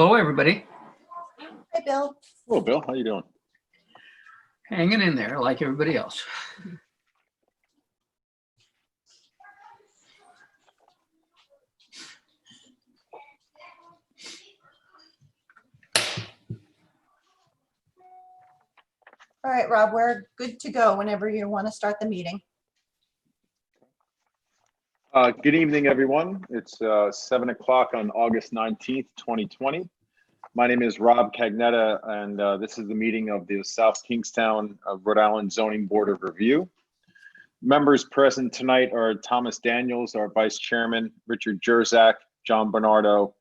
Hello, everybody. Hi, Bill. Hello, Bill. How you doing? Hanging in there like everybody else. All right, Rob, we're good to go whenever you want to start the meeting. Good evening, everyone. It's 7 o'clock on August 19th, 2020. My name is Rob Cagnetta, and this is the meeting of the South Kingstown, Rhode Island Zoning Board of Review. Members present tonight are Thomas Daniels, our Vice Chairman, Richard Jerzak, John Bernardo,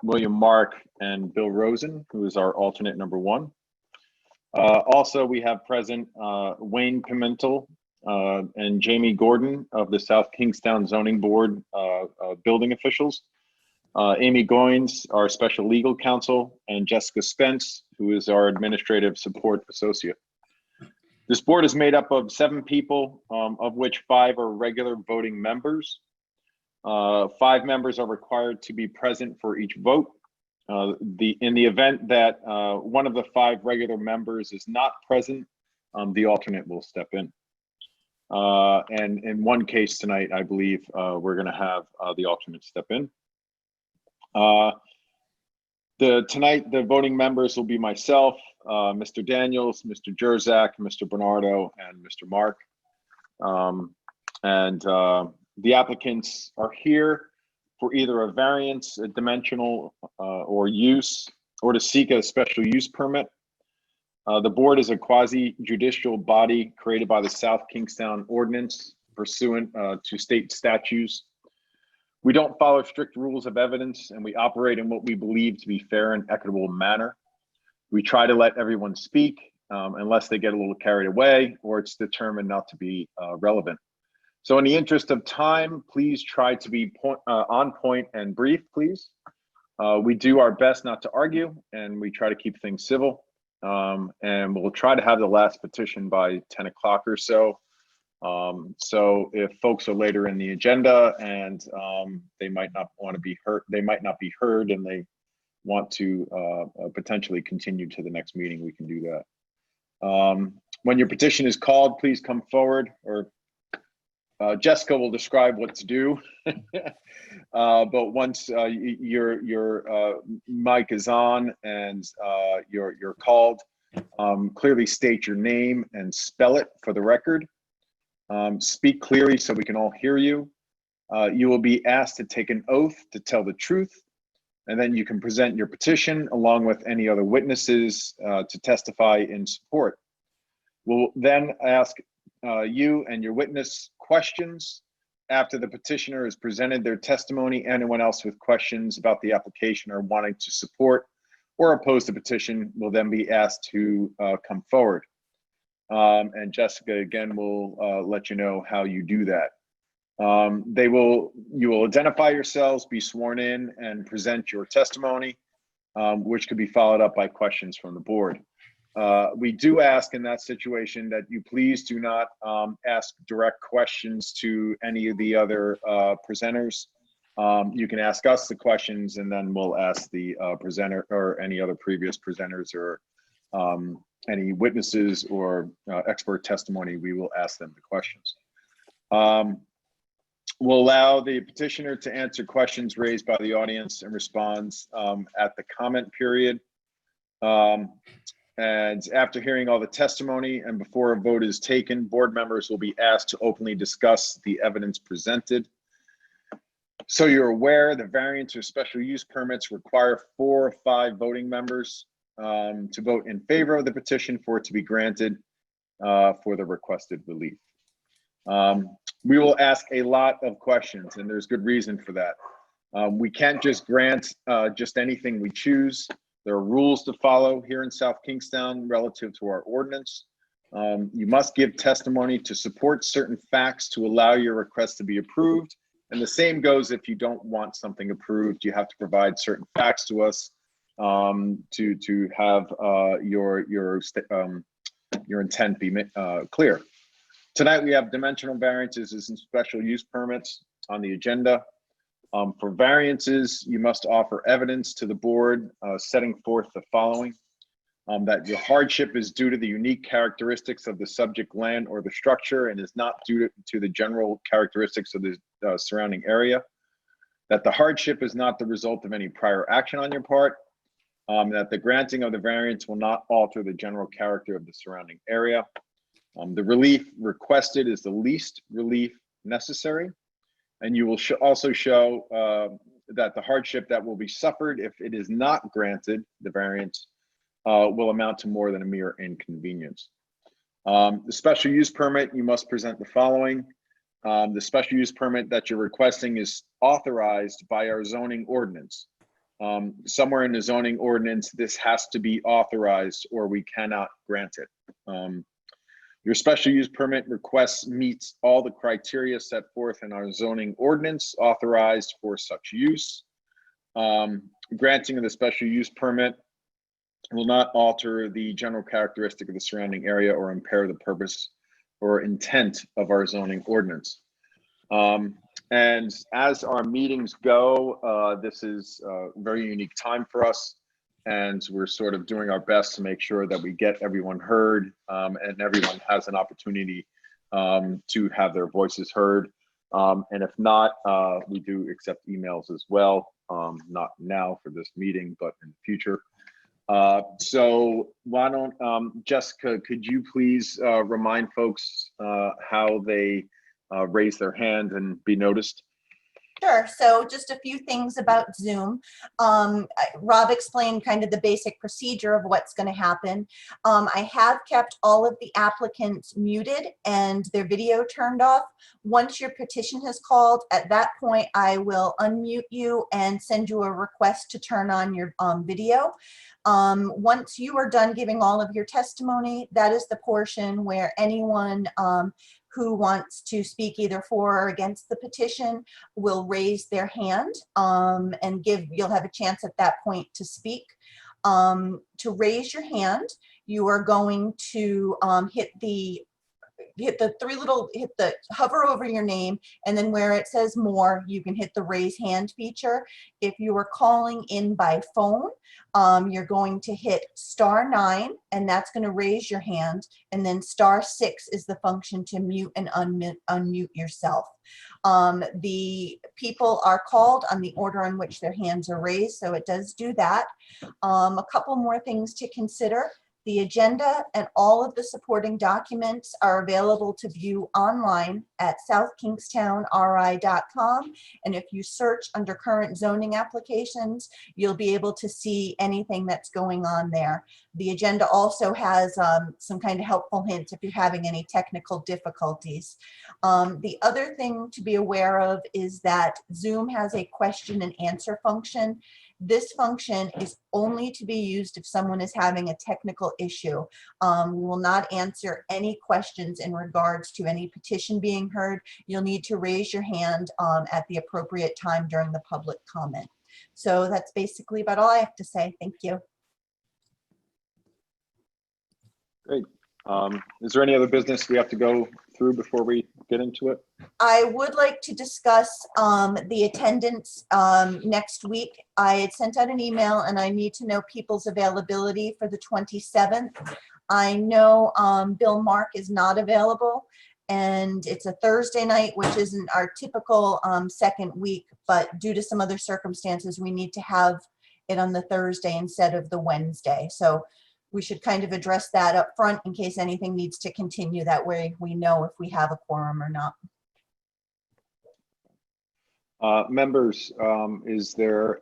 William Mark, and Bill Rosen, who is our alternate number one. Also, we have present Wayne Pimentel and Jamie Gordon of the South Kingstown Zoning Board building officials. Amy Goins, our special legal counsel, and Jessica Spence, who is our administrative support associate. This board is made up of 7 people, of which 5 are regular voting members. 5 members are required to be present for each vote. In the event that one of the 5 regular members is not present, the alternate will step in. And in one case tonight, I believe we're going to have the alternate step in. Tonight, the voting members will be myself, Mr. Daniels, Mr. Jerzak, Mr. Bernardo, and Mr. Mark. The applicants are here for either a variance, a dimensional, or use, or to seek a special use permit. The board is a quasi-judicial body created by the South Kingstown Ordinance pursuant to state statutes. We don't follow strict rules of evidence, and we operate in what we believe to be fair and equitable manner. We try to let everyone speak unless they get a little carried away or it's determined not to be relevant. So in the interest of time, please try to be on point and brief, please. We do our best not to argue, and we try to keep things civil. And we'll try to have the last petition by 10 o'clock or so. So if folks are later in the agenda and they might not want to be heard, and they want to potentially continue to the next meeting, we can do that. When your petition is called, please come forward, or Jessica will describe what to do. But once your mic is on and you're called, clearly state your name and spell it for the record. Speak clearly so we can all hear you. You will be asked to take an oath to tell the truth, and then you can present your petition along with any other witnesses to testify in support. We'll then ask you and your witness questions. After the petitioner has presented their testimony, anyone else with questions about the application or wanting to support or oppose the petition will then be asked to come forward. And Jessica, again, will let you know how you do that. You will identify yourselves, be sworn in, and present your testimony, which could be followed up by questions from the board. We do ask in that situation that you please do not ask direct questions to any of the other presenters. You can ask us the questions, and then we'll ask the presenter or any other previous presenters or any witnesses or expert testimony. We will ask them the questions. We'll allow the petitioner to answer questions raised by the audience and responds at the comment period. And after hearing all the testimony and before a vote is taken, board members will be asked to openly discuss the evidence presented. So you're aware, the variance or special use permits require 4 or 5 voting members to vote in favor of the petition for it to be granted for the requested relief. We will ask a lot of questions, and there's good reason for that. We can't just grant just anything we choose. There are rules to follow here in South Kingstown relative to our ordinance. You must give testimony to support certain facts to allow your request to be approved. And the same goes if you don't want something approved, you have to provide certain facts to us to have your intent be clear. Tonight we have dimensional variances and special use permits on the agenda. For variances, you must offer evidence to the board setting forth the following. That your hardship is due to the unique characteristics of the subject land or the structure and is not due to the general characteristics of the surrounding area. That the hardship is not the result of any prior action on your part. That the granting of the variance will not alter the general character of the surrounding area. The relief requested is the least relief necessary. And you will also show that the hardship that will be suffered if it is not granted the variance will amount to more than a mere inconvenience. The special use permit, you must present the following. The special use permit that you're requesting is authorized by our zoning ordinance. Somewhere in the zoning ordinance, this has to be authorized or we cannot grant it. Your special use permit request meets all the criteria set forth in our zoning ordinance authorized for such use. Granting of the special use permit will not alter the general characteristic of the surrounding area or impair the purpose or intent of our zoning ordinance. And as our meetings go, this is a very unique time for us. And we're sort of doing our best to make sure that we get everyone heard and everyone has an opportunity to have their voices heard. And if not, we do accept emails as well, not now for this meeting, but in the future. So why don't, Jessica, could you please remind folks how they raise their hand and be noticed? Sure. So just a few things about Zoom. Rob explained kind of the basic procedure of what's going to happen. I have kept all of the applicants muted and their video turned off. Once your petition has called, at that point, I will unmute you and send you a request to turn on your video. Once you are done giving all of your testimony, that is the portion where anyone who wants to speak either for or against the petition will raise their hand and you'll have a chance at that point to speak. To raise your hand, you are going to hover over your name, and then where it says more, you can hit the raise hand feature. If you are calling in by phone, you're going to hit *9, and that's going to raise your hand, and then *6 is the function to mute and unmute yourself. The people are called on the order in which their hands are raised, so it does do that. A couple more things to consider. The agenda and all of the supporting documents are available to view online at southkingstownri.com. And if you search under current zoning applications, you'll be able to see anything that's going on there. The agenda also has some kind of helpful hints if you're having any technical difficulties. The other thing to be aware of is that Zoom has a question and answer function. This function is only to be used if someone is having a technical issue. We will not answer any questions in regards to any petition being heard. You'll need to raise your hand at the appropriate time during the public comment. So that's basically about all I have to say. Thank you. Great. Is there any other business we have to go through before we get into it? I would like to discuss the attendance next week. I had sent out an email and I need to know people's availability for the 27th. I know Bill Mark is not available, and it's a Thursday night, which isn't our typical second week, but due to some other circumstances, we need to have it on the Thursday instead of the Wednesday. So we should kind of address that up front in case anything needs to continue. That way we know if we have a quorum or not. Members, is there,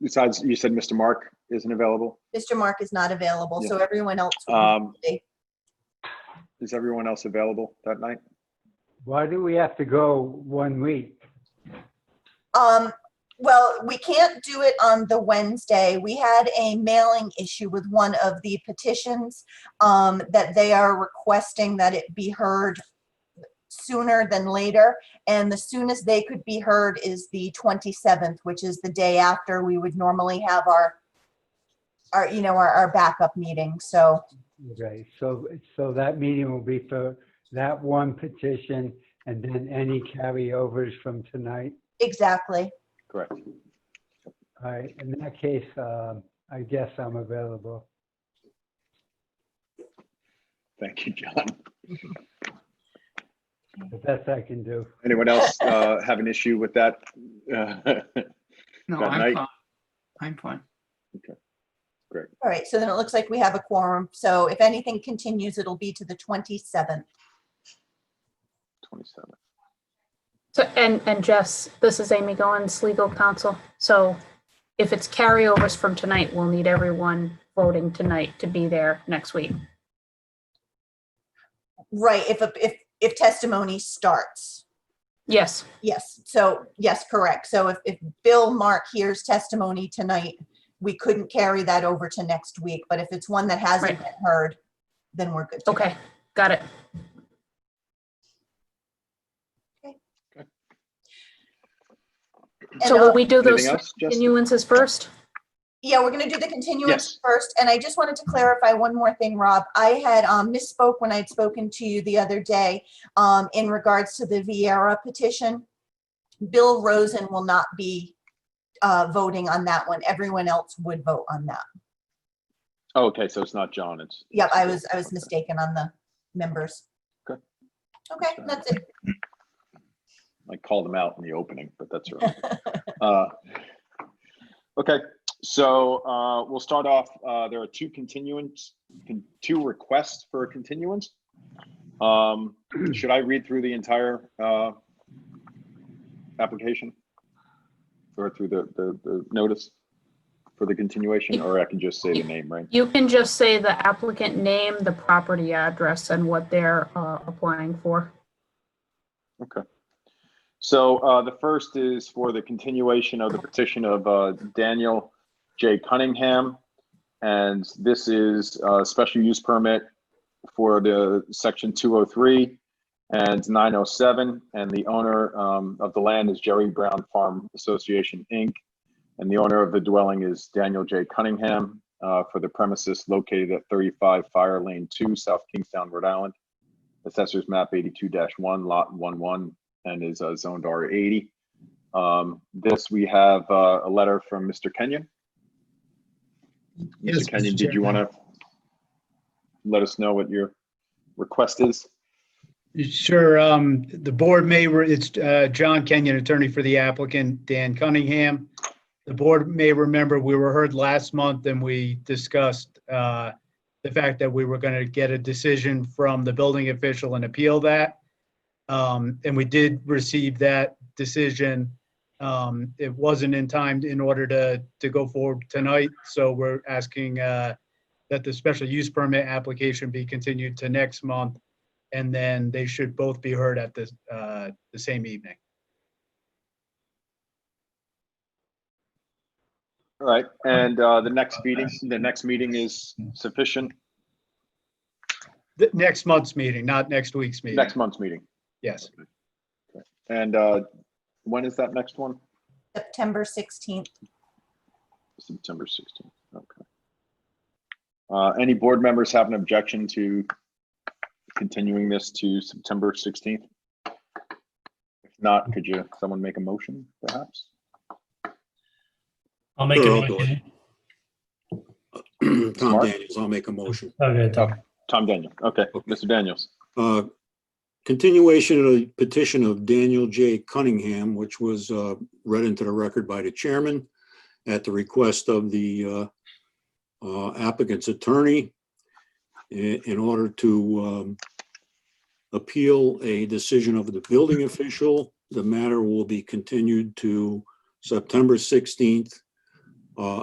besides, you said Mr. Mark isn't available? Mr. Mark is not available, Yeah. so everyone else will be. Is everyone else available that night? Why do we have to go 1 week? Well, we can't do it on the Wednesday. We had a mailing issue with one of the petitions that they are requesting that it be heard sooner than later. And the soonest they could be heard is the 27th, which is the day after we would normally have our backup meeting. So Okay, so that meeting will be for that one petition and then any carryovers from tonight? Exactly. Correct. All right, in that case, I guess I'm available. Thank you, John. The best I can do. Anyone else have an issue with that? No, That I'm night? fine. I'm fine. Great. All right, so then it looks like we have a quorum. So if anything continues, it'll be to the 27th. 27. So, and Jess, this is Amy Goins, legal counsel. So if it's carryovers from tonight, we'll need everyone voting tonight to be there next week. Right, if testimony starts. Yes, Yes, so yes, correct. So if Bill Mark hears testimony tonight, we couldn't carry that over to next week. But if it's one that hasn't Right. been heard, then we're good to go. okay, got it. And, So will we do those Anything else, Jessica? continuances first? Yeah, we're gonna do the continuance Yes. first, and I just wanted to clarify one more thing, Rob. I had misspoke when I'd spoken to you the other day in regards to the Vieira petition. Bill Rosen will not be voting on that one. Everyone else would vote on that. Oh, okay, so it's not John, it's. Yep, I it's was mistaken on the members. Okay. Okay, that's it. I called him out in the opening, but that's all right. Okay, so we'll start off. There are two requests for a continuance. Should I read through the entire application or through the notice for the continuation, or I can just say the name, right? You can just say the applicant name, the property address, and what they're applying for. Okay. So the first is for the continuation of the petition of Daniel J. Cunningham. And this is a special use permit for the section 203 and 907. And the owner of the land is Jerry Brown Farm Association, Inc. And the owner of the dwelling is Daniel J. Cunningham for the premises located at 35 Fire Lane 2, South Kingstown, Rhode Island. Assessor's map 82-1, lot 11, and is zoned R80. This we have a letter from Mr. Kenyon. Yes, Mr. Kenyon, Mr. did you want Chairman. to let us know what your request is? Sure. The board it's John Kenyon, attorney for the applicant, Dan Cunningham. The board may remember we were heard last month and we discussed the fact that we were going to get a decision from the building official and appeal that. And we did receive that decision. It wasn't in time in order to go forward tonight. So we're asking that the special use permit application be continued to next month. And then they should both be heard at the same evening. All right, and the next meeting is sufficient? The next month's meeting, not next week's meeting. Next month's meeting. Yes. And when is that next one? September 16th. September 16th, okay. Any board members have an objection to continuing this to September 16th? If not, could someone make a motion, perhaps? I'll make Sure, a I'll do motion. Tom Mark? Daniels, I'll make a motion. Okay, Tom. Tom Daniel, okay, Mr. Daniels. Continuation of the petition of Daniel J. Cunningham, which was read into the record by the chairman at the request of the applicant's attorney in order to appeal a decision of the building official. The matter will be continued to September 16th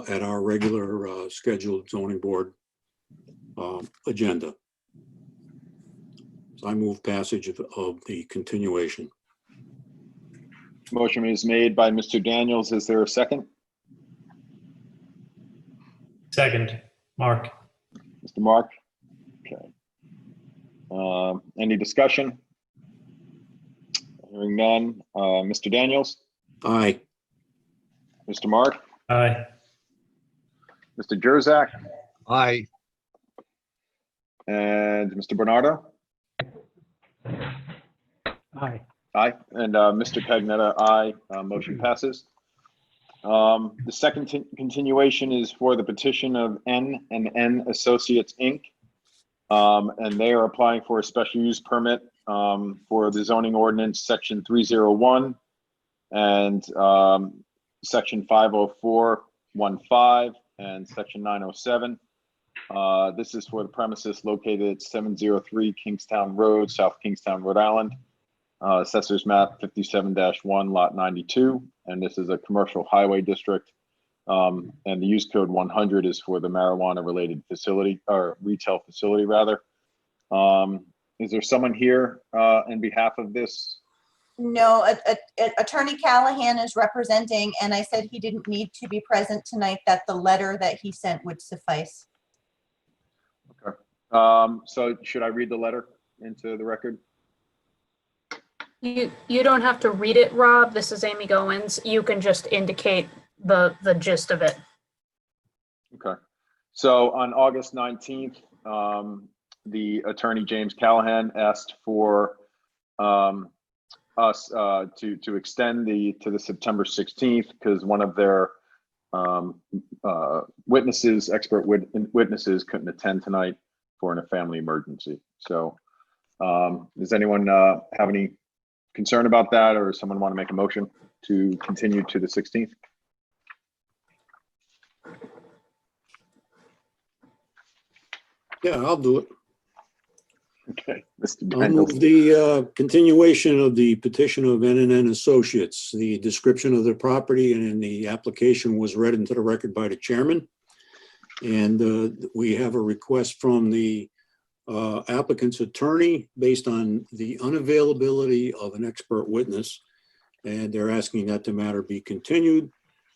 at our regular scheduled zoning board agenda. So I move passage of the continuation. Motion is made by Mr. Daniels. Is there a second? Second, Mark. Mr. Mark? Okay. Any discussion? Hearing none. Mr. Daniels? Aye. Mr. Mark? Aye. Mr. Jurzak? Aye. And Mr. Bernardo? Aye. Aye. And Mr. Cagnetta, aye. Motion passes. The second continuation is for the petition of N&N Associates, Inc. And they are applying for a special use permit for the zoning ordinance, section 301 and section 50415 and section 907. This is for the premises located at 703 Kingstown Road, South Kingstown, Rhode Island. Assessors map 57-1, lot 92. And this is a commercial highway district. And the use code 100 is for the marijuana related facility, or retail facility rather. Is there someone here in behalf of this? No, Attorney Callahan is representing, and I said he didn't need to be present tonight, that the letter that he sent would suffice. Okay. So should I read the letter into the record? You don't have to read it, Rob. This is Amy Goins. You can just indicate the gist of it. Okay. So on August 19th, the attorney James Callahan asked for us to extend to the September 16th because one of their witnesses, expert witnesses, couldn't attend tonight for a family emergency. So does anyone have any concern about that, or someone want to make a motion to continue to the 16th? Yeah, I'll do it. Okay, Mr. I'll Daniels. move the continuation of the petition of N&N Associates. The description of the property and the application was read into the record by the chairman. And we have a request from the applicant's attorney based on the unavailability of an expert witness. And they're asking that the matter be continued.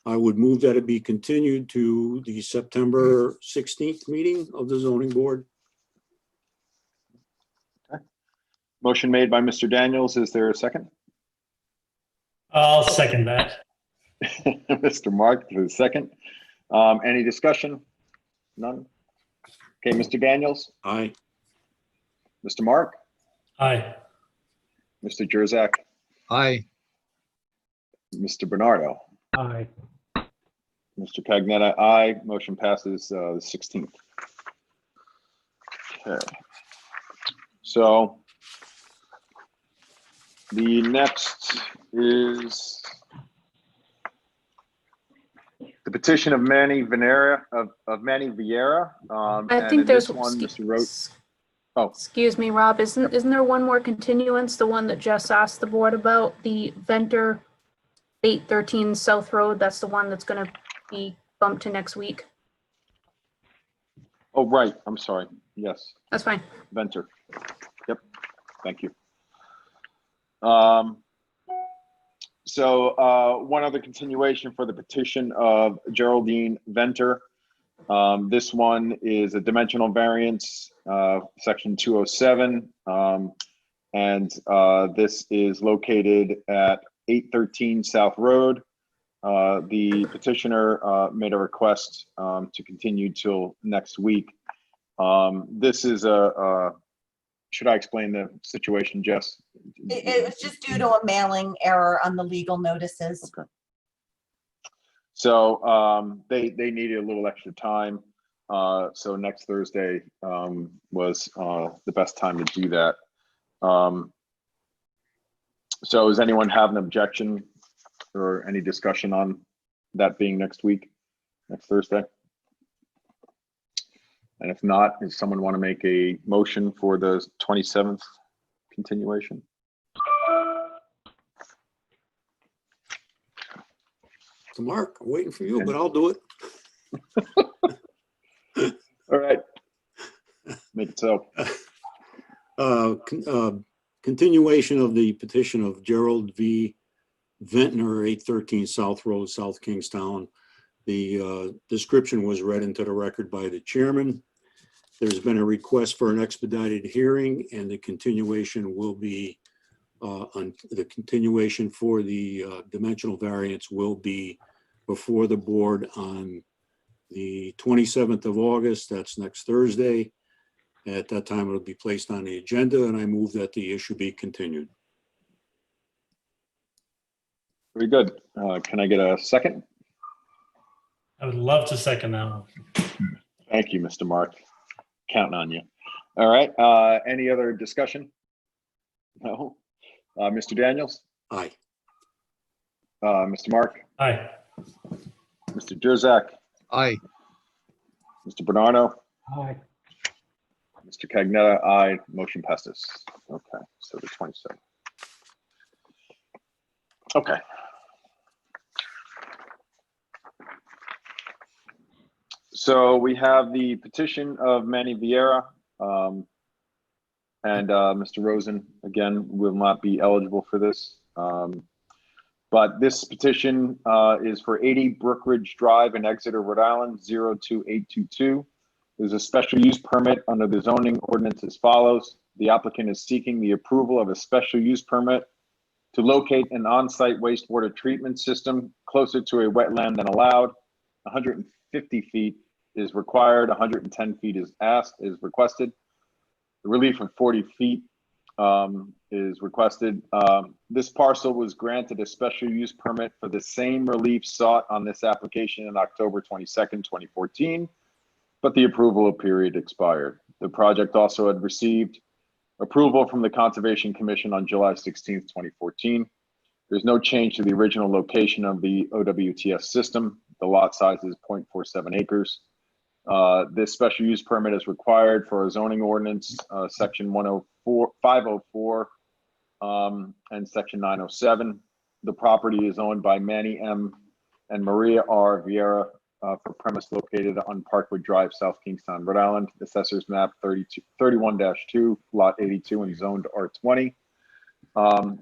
I would move that it be continued to the September 16th meeting of the zoning board. Motion made by Mr. Daniels. Is there a second? I'll second that. Mr. Mark for the second. Any discussion? None? Okay, Mr. Daniels, Aye. Mr. Mark, Aye. Mr. Jurzak, Aye. Mr. Bernardo, Aye. Mr. Cagnetta, aye. Motion passes the 16th. Okay. So the next is the petition of Manny Vieira. I think there's one, Mr. Roach. Excuse me, Rob. Isn't there one more continuance? The one that Jess asked the board about, the Venter 813 South Road. That's the one that's going to be bumped to next week. Oh, right. I'm sorry. Yes. That's fine. Venter. Yep. Thank you. So one other continuation for the petition of Geraldine Venter. This one is a dimensional variance, section 207. And this is located at 813 South Road. The petitioner made a request to continue till next week. This is should I explain the situation, Jess? It was just due to a mailing error on the legal notices. Okay. So they needed a little extra time. So next Thursday was the best time to do that. So does anyone have an objection or any discussion on that being next week, next Thursday? And if not, does someone want to make a motion for the 27th continuation? So Mark, I'm waiting for you, but I'll do it. All right. Make it so. Continuation of the petition of Gerald V. Ventnor, 813 South Road, South Kingstown. The description was read into the record by the chairman. There's been a request for an expedited hearing, and the continuation will be on the continuation for the dimensional variance will be before the board on the 27th of August. That's next Thursday. At that time, it'll be placed on the agenda, and I move that the issue be continued. Very good. Can I get a second? I would love to second that one. Thank you, Mr. Mark. Counting on you. All right. Any other discussion? No. Mr. Daniels, Aye. Mr. Mark, Aye. Mr. Jurzak, Aye. Mr. Bernardo, Aye. Mr. Cagnetta, aye. Motion passes. Okay, so the 27th. Okay. So we have the petition of Manny Vieira, and Mr. Rosen, again, will not be eligible for this. But this petition is for 80 Brookridge Drive in Exeter, Rhode Island, 02822. There's a special use permit under the zoning ordinance as follows. The applicant is seeking the approval of a special use permit to locate an on-site wastewater treatment system closer to a wetland than allowed. 150 feet is required, 110 feet is requested. The relief of 40 feet is requested. This parcel was granted a special use permit for the same relief sought on this application on October 22nd, 2014, but the approval period expired. The project also had received approval from the Conservation Commission on July 16th, 2014. There's no change to the original location of the OWTS system. The lot size is 0.47 acres. This special use permit is required for a zoning ordinance, section 504 and section 907. The property is owned by Manny M. and Maria R. Vieira for premise located on Parkwood Drive, South Kingstown, Rhode Island. Assessors map 31-2, lot 82 and zoned R20.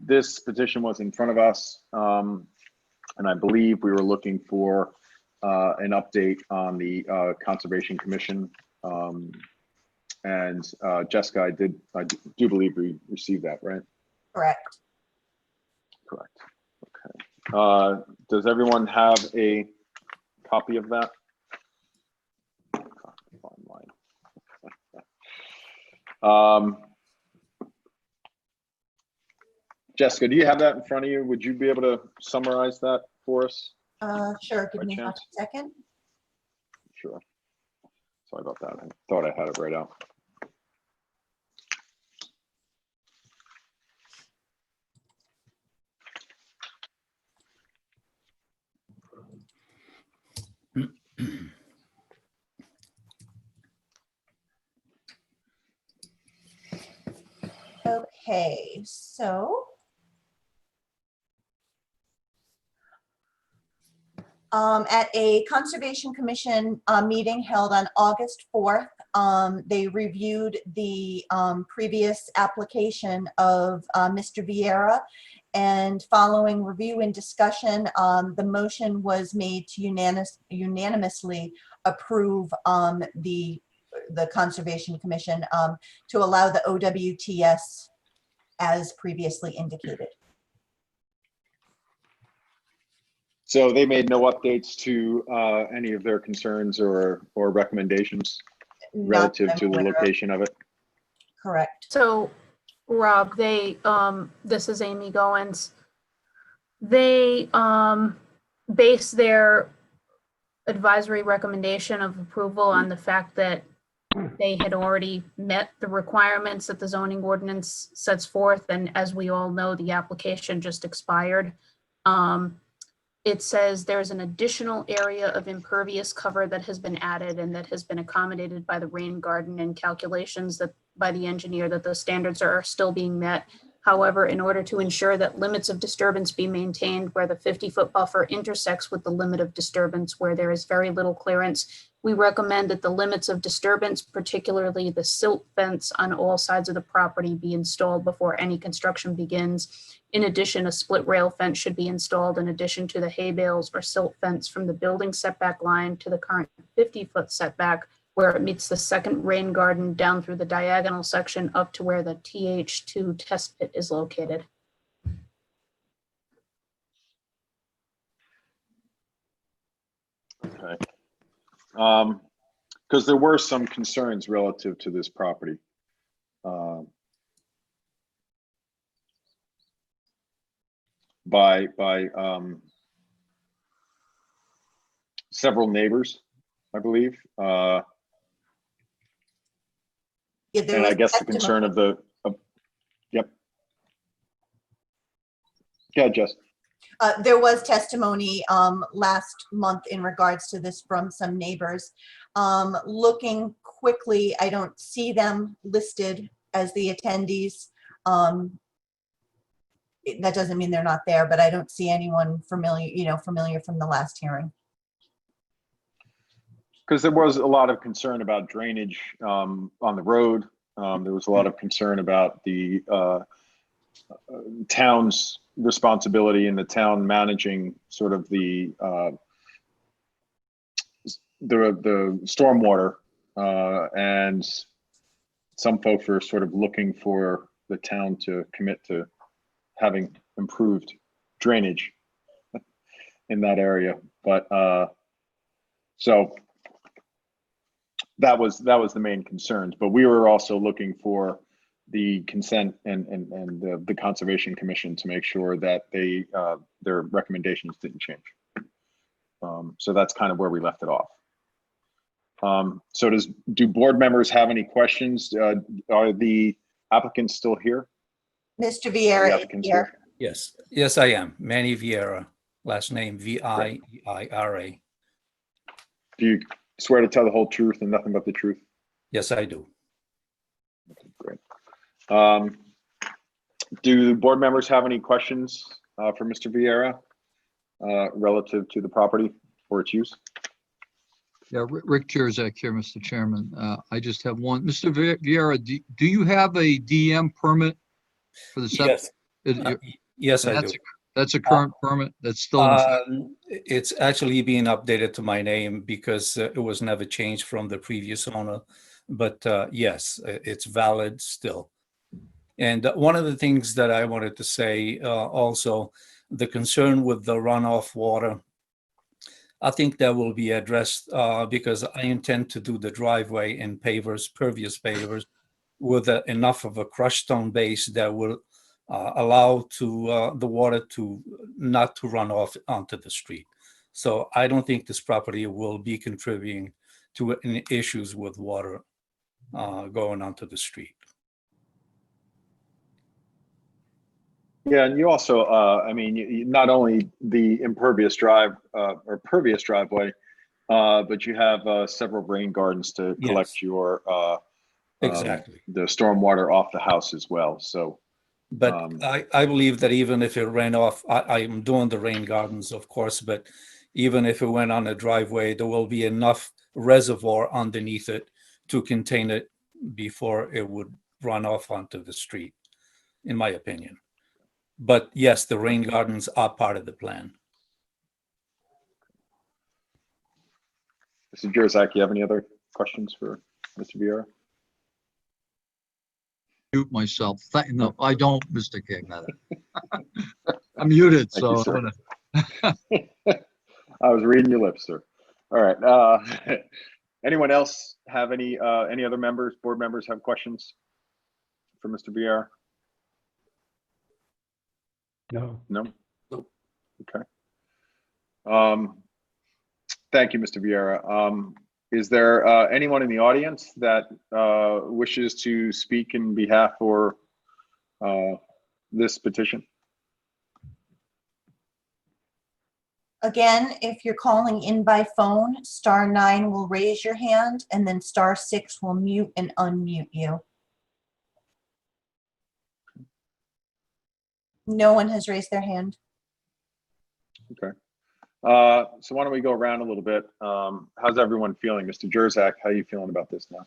This petition was in front of us, and I believe we were looking for an update on the Conservation Commission. And Jessica, I do believe we received that, right? Correct. Correct. Okay. Does everyone have a copy of that? Jessica, do you have that in front of you? Would you be able to summarize that for us? Sure, give By me chance? a second. Sure. Sorry about that. I thought I had it right out. Okay, so at a Conservation Commission meeting held on August 4th, they reviewed the previous application of Mr. Vieira, and following review and discussion, the motion was made to unanimously approve the Conservation Commission to allow the OWTS as previously indicated. So they made no updates to any of their concerns or recommendations Not relative that I'm to the aware of. location of it? Correct. So, Rob, this is Amy Goins. They base their advisory recommendation of approval on the fact that they had already met the requirements that the zoning ordinance sets forth. And as we all know, the application just expired. It says there's an additional area of impervious cover that has been added and that has been accommodated by the rain garden and calculations that by the engineer that the standards are still being met. However, in order to ensure that limits of disturbance be maintained where the 50-foot buffer intersects with the limit of disturbance where there is very little clearance, we recommend that the limits of disturbance, particularly the silt fence on all sides of the property, be installed before any construction begins. In addition, a split rail fence should be installed in addition to the hay bales or silt fence from the building setback line to the current 50-foot setback where it meets the second rain garden down through the diagonal section up to where the TH2 test pit is located. Okay. Because there were some concerns relative to this property. by several neighbors, I believe. Yeah, there And I was guess the concern of the, yep. Yeah, Jess. There was testimony last month in regards to this from some neighbors. Looking quickly, I don't see them listed as the attendees. That doesn't mean they're not there, but I don't see anyone familiar, familiar from the last hearing. Because there was a lot of concern about drainage on the road. There was a lot of concern about the town's responsibility and the town managing sort of the stormwater, and some folks were sort of looking for the town to commit to having improved drainage in that area. But so that was the main concerns. But we were also looking for the consent and the Conservation Commission to make sure that they their recommendations didn't change. So that's kind of where we left it off. So do board members have any questions? Are the applicants still here? Mr. Are the Vieira is applicants here. Yes, I am. Manny Vieira, last name Vieira. Do you swear to tell the whole truth and nothing but the truth? Yes, I do. Okay, great. Do board members have any questions for Mr. Vieira relative to the property or its use? Yeah, Rick Jerzak here, Mr. Chairman. I just have one. Mr. Vieira, do you have a DM permit for the septic? Yes, yes, I do. That's a current permit that's still in effect? It's actually being updated to my name because it was never changed from the previous owner. But yes, it's valid still. And one of the things that I wanted to say also, the concern with the runoff water, I think that will be addressed because I intend to do the driveway in pavers, pervious pavers, with enough of a crushed stone base that will allow the water not to run off onto the street. So I don't think this property will be contributing to any issues with water going onto the street. Yeah, and you also, I mean, not only the impervious drive or pervious driveway, but you have several rain gardens to collect your Exactly. the stormwater off the house as well. So, but I believe that even if it ran off, I'm doing the rain gardens, of course, but even if it went on a driveway, there will be enough reservoir underneath it to contain it before it would run off onto the street, in my opinion. But yes, the rain gardens are part of the plan. Mr. Jerzak, you have any other questions for Mr. Vieira? Mute myself. No, I don't, Mr. King. I'm muted, Thank you, so sir. I'm gonna. I was reading your lips, sir. All right. Anyone else have any other members, board members have questions for Mr. Vieira? No. No? Okay. Thank you, Mr. Vieira. Is there anyone in the audience that wishes to speak in behalf for this petition? Again, if you're calling in by phone, *9 will raise your hand and then *6 will mute and unmute you. No one has raised their hand. Okay. So why don't we go around a little bit? How's everyone feeling? Mr. Jerzak, how are you feeling about this now?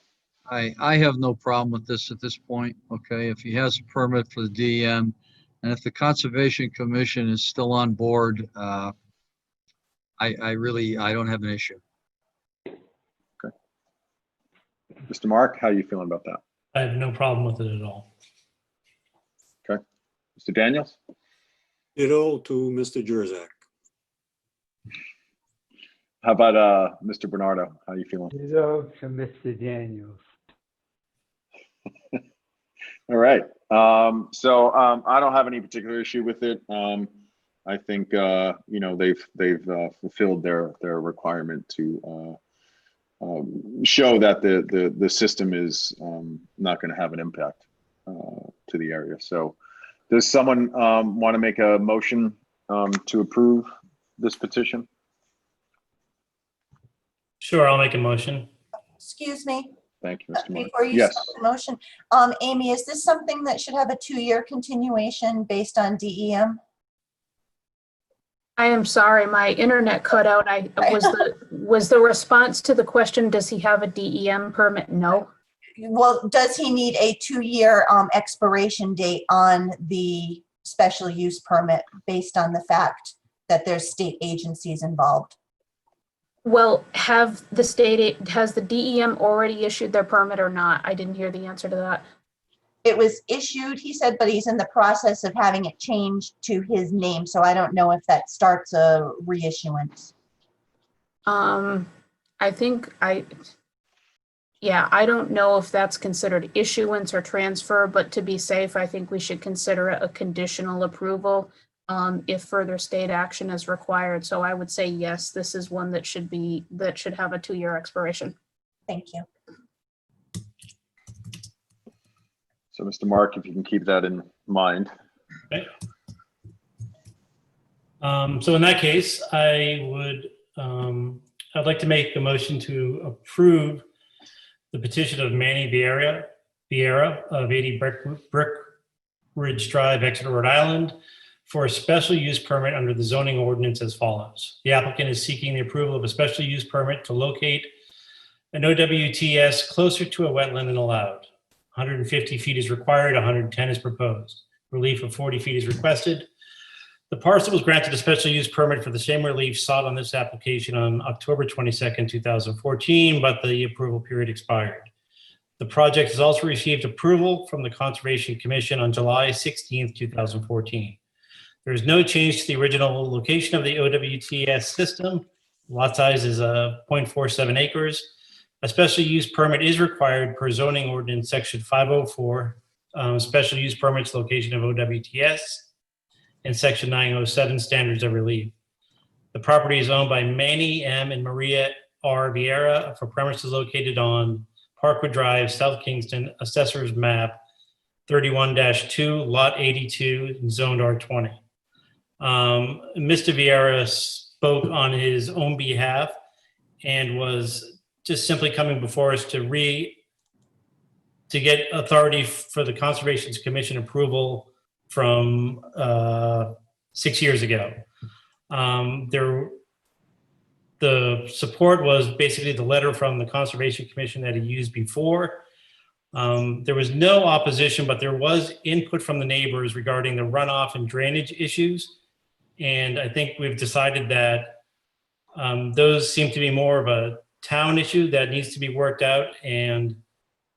I have no problem with this at this point, okay? If he has a permit for the DM, and if the Conservation Commission is still on board, I don't have an issue. Okay. Mr. Mark, how are you feeling about that? I have no problem with it at all. Okay. Mr. Daniels? Ditto to Mr. Jerzak. How about Mr. Bernardo? How are you feeling? Ditto to Mr. Daniels. All right. So I don't have any particular issue with it. I think, they've fulfilled their requirement to show that the system is not going to have an impact to the area. So does someone want to make a motion to approve this petition? Sure, I'll make a motion. Excuse me, Thank you, Mr. Martin. before you Yes. start the motion. Amy, is this something that should have a 2-year continuation based on E DEM? I am sorry, my internet cut out. Was the response to the question, does he have a DEM permit? No. Well, does he need a 2-year expiration date on the special use permit based on the fact that there's state agencies involved? Well, has the DEM already issued their permit or not? I didn't hear the answer to that. It was issued, he said, but he's in the process of having it changed to his name, so I don't know if that starts a reissuance. I don't know if that's considered issuance or transfer, but to be safe, I think we should consider it a conditional approval if further state action is required. So I would say yes, this is one that should have a 2-year expiration. Thank you. So Mr. Mark, if you can keep that in mind. Okay. So in that case, I'd like to make a motion to approve the petition of Manny Vieira of 80 Brick Ridge Drive, Exeter, Rhode Island, for a special use permit under the zoning ordinance as follows. The applicant is seeking the approval of a special use permit to locate an OWTS closer to a wetland than allowed. 150 feet is required, 110 is proposed. Relief of 40 feet is requested. The parcel was granted a special use permit for the same relief sought on this application on October 22nd, 2014, but the approval period expired. The project has also received approval from the Conservation Commission on July 16th, 2014. There is no change to the original location of the OWTS system. Lot size is 0.47 acres. A special use permit is required per zoning ordinance section 504, special use permits location of OWTS, and section 907 standards of relief. The property is owned by Manny M. and Maria R. Vieira for premises located on Parkwood Drive, South Kingston, Assessor's Map 31-2, Lot 82, zoned R20. Mr. Vieira spoke on his own behalf and was just simply coming before us to get authority for the Conservation Commission approval from 6 years ago. The support was basically the letter from the Conservation Commission that he used before. There was no opposition, but there was input from the neighbors regarding the runoff and drainage issues. And I think we've decided that those seem to be more of a town issue that needs to be worked out. And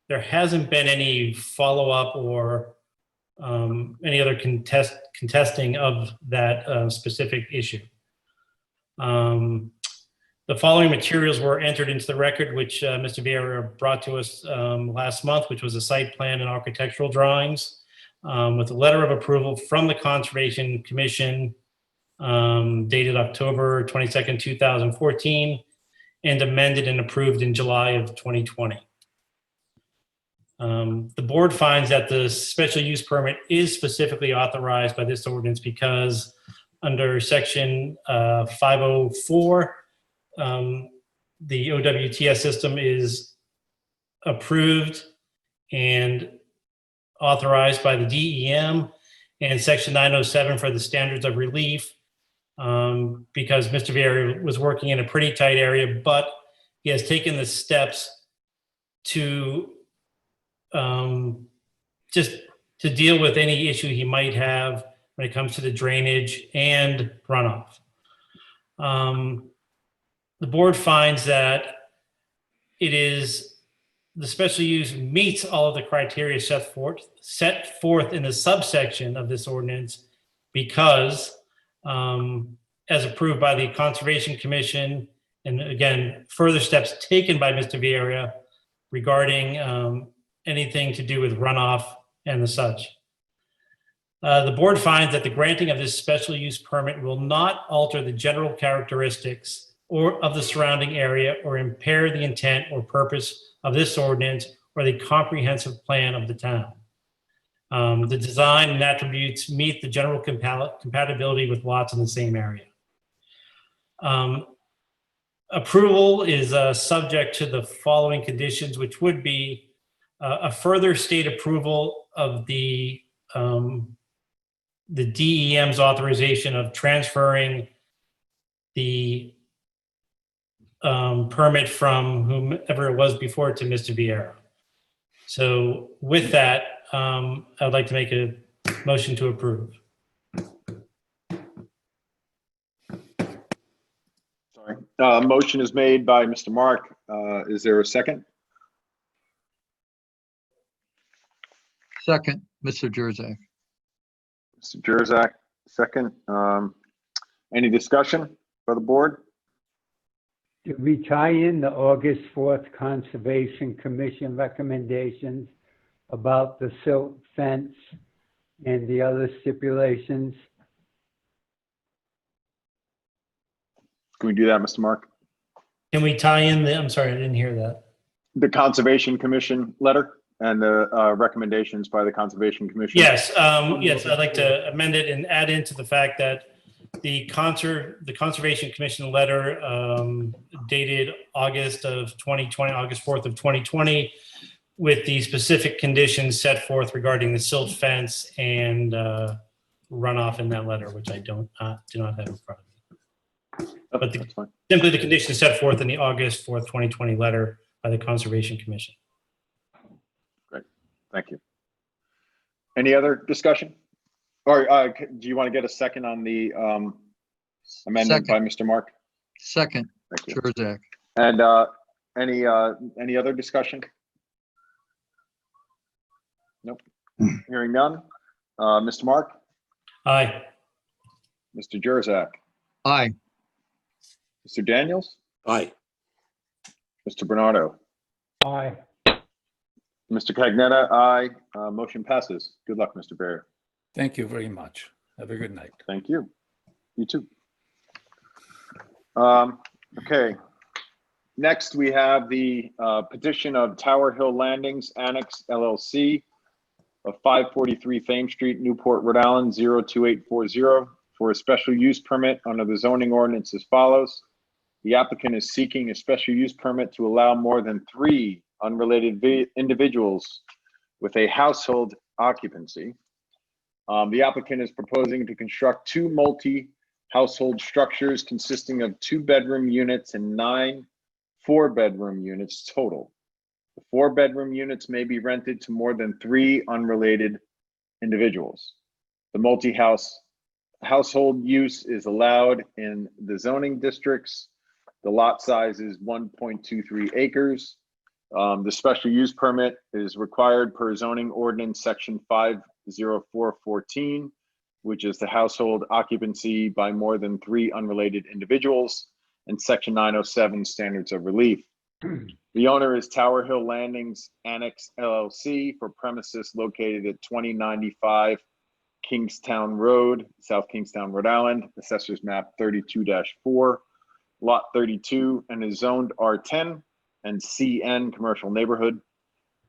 there hasn't been any follow-up or any other contesting of that specific issue. The following materials were entered into the record, which Mr. Vieira brought to us last month, which was a site plan and architectural drawings with a letter of approval from the Conservation Commission dated October 22nd, 2014, and amended and approved in July of 2020. The board finds that the special use permit is specifically authorized by this ordinance because under section 504, the OWTS system is approved and authorized by the DEM, and section 907 for the standards of relief, because Mr. Vieira was working in a pretty tight area, but he has taken the steps to just to deal with any issue he might have when it comes to the drainage and runoff. The board finds that the special use meets all of the criteria set forth in the subsection of this ordinance because, as approved by the Conservation Commission, and again, further steps taken by Mr. Vieira regarding anything to do with runoff and the such. The board finds that the granting of this special use permit will not alter the general characteristics or of the surrounding area or impair the intent or purpose of this ordinance or the comprehensive plan of the town. The design and attributes meet the general compatibility with lots in the same area. Approval is subject to the following conditions, which would be a further state approval of the DEM's authorization of transferring the permit from whomever it was before to Mr. Vieira. So with that, I'd like to make a motion to approve. Sorry. Motion is made by Mr. Mark. Is there a second? Second, Mr. Jurzak. Mr. Jurzak, second. Any discussion by the board? Did we tie in the August 4th Conservation Commission recommendations about the silt fence and the other stipulations? Can we do that, Mr. Mark? Can we tie in I'm sorry, I didn't hear that. The Conservation Commission letter and the recommendations by the Conservation Commission? Yes, yes, I'd like to amend it and add into the fact that the Conservation Commission letter dated August of 2020, August 4th of 2020, with the specific conditions set forth regarding the silt fence and runoff in that letter, which I do not have in front of me. But That's fine. simply the conditions set forth in the August 4th, 2020 letter by the Conservation Commission. Great, thank you. Any other discussion? Or do you want to get a second on the amendment by Mr. Mark? Second, Thank you. Jurzak. And any other discussion? Nope. Hearing none. Mr. Mark, Aye. Mr. Jurzak, Aye. Mr. Daniels, Aye. Mr. Bernardo, Aye. Mr. Cagnetta, aye. Motion passes. Good luck, Mr. Barrier. Thank you very much. Have a good night. Thank you. You too. Okay. Next, we have the petition of Tower Hill Landings Annex LLC of 543 Thames Street, Newport, Rhode Island, 02840 for a special use permit under the zoning ordinance as follows. The applicant is seeking a special use permit to allow more than 3 unrelated individuals with a household occupancy. The applicant is proposing to construct 2 multi-household structures consisting of 2-bedroom units and 9 4-bedroom units total. The 4-bedroom units may be rented to more than 3 unrelated individuals. The multi-household use is allowed in the zoning districts. The lot size is 1.23 acres. The special use permit is required per zoning ordinance section 50414, which is the household occupancy by more than 3 unrelated individuals, and section 907 standards of relief. The owner is Tower Hill Landings Annex LLC for premises located at 2095 Kingstown Road, South Kingstown, Rhode Island, assessors map 32-4, lot 32, and is zoned R10 and CN commercial neighborhood.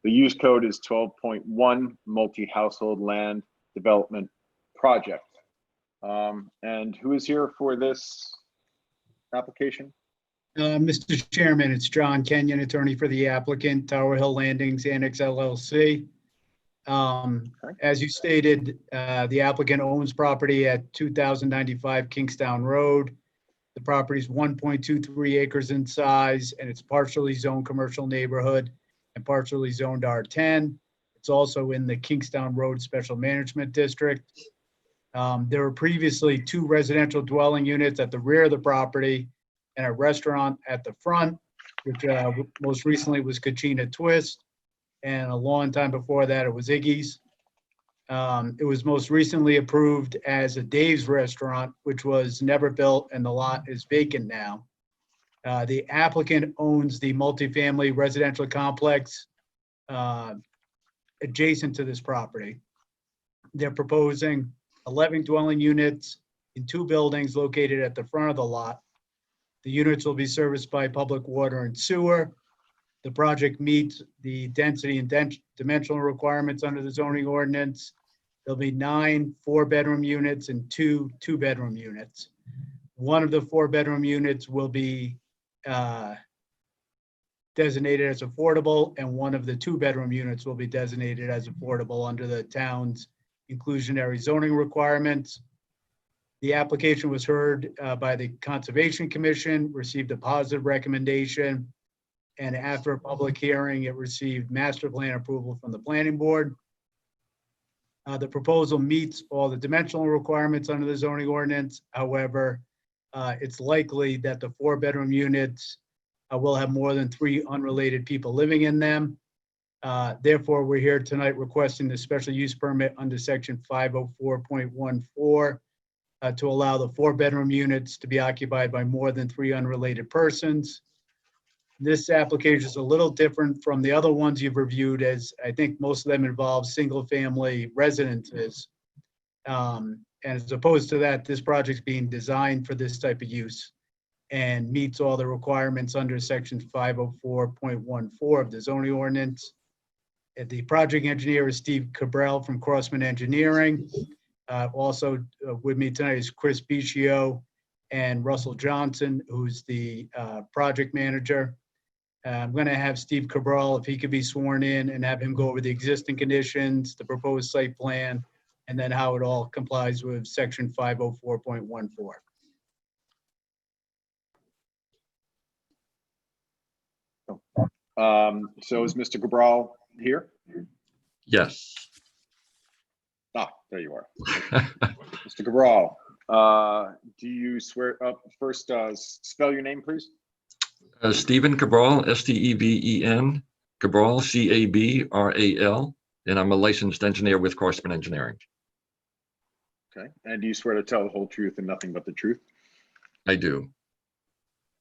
The use code is 12.1 multi-household land development project. And who is here for this application? Mr. Chairman, it's John Kenyon, attorney for the applicant, Tower Hill Landings Annex LLC. As you stated, the applicant owns property at 2095 Kingstown Road. The property is 1.23 acres in size, and it's partially zoned commercial neighborhood and partially zoned R10. It's also in the Kingstown Road Special Management District. There were previously 2 residential dwelling units at the rear of the property and a restaurant at the front, which most recently was Kachina Twist. And a long time before that, it was Iggy's. It was most recently approved as a Dave's restaurant, which was never built, and the lot is vacant now. The applicant owns the multifamily residential complex adjacent to this property. They're proposing 11 dwelling units in 2 buildings located at the front of the lot. The units will be serviced by public water and sewer. The project meets the density and dimensional requirements under the zoning ordinance. There'll be 9 4-bedroom units and 2 2-bedroom units. One of the 4-bedroom units will be designated as affordable, and one of the 2-bedroom units will be designated as affordable under the town's inclusionary zoning requirements. The application was heard by the Conservation Commission, received a positive recommendation, and after a public hearing, it received master plan approval from the planning board. The proposal meets all the dimensional requirements under the zoning ordinance. However, it's likely that the 4-bedroom units will have more than 3 unrelated people living in them. Therefore, we're here tonight requesting the special use permit under section 504.14 to allow the 4-bedroom units to be occupied by more than 3 unrelated persons. This application is a little different from the other ones you've reviewed, as I think most of them involve single-family residences. And as opposed to that, this project's being designed for this type of use and meets all the requirements under section 504.14 of the zoning ordinance. And the project engineer is Steve Cabral from Crossman Engineering. Also with me tonight is Chris Bichio and Russell Johnson, who's the project manager. I'm going to have Steve Cabral, if he could be sworn in, and have him go over the existing conditions, the proposed site plan, and then how it all complies with section 504.14. So is Mr. Cabral here? Yes. Ah, there you are. Mr. Cabral, do you swear up first, spell your name, please? Stephen Cabral, Steven, Cabral, Cabral, and I'm a licensed engineer with Crossman Engineering. Okay, and do you swear to tell the whole truth and nothing but the truth? I do.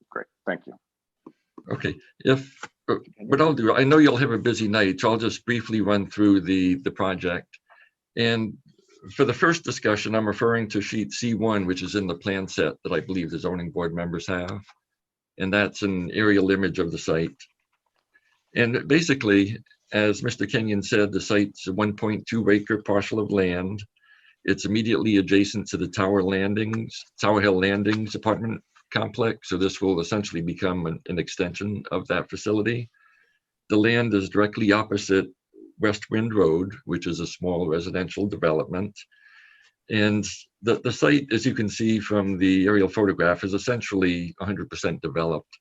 Great, thank you. Okay, what I'll do, I know you'll have a busy night, so I'll just briefly run through the project. And for the first discussion, I'm referring to sheet C1, which is in the plan set that I believe the zoning board members have. And that's an aerial image of the site. And basically, as Mr. Kenyon said, the site's a 1.2 acre parcel of land. It's immediately adjacent to the Tower Hill Landings apartment complex. So this will essentially become an extension of that facility. The land is directly opposite West Wind Road, which is a small residential development. And the site, as you can see from the aerial photograph, is essentially 100% developed.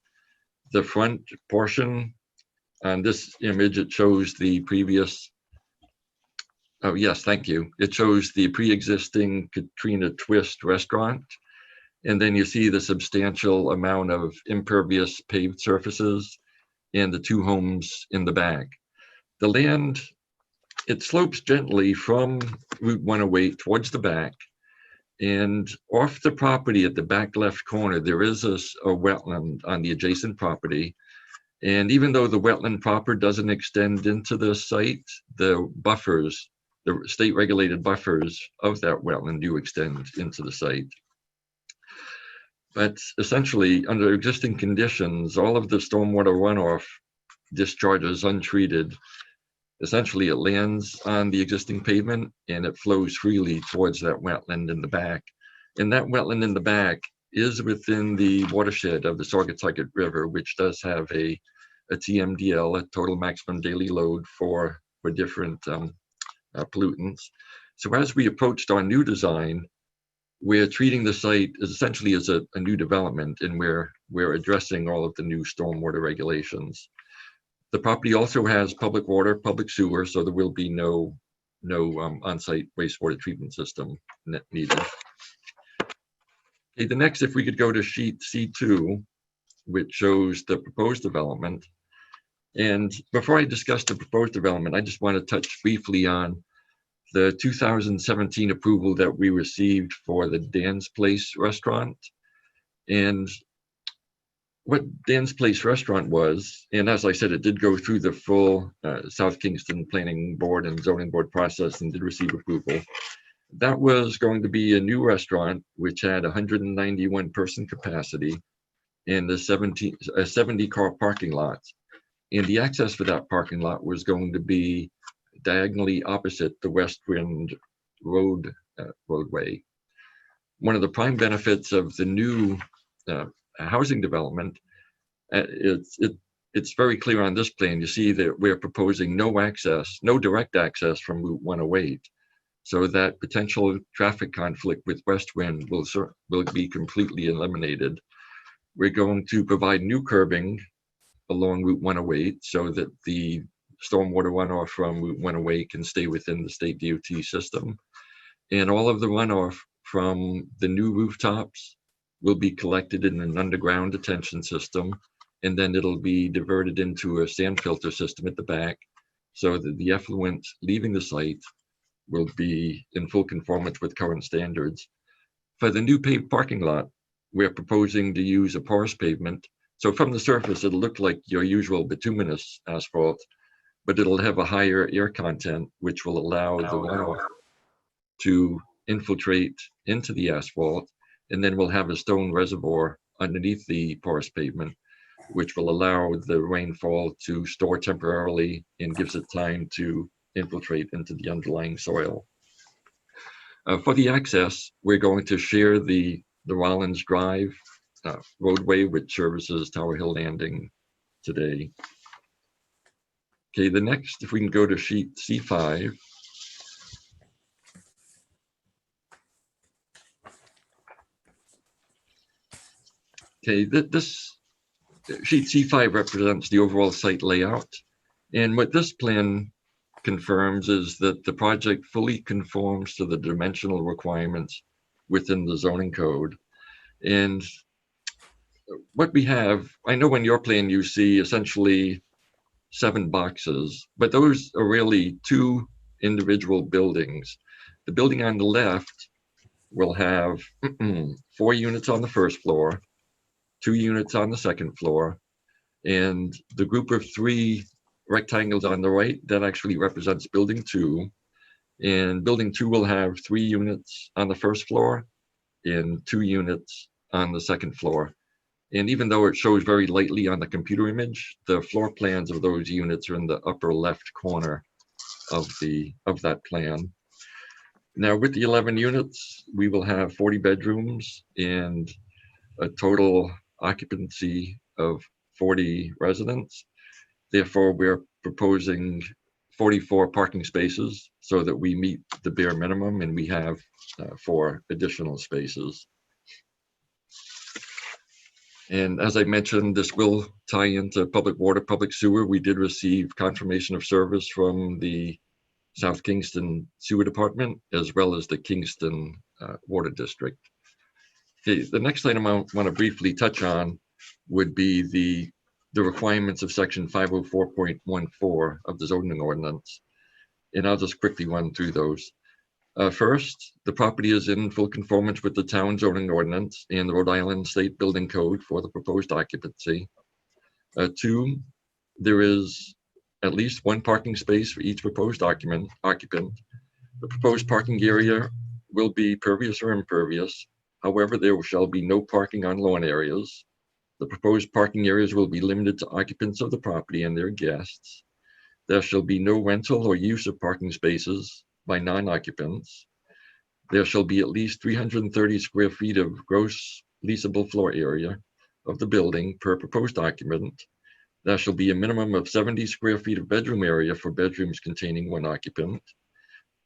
The front portion on this image, it shows the previous, oh yes, thank you. It shows the pre-existing Katrina Twist restaurant. And then you see the substantial amount of impervious paved surfaces and the 2 homes in the back. The land, it slopes gently from Route 108 towards the back, and off the property at the back left corner, there is a wetland on the adjacent property. And even though the wetland proper doesn't extend into the site, the buffers, the state regulated buffers of that wetland do extend into the site. But essentially, under existing conditions, all of the stormwater runoff discharges untreated. Essentially, it lands on the existing pavement and it flows freely towards that wetland in the back. And that wetland in the back is within the watershed of the Saugatucket River, which does have a TMDL, a total maximum daily load for different pollutants. So as we approached our new design, we're treating the site as essentially as a new development, and we're addressing all of the new stormwater regulations. The property also has public water, public sewer, so there will be no on-site wastewater treatment system needed. Okay, the next, if we could go to sheet C2, which shows the proposed development. And before I discuss the proposed development, I just want to touch briefly on the 2017 approval that we received for the Dan's Place restaurant. And what Dan's Place Restaurant was, and as I said, it did go through the full South Kingston Planning Board and Zoning Board process and did receive approval. That was going to be a new restaurant, which had 191 person capacity and a 70 car parking lot. And the access for that parking lot was going to be diagonally opposite the West Wind roadway. One of the prime benefits of the new housing development, it's very clear on this plan. You see that we're proposing no direct access from Route 108. So that potential traffic conflict with West Wind will be completely eliminated. We're going to provide new curbing along Route 108 so that the stormwater runoff from Route 108 can stay within the state DOT system. And all of the runoff from the new rooftops will be collected in an underground detention system, and then it'll be diverted into a sand filter system at the back so that the effluent leaving the site will be in full conformance with current standards. For the new paved parking lot, we're proposing to use a porous pavement. So from the surface, it'll look like your usual bituminous asphalt, but it'll have a higher air content, which will allow the runoff to infiltrate into the asphalt. And then we'll have a stone reservoir underneath the porous pavement, which will allow the rainfall to store temporarily and gives it time to infiltrate into the underlying soil. For the access, we're going to share the Rollins Drive roadway, which services Tower Hill Landing today. Okay, the next, if we can go to sheet C5. Okay, this sheet C5 represents the overall site layout. And what this plan confirms is that the project fully conforms to the dimensional requirements within the zoning code. And what we have, I know in your plan you see essentially 7 boxes, but those are really 2 individual buildings. The building on the left will have 4 units on the first floor, 2 units on the second floor, and the group of 3 rectangles on the right, that actually represents building 2. And building 2 will have 3 units on the first floor and 2 units on the second floor. And even though it shows very lightly on the computer image, the floor plans of those units are in the upper left corner of that plan. Now with the 11 units, we will have 40 bedrooms and a total occupancy of 40 residents. Therefore, we're proposing 44 parking spaces so that we meet the bare minimum, and we have 4 additional spaces. And as I mentioned, this will tie into public water, public sewer. We did receive confirmation of service from the South Kingston Sewer Department, as well as the Kingston Water District. Okay, the next item I want to briefly touch on would be the requirements of section 504.14 of the zoning ordinance. And I'll just quickly run through those. First, the property is in full conformance with the town zoning ordinance and the Rhode Island State Building Code for the proposed occupancy. 2, there is at least 1 parking space for each proposed occupant. The proposed parking area will be pervious or impervious. However, there shall be no parking on lawn areas. The proposed parking areas will be limited to occupants of the property and their guests. There shall be no rental or use of parking spaces by non-occupants. There shall be at least 330 square feet of gross leasable floor area of the building per proposed occupant. There shall be a minimum of 70 square feet of bedroom area for bedrooms containing 1 occupant.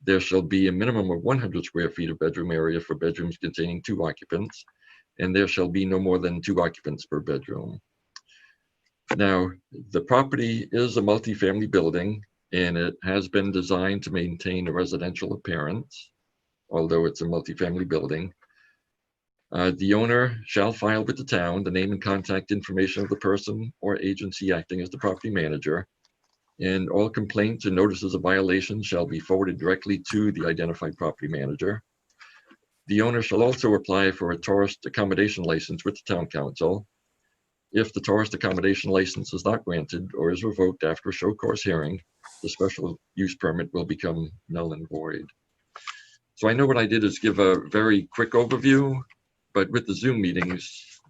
There shall be a minimum of 100 square feet of bedroom area for bedrooms containing 2 occupants, and there shall be no more than 2 occupants per bedroom. Now, the property is a multifamily building, and it has been designed to maintain a residential appearance, although it's a multifamily building. The owner shall file with the town the name and contact information of the person or agency acting as the property manager, and all complaints and notices of violation shall be forwarded directly to the identified property manager. The owner shall also apply for a tourist accommodation license with the town council. If the tourist accommodation license is not granted or is revoked after a show cause hearing, the special use permit will become null and void. So I know what I did is give a very quick overview, but with the Zoom meetings,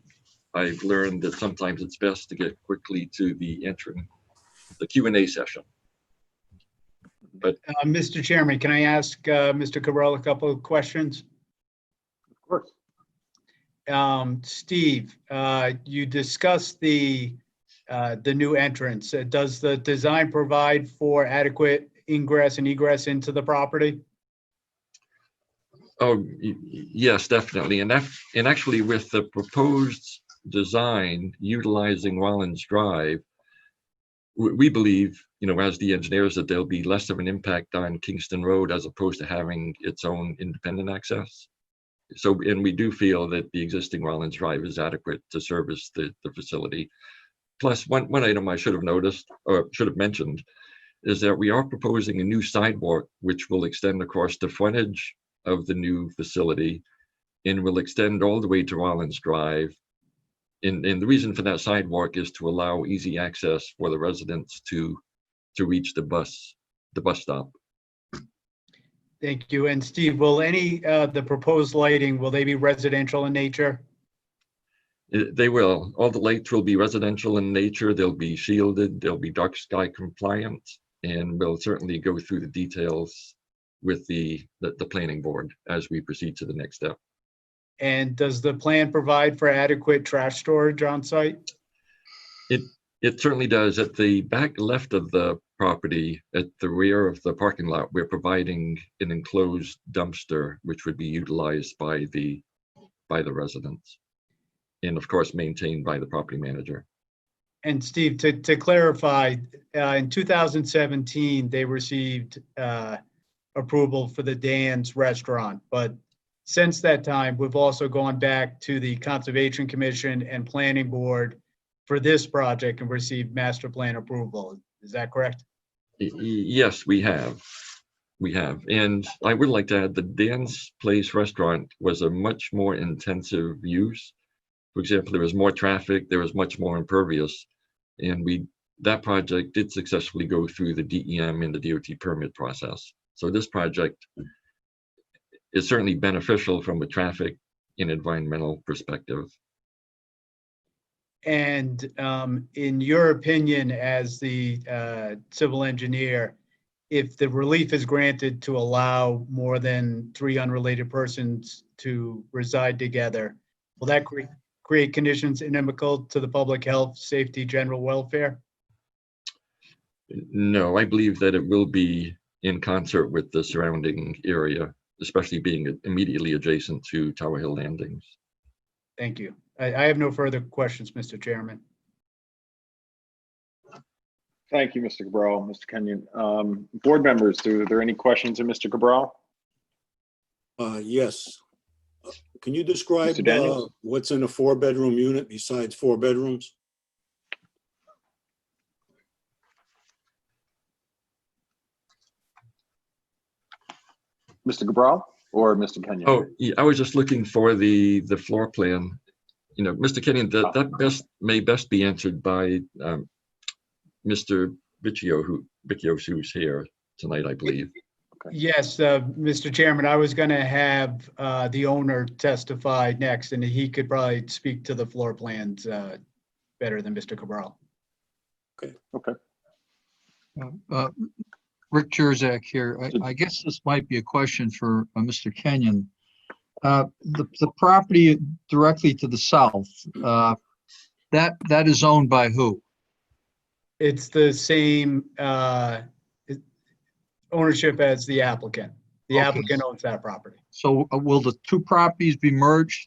I've learned that sometimes it's best to get quickly to the Q&A session. Mr. Chairman, can I ask Mr. Cabral a couple of questions? Of course. Steve, you discussed the new entrance. Does the design provide for adequate ingress and egress into the property? Oh, yes, definitely. And actually with the proposed design utilizing Rollins Drive, we believe, as the engineers, that there'll be less of an impact on Kingston Road as opposed to having its own independent access. So, and we do feel that the existing Rollins Drive is adequate to service the facility. Plus, one item I should have noticed or should have mentioned is that we are proposing a new sidewalk which will extend across the frontage of the new facility and will extend all the way to Rollins Drive. And the reason for that sidewalk is to allow easy access for the residents to reach the bus stop. Thank you. And Steve, will any the proposed lighting, will they be residential in nature? They will. All the lights will be residential in nature. They'll be shielded. They'll be dark sky compliant, and we'll certainly go through the details with the planning board as we proceed to the next step. And does the plan provide for adequate trash storage on site? It certainly does. At the back left of the property, at the rear of the parking lot, we're providing an enclosed dumpster, which would be utilized by the residents, and of course maintained by the property manager. And Steve, to clarify, in 2017, they received approval for the Dan's restaurant, but since that time, we've also gone back to the Conservation Commission and Planning Board for this project and received master plan approval. Is that correct? Yes, we have. And I would like to add the Dan's Place restaurant was a much more intensive use. For example, there was more traffic, there was much more impervious. And that project did successfully go through the DEM and the DOT permit process. So this project is certainly beneficial from a traffic and environmental perspective. And in your opinion, as the civil engineer, if the relief is granted to allow more than 3 unrelated persons to reside together, will that create conditions inimical to the public health, safety, general welfare? No, I believe that it will be in concert with the surrounding area, especially being immediately adjacent to Tower Hill Landings. Thank you. I have no further questions, Mr. Chairman. Thank you, Mr. Cabral, Mr. Kenyon. Board members, are there any questions of Mr. Cabral? Yes. Can you describe Mr. Daniels? what's in a 4-bedroom unit besides 4 bedrooms? Mr. Cabral or Mr. Kenyon? Oh, yeah, I was just looking for the floor plan. Mr. Kenyon, that may best be answered by Mr. Vicios, who's here tonight, I believe. Okay. Yes, Mr. Chairman, I was going to have the owner testify next, and he could probably speak to the floor plans better than Mr. Cabral. Okay. Rick Jurzak here. I guess this might be a question for Mr. Kenyon. The property directly to the south, that is owned by who? It's the same ownership as the applicant. The Okay. applicant owns that property. So will the 2 properties be merged?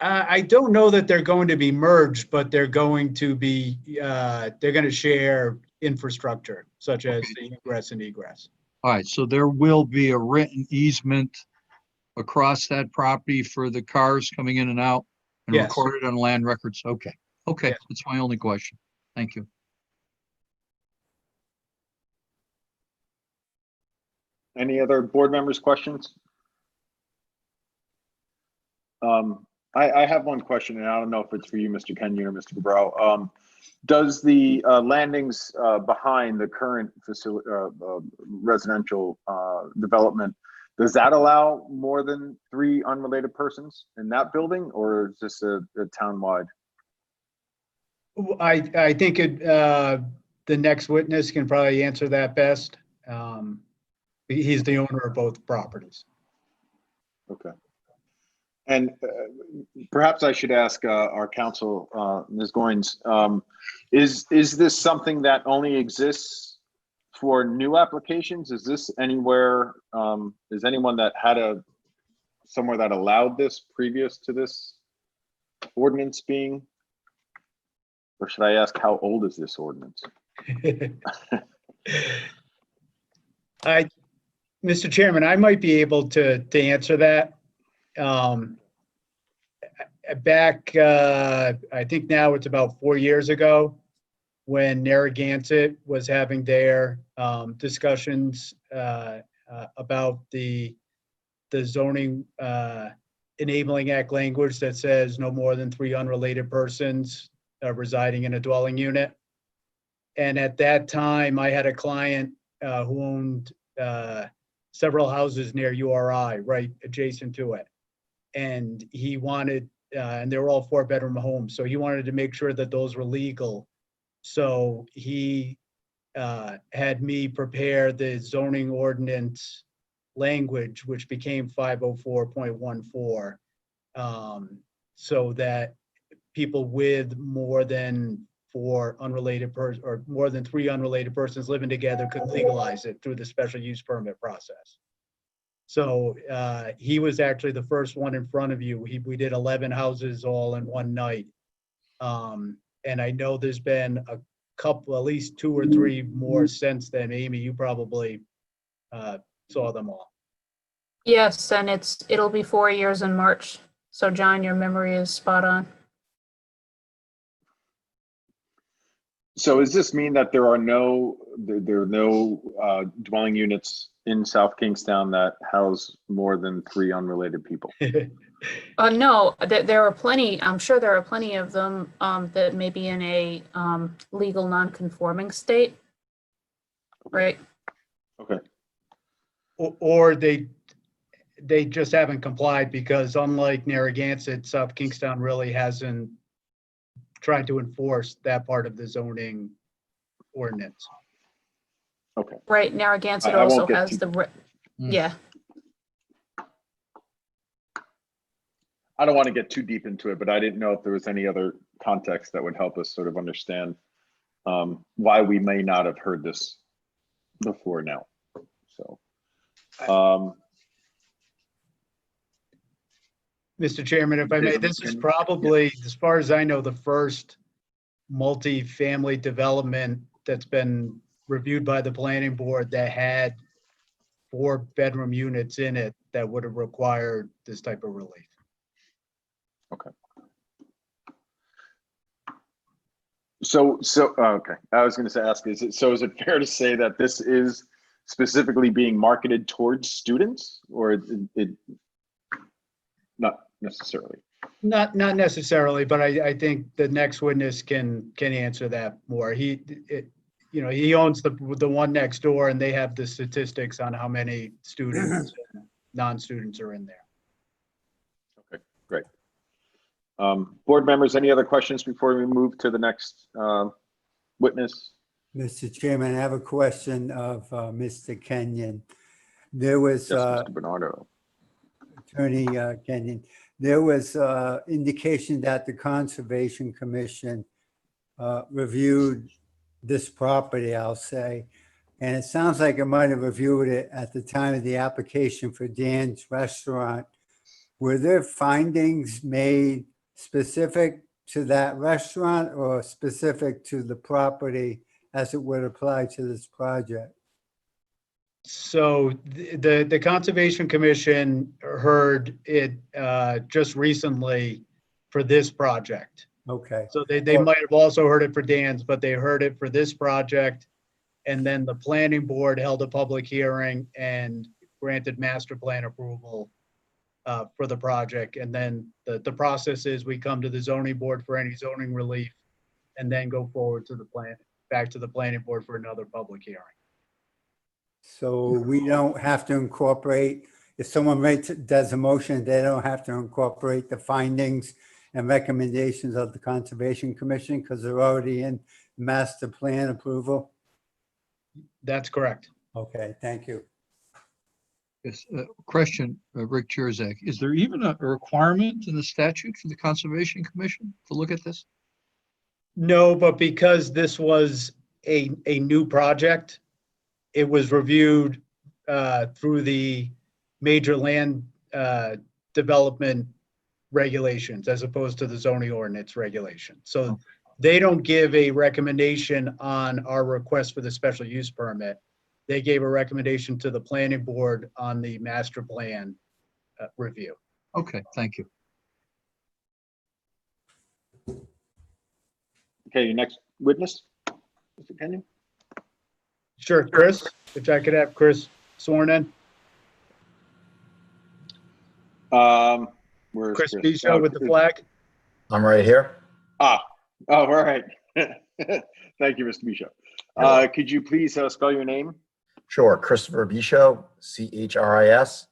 I don't know that they're going to be merged, but they're going to be, they're going to share infrastructure such as the ingress and egress. All right, so there will be a written easement across that property for the cars coming in and out and Yes. recorded on land records? Okay, Yes. that's my only question. Thank you. Any other board members' questions? I have one question, and I don't know if it's for you, Mr. Kenyon or Mr. Cabral. Does the landings behind the current facility, residential development, does that allow more than 3 unrelated persons in that building, or is this a town-wide? I think the next witness can probably answer that best. He's the owner of both properties. Okay. And perhaps I should ask our counsel, Ms. Goins, is this something that only exists for new applications? Is this anywhere, is anyone that had somewhere that allowed this previous to this ordinance being? Or should I ask, how old is this ordinance? Mr. Chairman, I might be able to answer that. Back, I think now it's about 4 years ago, when Narragansett was having their discussions about the zoning enabling act language that says no more than 3 unrelated persons residing in a dwelling unit. And at that time, I had a client who owned several houses near URI, right adjacent to it. And he wanted, and they were all 4-bedroom homes, so he wanted to make sure that those were legal. So he had me prepare the zoning ordinance language, which became 504.14, so that people with more than 4 unrelated persons or more than 3 unrelated persons living together could legalize it through the special use permit process. So he was actually the first one in front of you. We did 11 houses all in one night. And I know there's been a couple, at least 2 or 3 more since then. Amy, you probably saw them all. Yes, and it'll be 4 years in March. So John, your memory is spot on. So does this mean that there are no dwelling units in South Kingstown that house more than 3 unrelated people? No, there are plenty. I'm sure there are plenty of them that may be in a legal non-conforming state, right? Okay. Or they just haven't complied, because unlike Narragansett, South Kingstown really hasn't tried to enforce that part of the zoning ordinance. Okay. Right, Narragansett I won't also get has too- yeah. I don't want to get too deep into it, but I didn't know if there was any other context that would help us sort of understand why we may not have heard this before now. So, Mr. Chairman, if I may, this is probably, as far as I know, the first multi-family development that's been reviewed by the planning board that had 4-bedroom units in it that would have required this type of relief. okay. So okay. I was going to ask, is it fair to say that this is specifically being marketed towards students, or it not necessarily? Not necessarily, but I think the next witness can answer that more. He owns the one next door, and they have the statistics on how many students and non-students are in there. Okay, great. Board members, any other questions before we move to the next witness? Mr. Chairman, I have a question of Mr. Kenyon. There was Yes, Mr. Bernardo. Attorney Kenyon. There was indication that the Conservation Commission reviewed this property, I'll say, and it sounds like it might have reviewed it at the time of the application for Dan's Restaurant. Were there findings made specific to that restaurant or specific to the property as it would apply to this project? So the Conservation Commission heard it just recently for this project. Okay. So they might have also heard it for Dan's, but they heard it for this project. And then the planning board held a public hearing and granted master plan approval for the project. And then the process is we come to the zoning board for any zoning relief and then go forward to the plan, back to the planning board for another public hearing. So we don't have to incorporate, if someone does a motion, they don't have to incorporate the findings and recommendations of the Conservation Commission because they're already in master plan approval? That's correct. Okay, thank you. Yes, question, Rick Cherzak, is there even a requirement in the statute for the Conservation Commission to look at this? No, but because this was a new project, it was reviewed through the major land development regulations as opposed to the zoning ordinance regulation. So they don't give a recommendation on our request for the special use permit. They gave a recommendation to the planning board on the master plan review. Okay, thank you. Okay, your next witness, Mr. Kenyon? Sure, Chris, if I could have Chris sworn in. Where's Chris Bischow with the flag. I'm right here. Oh, all right. Thank you, Mr. Bischoff. Could you please spell your name? Sure. Christopher Bischow, CHRISTOPHER,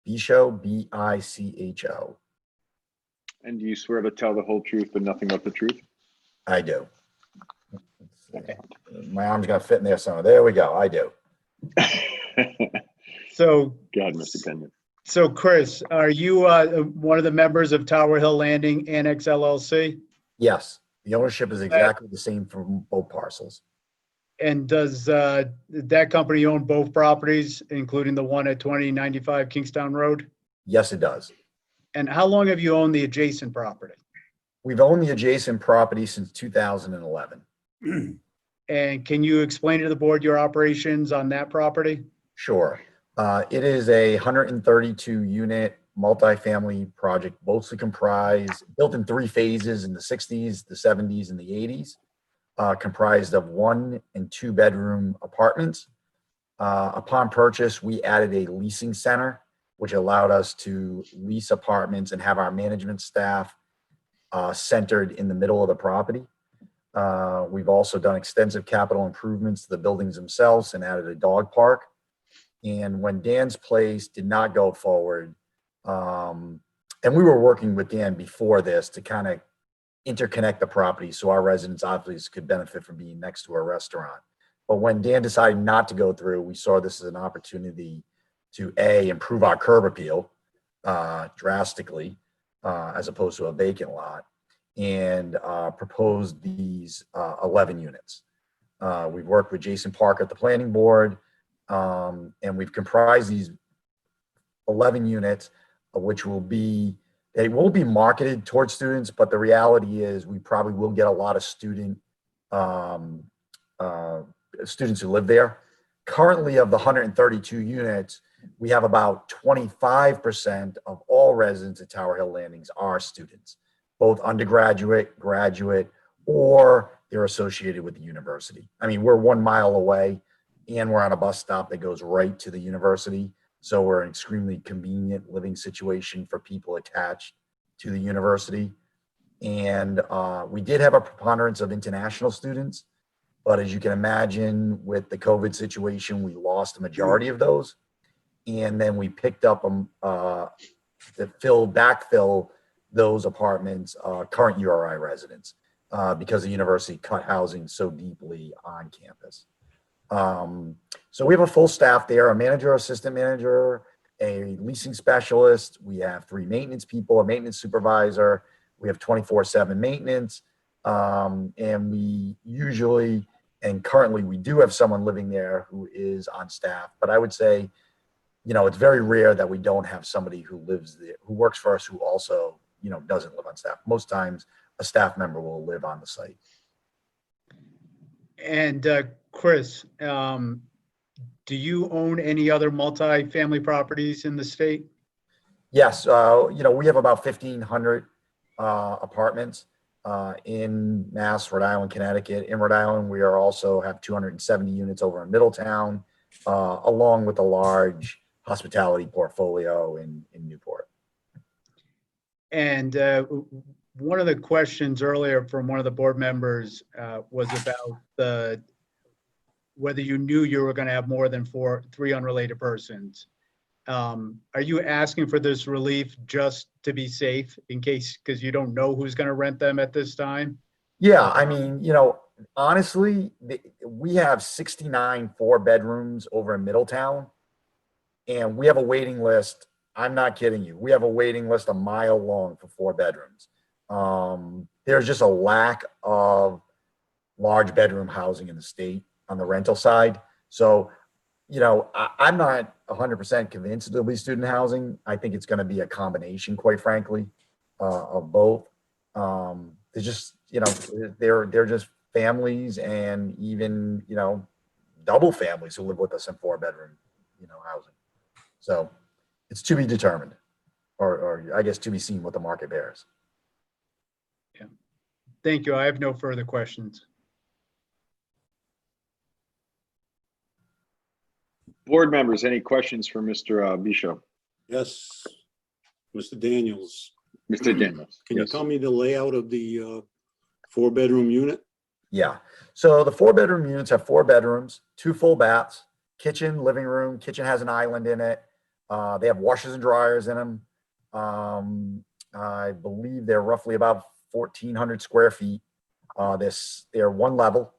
Bischow, BICHO. And do you swear to tell the whole truth but nothing but the truth? I do. My arm's gonna fit in there somewhere. There we go. I do. So, God, Mr. Kenyon. so Chris, are you one of the members of Tower Hill Landing Annex LLC? Yes, the ownership is exactly the same for both parcels. And does that company own both properties, including the one at 2095 Kingstown Road? Yes, it does. And how long have you owned the adjacent property? We've owned the adjacent property since 2011. And can you explain to the board your operations on that property? Sure. It is a 132 unit multifamily project, mostly comprised, built in 3 phases in the 60s, the 70s, and the 80s, comprised of 1 and 2 bedroom apartments. Upon purchase, we added a leasing center, which allowed us to lease apartments and have our management staff centered in the middle of the property. We've also done extensive capital improvements to the buildings themselves and added a dog park. And when Dan's place did not go forward, and we were working with Dan before this to kind of interconnect the property so our residents obviously could benefit from being next to a restaurant. But when Dan decided not to go through, we saw this as an opportunity to improve our curb appeal drastically, as opposed to a vacant lot, and proposed these 11 units. We've worked with Jason Parker at the planning board, and we've comprised these 11 units, which will be, they will be marketed towards students, but the reality is we probably will get a lot of students who live there. Currently, of the 132 units, we have about 25% of all residents at Tower Hill Landings are students, both undergraduate, graduate, or they're associated with the university. I mean, we're 1 mile away and we're on a bus stop that goes right to the university. So we're an extremely convenient living situation for people attached to the university. And we did have a preponderance of international students, but as you can imagine, with the COVID situation, we lost a majority of those. And then we picked up to backfill those apartments, current URI residents, because the university cut housing so deeply on campus. So we have a full staff there, a manager, assistant manager, a leasing specialist. We have 3 maintenance people, a maintenance supervisor. We have 24/7 maintenance. And we usually, and currently we do have someone living there who is on staff, but I would say, you know, it's very rare that we don't have somebody who lives there, who works for us, who also, you know, doesn't live on staff. Most times a staff member will live on the site. And Chris, do you own any other multifamily properties in the state? Yes, you know, we have about 1,500 apartments in Mass, Rhode Island, Connecticut. In Rhode Island, we are also have 270 units over in Middletown, along with a large hospitality portfolio in Newport. And one of the questions earlier from one of the board members was about whether you knew you were going to have more than three unrelated persons. Are you asking for this relief just to be safe in case, because you don't know who's going to rent them at this time? Yeah, I mean, honestly, we have 69 4-bedrooms over in Middletown, and we have a waiting list. I'm not kidding you. We have a waiting list a mile long for 4 bedrooms. There's just a lack of large bedroom housing in the state on the rental side. So, I'm not 100% convinced there'll be student housing. I think it's going to be a combination, quite frankly, of both. They're just, they're just families, and even, double families who live with us in 4-bedroom, housing. So it's to be determined, or I guess to be seen what the market bears. Yeah. Thank you. I have no further questions. Board members, any questions for Mr. Bishop? Yes, Mr. Daniels, Mr. Daniels? can you Yes. tell me the layout of the 4-bedroom unit? Yeah. So the 4-bedroom units have 4 bedrooms, 2 full baths, kitchen, living room. Kitchen has an island in it. They have washers and dryers in them. I believe they're roughly about 1,400 square feet. They're one level.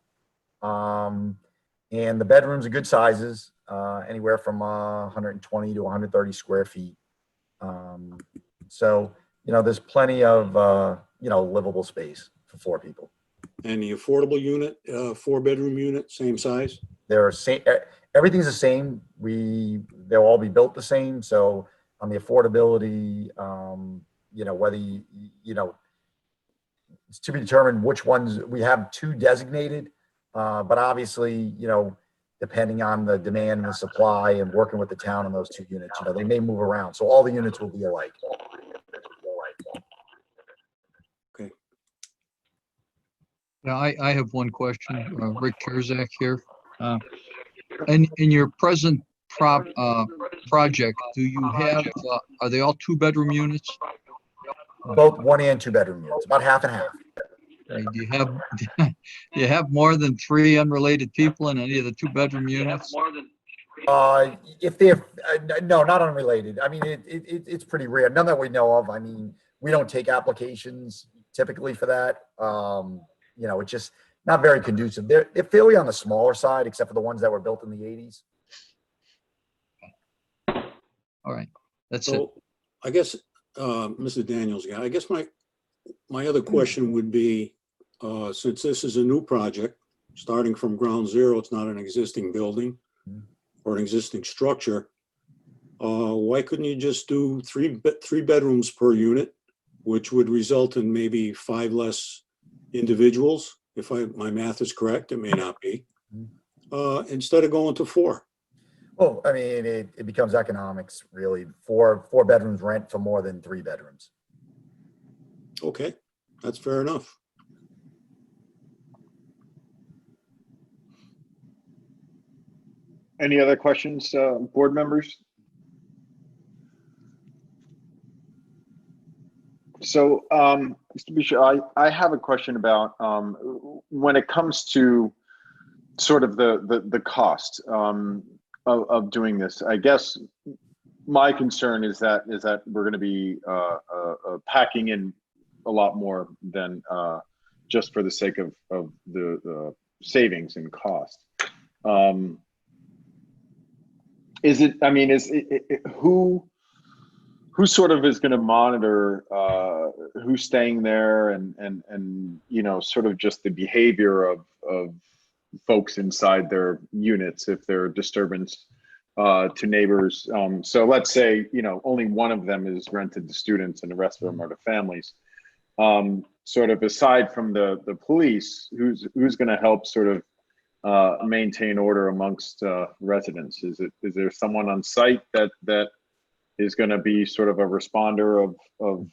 And the bedrooms are good sizes, anywhere from 120 to 130 square feet. So, there's plenty of, livable space for 4 people. And the affordable unit, 4-bedroom unit, same size? They're same, everything's the same. They'll all be built the same. So on the affordability, whether it's to be determined which ones. We have 2 designated, but obviously, depending on the demand and the supply and working with the town on those 2 units, they may move around. So all the units will be alike. Okay. Now, I have one question, Rick Kurzak here. In your present project, do you have, are they all 2-bedroom units? Both 1 and 2-bedroom units, about half and half. Do you have more than 3 unrelated people in any of the 2-bedroom units? If they're no, not unrelated. I mean, it's pretty rare. None that we know of. I mean, we don't take applications typically for that. It's just not very conducive. They're fairly on the smaller side, except for the ones that were built in the 80s. All right, that's it. So I guess, Mr. Daniels, I guess my other question would be, since this is a new project, starting from ground zero, it's not an existing building or an existing structure. Why couldn't you just do 3 bedrooms per unit, which would result in maybe 5 less individuals? If my math is correct, it may not be, instead of going to 4. Well, I mean, it becomes economics, really. 4 bedrooms rent for more than 3 bedrooms. Okay, that's fair enough. Any other questions, board members? So, Mr. Bishop, I have a question about when it comes to sort of the cost of doing this. I guess my concern is that we're going to be packing in a lot more than just for the sake of the savings and cost. Is it? I mean, who sort of is going to monitor who's staying there and sort of just the behavior of folks inside their units if they're a disturbance to neighbors? So let's say only one of them is rented to students and the rest of them are to families. Sort of aside from the police, who's going to help sort of maintain order amongst residents? Is there someone on site that is going to be sort of a responder of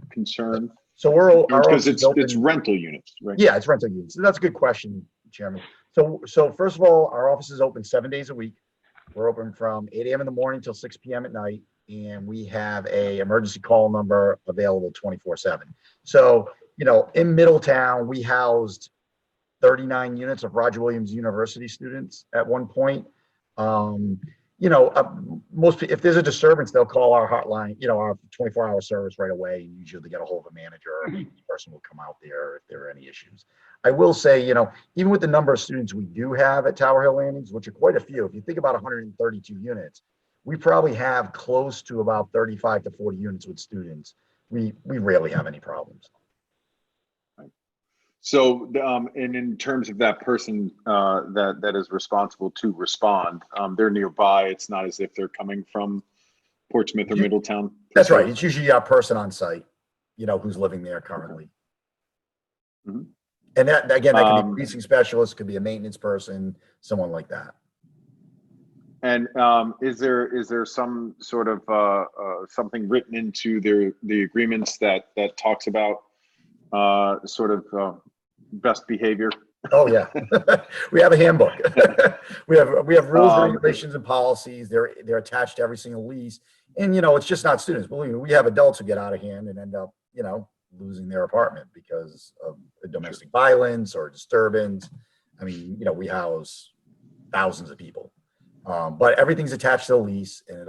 concern? So because it's rental units, right? Yeah, it's rental units. That's a good question, Chairman. So first of all, our office is open 7 days a week. We're open from 8 a.m. in the morning till 6 p.m. at night, and we have a emergency call number available 24/7. So, in Middletown, we housed 39 units of Roger Williams University students at one point. If there's a disturbance, they'll call our hotline, our 24-hour service right away. And usually they get a hold of a manager or a maintenance person will come out there if there are any issues. I will say, even with the number of students we do have at Tower Hill Landings, which are quite a few, if you think about 132 units, we probably have close to about 35 to 40 units with students. We rarely have any problems. So, and in terms of that person that is responsible to respond, they're nearby. It's not as if they're coming from Portsmouth or Middletown. That's right. It's usually a person on site, who's living there currently. Mhm. And that can be a leasing specialist, could be a maintenance person, someone like that. And is there some sort of something written into the agreements that talks about sort of best behavior? Oh yeah, we have a handbook. we have rules, regulations, and policies. They're attached to every single lease. And it's just not students. Believe me, we have adults who get out of hand and end up losing their apartment because of domestic violence or disturbance. I mean, we house thousands of people, but everything's attached to the lease, and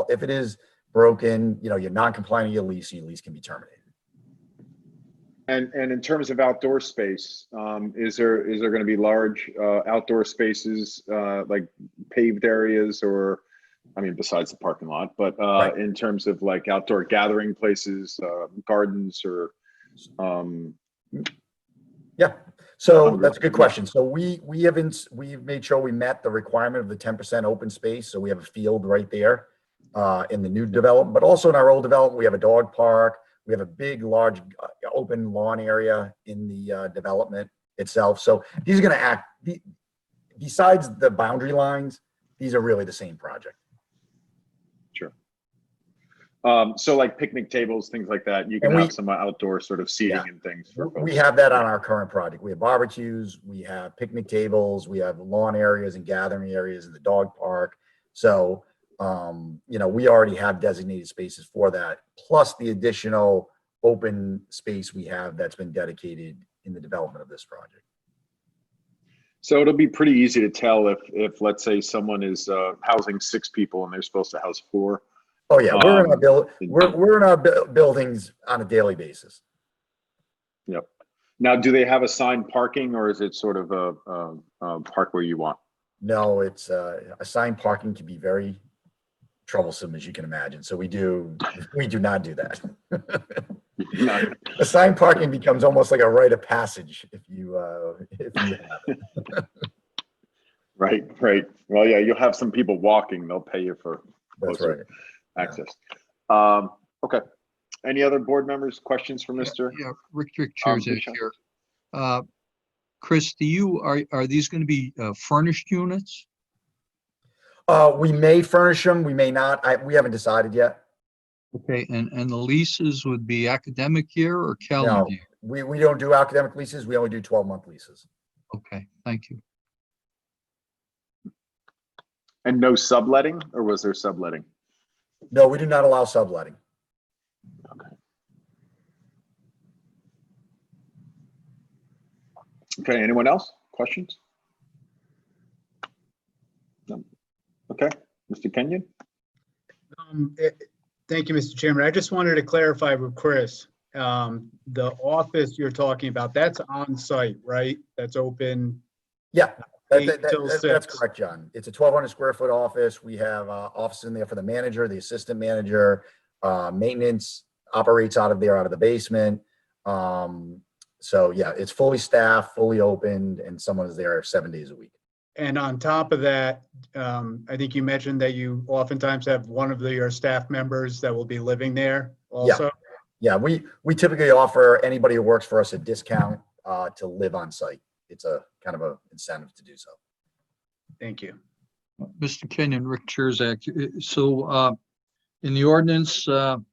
if it is broken, you're non-compliant to your lease can be terminated. And in terms of outdoor space, is there going to be large outdoor spaces like paved areas, or besides the parking lot, but Right. in terms of like outdoor gathering places, gardens, or Yeah. So that's a good question. So we've made sure we met the requirement of the 10% open space. So we have a field right there in the new development, but also in our old development, we have a dog park. We have a big, large open lawn area in the development itself. So these are going to act, besides the boundary lines, these are really the same project. Sure. So like picnic tables, things like that, you can have some outdoor sort of seating and things for folks. We have that on our current project. We have barbecues, we have picnic tables, we have lawn areas and gathering areas in the dog park. So, we already have designated spaces for that, plus the additional open space we have that's been dedicated in the development of this project. So it'll be pretty easy to tell if let's say someone is housing 6 people and they're supposed to house 4. Oh yeah, we're in our buildings on a daily basis. Yep. Now, do they have assigned parking, or is it sort of a park where you want? No, it's assigned parking can be very troublesome, as you can imagine. So we do not do that. Assigned parking becomes almost like a rite of passage if you have it. Right. Well, yeah, you'll have some people walking. They'll pay you for closer access. Okay. Any other board members? Questions for Mr.? Yeah, Rick Cherzak here. Chris, are these going to be furnished units? We may furnish them, we may not. We haven't decided yet. Okay, and the leases would be academic year or calendar year? We don't do academic leases. We only do 12-month leases. Okay, thank you. And no subletting, or was there subletting? No, we do not allow subletting. Okay, anyone else? Questions? No. Okay, Mr. Kenyon? Thank you, Mr. Chairman. I just wanted to clarify with Chris, the office you're talking about, that's on site, right? That's open. Yeah, 8 till 6. that's correct, John. It's a 1,200 square foot office. We have offices in there for the manager, the assistant manager, maintenance operates out of the basement. So yeah, it's fully staffed, fully opened, and someone is there 7 days a week. And on top of that, I think you mentioned that you oftentimes have one of your staff members that will be living there also? Yeah, we typically offer anybody who works for us a discount to live on site. It's a kind of an incentive to do so. Thank you. Mr. Kenyon, Rick Cherzak. So in the ordinance, the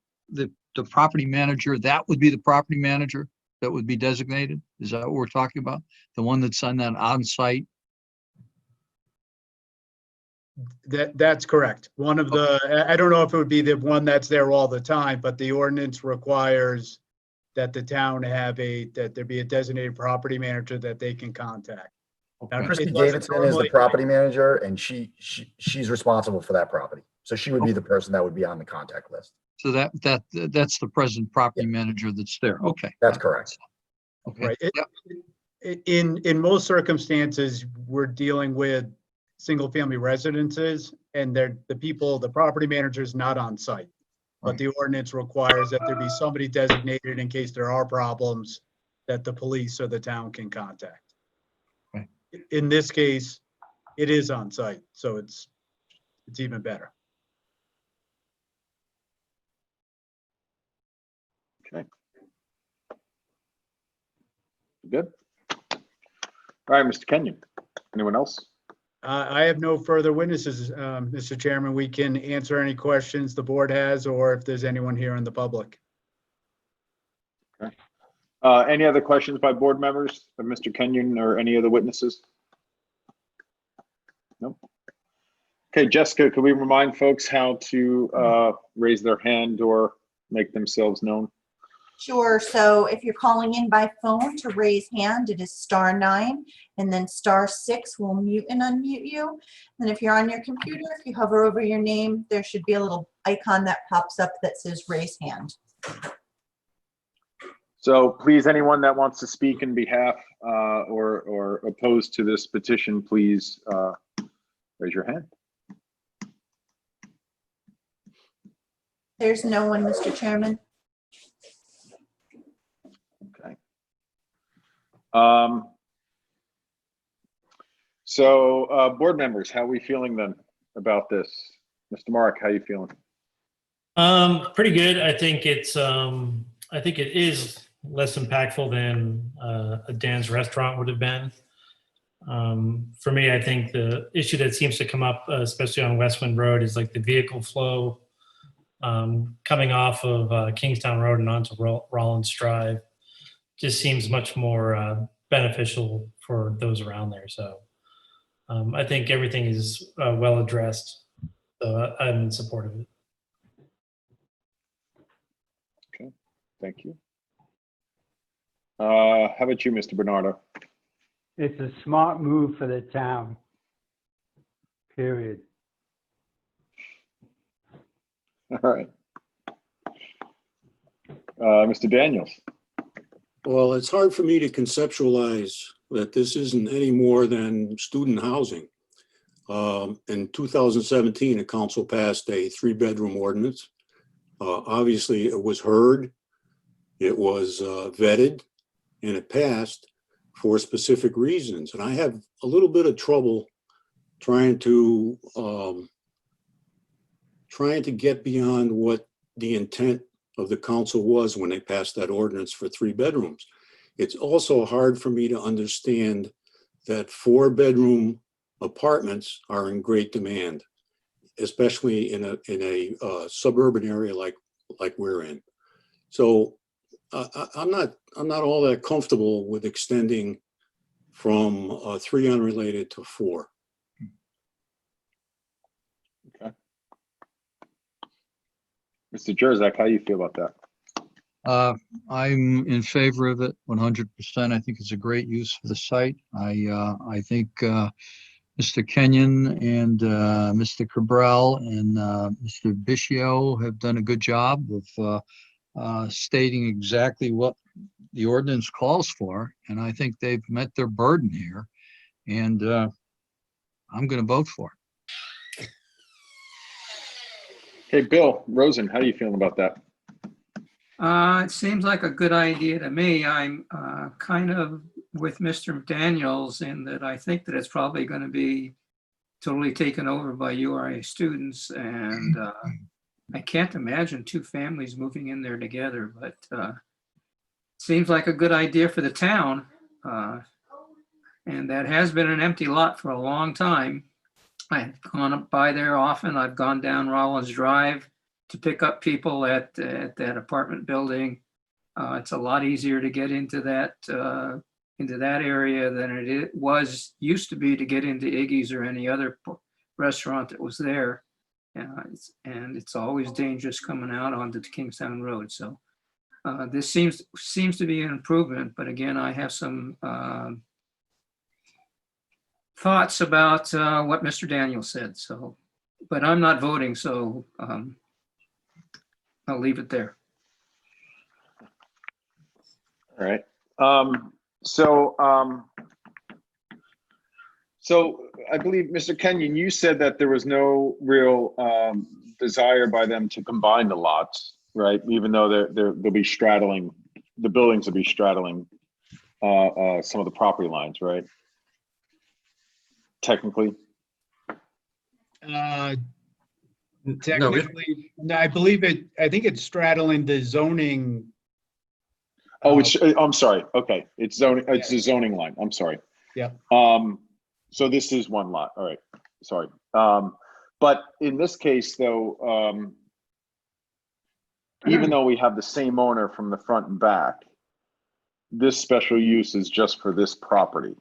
property manager, that would be the property manager that would be designated? Is that what we're talking about? The one that's on that on-site? That's correct. One of the, I don't know if it would be the one that's there all the time, but the ordinance requires that the town have that there be a designated property manager that they can contact. Now, Christy it doesn't Davidson is the normally- property manager, and she's responsible for that property. So she would be the person that would be on the contact list. So that's the present property manager that's there. Okay. That's correct. Okay. Right. Yep. In most circumstances, we're dealing with single-family residences, and the property manager is not on site. But the ordinance requires that there be somebody designated in case there are problems that the police or the town can contact. Okay. In this case, it is on site, so it's even better. Okay. Good. All right, Mr. Kenyon. Anyone else? I have no further witnesses, Mr. Chairman. We can answer any questions the board has, or if there's anyone here in the public. Okay. Any other questions by board members of Mr. Kenyon or any of the witnesses? Nope. Okay, Jessica, could we remind folks how to raise their hand or make themselves known? Sure. So if you're calling in by phone to raise hand, it is *9, and then *6 will mute and unmute you. And if you're on your computer, if you hover over your name, there should be a little icon that pops up that says raise hand. So please, anyone that wants to speak in behalf or opposed to this petition, please raise your hand. There's no one, Mr. Chairman. Okay. So board members, how are we feeling then about this? Mr. Mark, how are you feeling? Pretty good. I think it is less impactful than a Dan's Restaurant would have been. For me, I think the issue that seems to come up, especially on Westwind Road, is like the vehicle flow coming off of Kingstown Road and onto Rollins Drive. Just seems much more beneficial for those around there. So I think everything is well addressed. So I'm in support of it. Okay, thank you. How about you, Mr. Bernardo? It's a smart move for the town. Period. All right. Mr. Daniels. Well, it's hard for me to conceptualize that this isn't any more than student housing. In 2017, the council passed a 3-bedroom ordinance. Obviously, it was heard, it was vetted, and it passed for specific reasons. And I have a little bit of trouble trying to get beyond what the intent of the council was when they passed that ordinance for 3 bedrooms. It's also hard for me to understand that 4-bedroom apartments are in great demand, especially in a suburban area like we're in. So I'm not all that comfortable with extending from 3 unrelated to 4. Okay. Mr. Jerzak, how do you feel about that? I'm in favor of it 100%. I think it's a great use for the site. I think Mr. Kenyon and Mr. Cabral and Mr. Bishio have done a good job of stating exactly what the ordinance calls for. And I think they've met their burden here. And I'm going to vote for it. Okay, Bill Rosen, how are you feeling about that? It seems like a good idea to me. I'm kind of with Mr. Daniels in that I think that it's probably going to be totally taken over by URA students, and I can't imagine 2 families moving in there together, but it seems like a good idea for the town, and that has been an empty lot for a long time. I've gone up by there often. I've gone down Rollins Drive to pick up people at that apartment building. It's a lot easier to get into that area than it used to be to get into Iggy's or any other restaurant that was there. And it's always dangerous coming out onto the Kingstown Road. So this seems to be an improvement, but again, I have some thoughts about what Mr. Daniels said. So, but I'm not voting, so I'll leave it there. All right. So I believe, Mr. Kenyon, you said that there was no real desire by them to combine the lots, right? Even though they'll be straddling, the buildings will be straddling some of the property lines, right? Technically. Technically, no, I think it's straddling the zoning. Oh, I'm sorry. Okay, it's zoning. It's the zoning line. I'm sorry. Yeah. So this is one lot. All right. Sorry. But in this case, though, even though we have the same owner from the front and back, this special use is just for this property,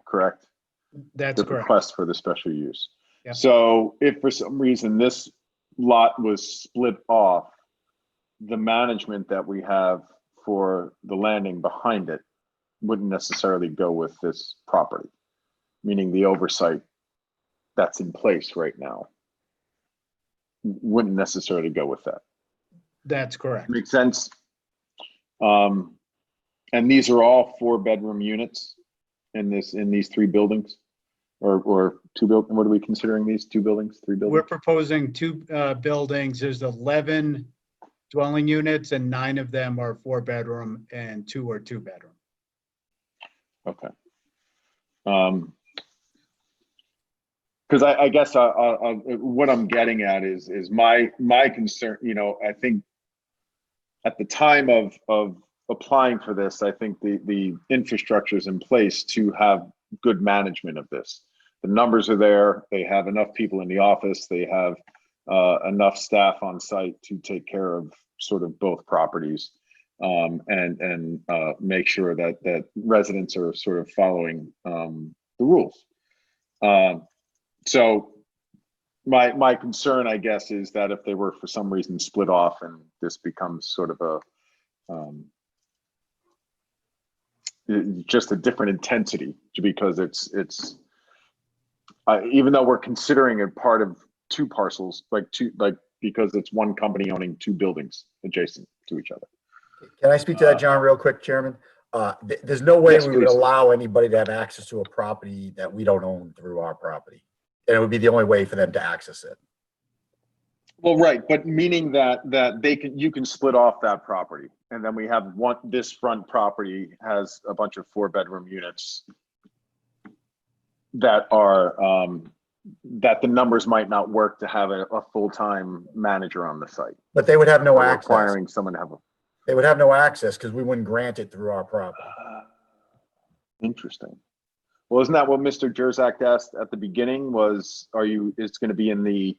correct? That's the correct. request for the special use. Yeah. So if for some reason this lot was split off, the management that we have for the landing behind it wouldn't necessarily go with this property, meaning the oversight that's in place right now wouldn't necessarily go with that. That's correct. Makes sense. And these are all 4-bedroom units in these 3 buildings, or 2 buildings. What are we considering these 2 buildings, 3 buildings? We're proposing 2 buildings. There's 11 dwelling units and 9 of them are 4-bedroom and 2 are 2-bedroom. Okay. Because I guess what I'm getting at is my concern. You know, I think at the time of applying for this, I think the infrastructure is in place to have good management of this. The numbers are there. They have enough people in the office. They have enough staff on site to take care of sort of both properties, and make sure that residents are sort of following the rules. So my concern, I guess, is that if they were for some reason split off and this becomes sort of a just a different intensity, because it's even though we're considering it part of 2 parcels, because it's one company owning 2 buildings adjacent to each other. Can I speak to that, John, real quick, Chairman? There's no way Yes, we would please. allow anybody to have access to a property that we don't own through our property. And it would be the only way for them to access it. Well, right, but meaning that you can split off that property, and then we have this front property has a bunch of 4-bedroom units that are that the numbers might not work to have a full-time manager on the site. But they would have no Or access. requiring someone to have They would have no access because we wouldn't grant it through our property. Interesting. Well, isn't that what Mr. Jerzak asked at the beginning? It's going to be in the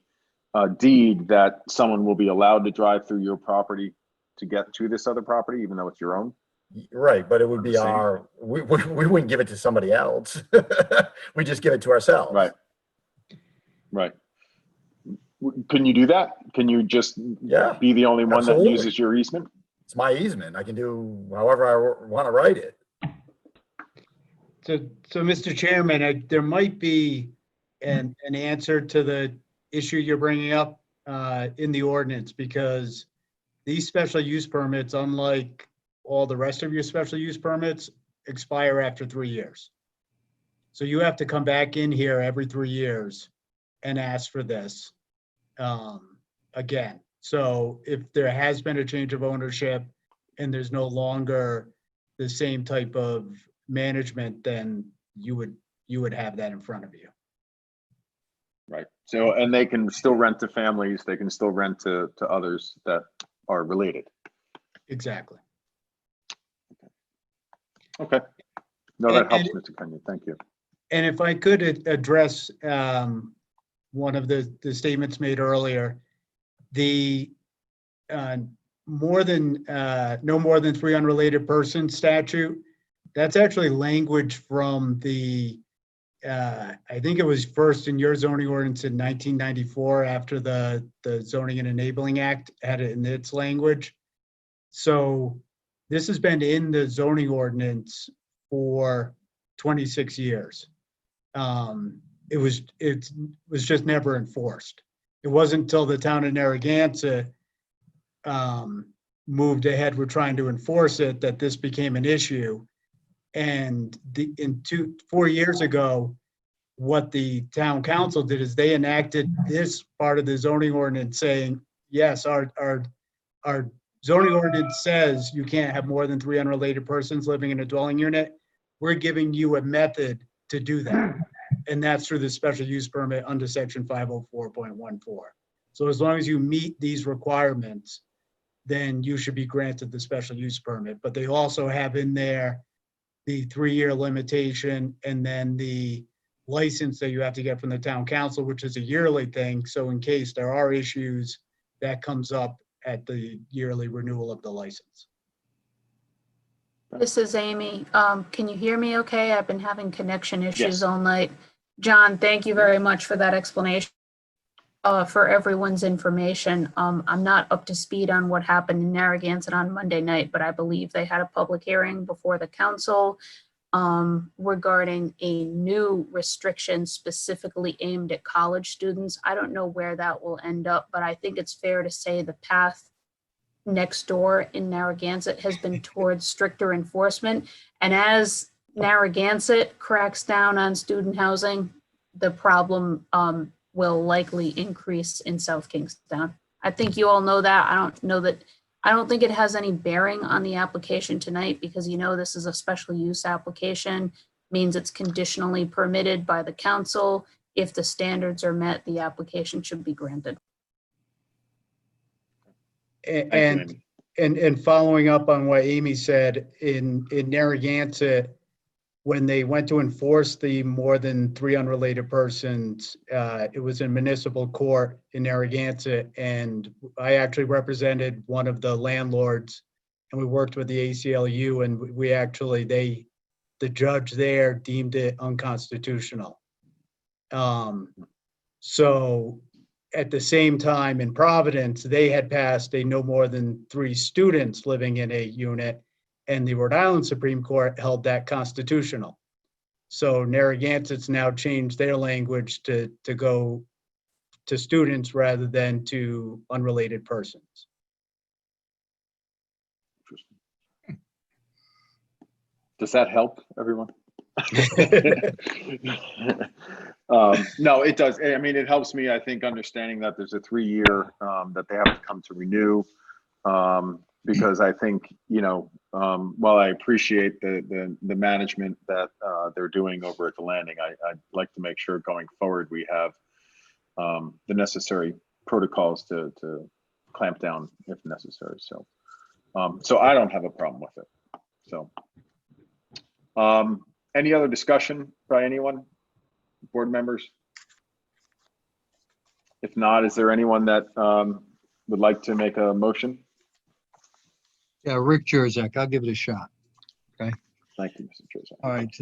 deed that someone will be allowed to drive through your property to get to this other property, even though it's your own? Right, but it would be we wouldn't give it to somebody else. We just give it to ourselves. Right. Right. Can you do that? Can you just be the only one absolutely. that uses your easement? It's my easement. I can do however I want to write it. So Mr. Chairman, there might be an answer to the issue you're bringing up in the ordinance, because these special use permits, unlike all the rest of your special use permits, expire after 3 years. So you have to come back in here every 3 years and ask for this again. So if there has been a change of ownership and there's no longer the same type of management, then you would have that in front of you. Right. So, and they can still rent to families. They can still rent to others that are related. Exactly. Okay. No, that helps, Mr. Kenyon. Thank you. And if I could address one of the statements made earlier, the no more than 3 unrelated persons statute, that's actually language from the I think it was first in your zoning ordinance in 1994 after the Zoning and Enabling Act had it in its language. So this has been in the zoning ordinance for 26 years. It was just never enforced. It wasn't until the town of Narragansett moved ahead with trying to enforce it that this became an issue. And 4 years ago, what the town council did is they enacted this part of the zoning ordinance saying, yes, our zoning ordinance says you can't have more than 3 unrelated persons living in a dwelling unit. We're giving you a method to do that. And that's through the special use permit under section 504.14. So as long as you meet these requirements, then you should be granted the special use permit. But they also have in there the 3-year limitation and then the license that you have to get from the town council, which is a yearly thing. So in case there are issues, that comes up at the yearly renewal of the license. This is Amy. Can you hear me okay? I've been having connection issues Yes. all night. John, thank you very much for that explanation. For everyone's information, I'm not up to speed on what happened in Narragansett on Monday night, but I believe they had a public hearing before the council regarding a new restriction specifically aimed at college students. I don't know where that will end up, but I think it's fair to say the path next door in Narragansett has been towards stricter enforcement. And as Narragansett cracks down on student housing, the problem will likely increase in South Kingstown. I think you all know that. I don't think it has any bearing on the application tonight because this is a special use application, means it's conditionally permitted by the council. If the standards are met, the application should be granted. And following up on what Amy said, in Narragansett, when they went to enforce the more than 3 unrelated persons, it was in municipal court in Narragansett, and I actually represented one of the landlords, and we worked with the ACLU, and the judge there deemed it unconstitutional. So at the same time in Providence, they had passed a no more than 3 students living in a unit, and the Rhode Island Supreme Court held that constitutional. So Narragansett's now changed their language to go to students rather than to unrelated persons. Does that help everyone? No, it does. I mean, it helps me, I think, understanding that there's a 3-year that they have to come to renew. Because I think, while I appreciate the management that they're doing over at the landing, I'd like to make sure going forward we have the necessary protocols to clamp down if necessary. So, so I don't have a problem with it. So, any other discussion by anyone, board members? If not, is there anyone that would like to make a motion? Yeah, Rick Jerzak, I'll give it a shot. Thank you, Mr. Joseph. All right,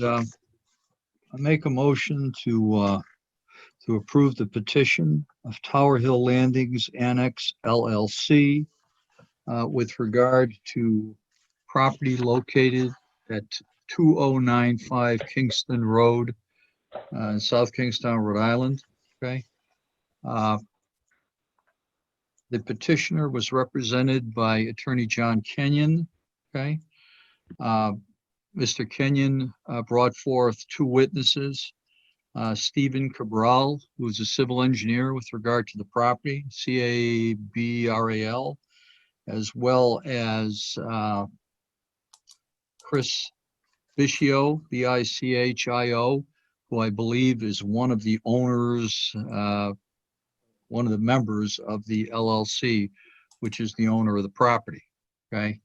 I make a motion to approve the petition of Tower Hill Landings Annex LLC with regard to property located at 2095 Kingston Road in South Kingstown, Rhode Island. Okay. The petitioner was represented by Attorney John Kenyon. Okay. Mr. Kenyon brought forth 2 witnesses, Stephen Cabral, who is a civil engineer with regard to the property, CABRAL, as well as Chris Bichio, BICHIO, who I believe is one of the owners, one of the members of the LLC, which is the owner of the property. Okay.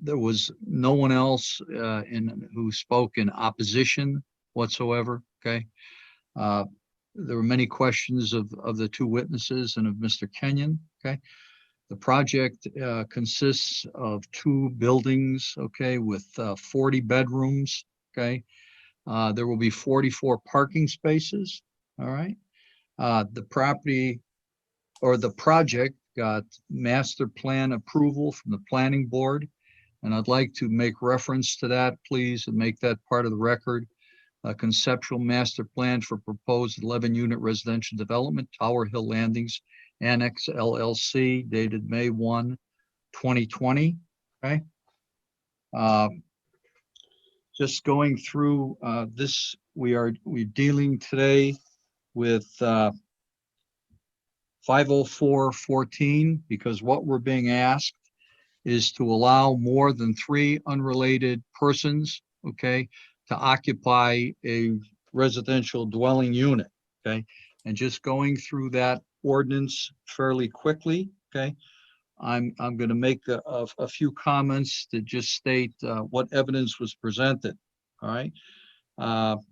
There was no one else who spoke in opposition whatsoever. Okay. There were many questions of the 2 witnesses and of Mr. Kenyon. Okay. The project consists of 2 buildings. Okay. With 40 bedrooms. Okay. There will be 44 parking spaces, all right? The property or the project got master plan approval from the planning board. And I'd like to make reference to that, please, and make that part of the record. A conceptual master plan for proposed 11-unit residential development, Tower Hill Landings, Annex LLC, dated May 1, 2020, okay? Just going through this, we're dealing today with 50414, because what we're being asked is to allow more than 3 unrelated persons, okay, to occupy a residential dwelling unit, okay? And just going through that ordinance fairly quickly, okay? I'm going to make a few comments to just state what evidence was presented, all right? All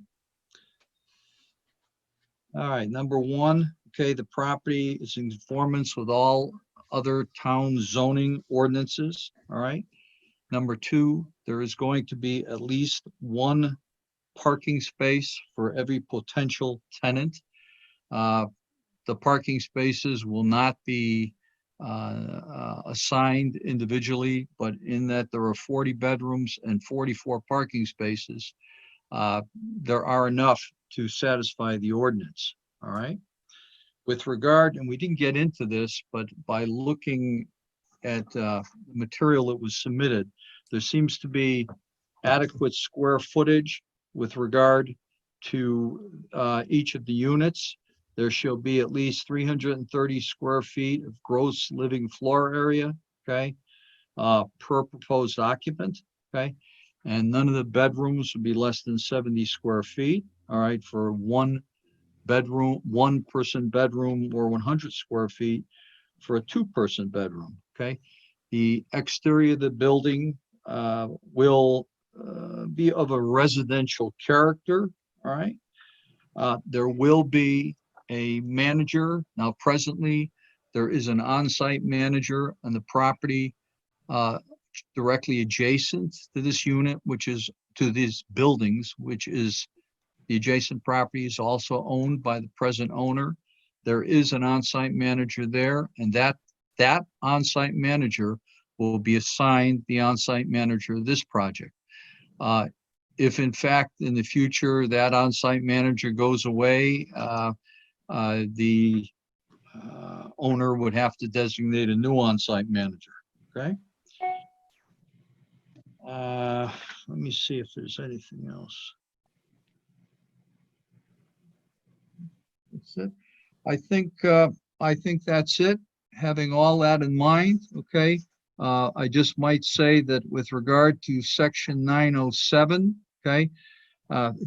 right, number 1, okay, the property is in conformance with all other town zoning ordinances, all right? Number 2, there is going to be at least 1 parking space for every potential tenant. The parking spaces will not be assigned individually, but in that there are 40 bedrooms and 44 parking spaces, there are enough to satisfy the ordinance, all right? With regard, and we didn't get into this, but by looking at the material that was submitted, there seems to be adequate square footage with regard to each of the units. There shall be at least 330 square feet of gross living floor area, okay, per proposed occupant, okay? And none of the bedrooms would be less than 70 square feet, all right, for 1 bedroom, 1-person bedroom, or 100 square feet for a 2-person bedroom, okay? The exterior of the building will be of a residential character, all right? There will be a manager. Now, presently, there is an on-site manager on the property directly adjacent to this unit, which is to these buildings, which is the adjacent property is also owned by the present owner. There is an on-site manager there, and that on-site manager will be assigned the on-site manager of this project. If in fact in the future that on-site manager goes away, the owner would have to designate a new on-site manager, okay? Let me see if there's anything else. That's it. I think that's it. Having all that in mind, okay? I just might say that with regard to section 907, okay?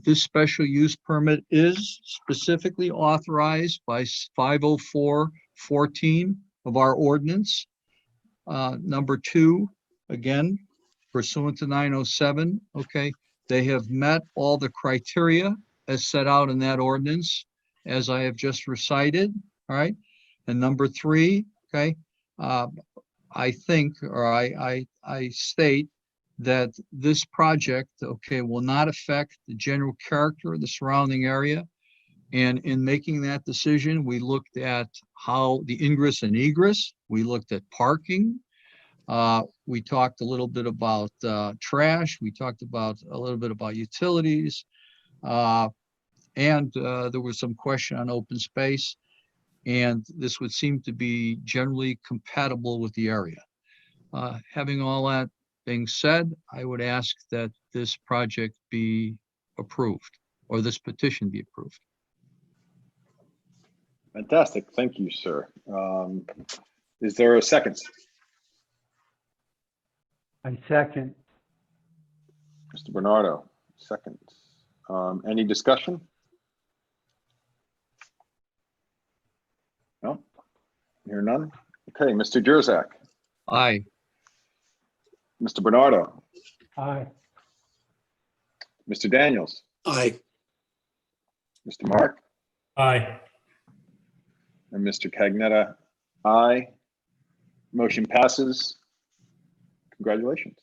This special use permit is specifically authorized by 50414 of our ordinance. Number 2, again, pursuant to 907, okay? They have met all the criteria as set out in that ordinance, as I have just recited, all right? And number 3, okay, I think, or I state that this project, okay, will not affect the general character of the surrounding area. And in making that decision, we looked at how the ingress and egress, we looked at parking. We talked a little bit about trash. We talked about a little bit about utilities. And there was some question on open space, and this would seem to be generally compatible with the area. Having all that being said, I would ask that this project be approved, or this petition be approved. Fantastic. Thank you, sir. Is there a second? I second. Mr. Bernardo, second. Any discussion? No? Hear none? Okay, Mr. Jurzak, Aye. Mr. Bernardo, Aye. Mr. Daniels, Aye. Mr. Mark, Aye. and Mr. Cagnetta, aye. Motion passes. Congratulations.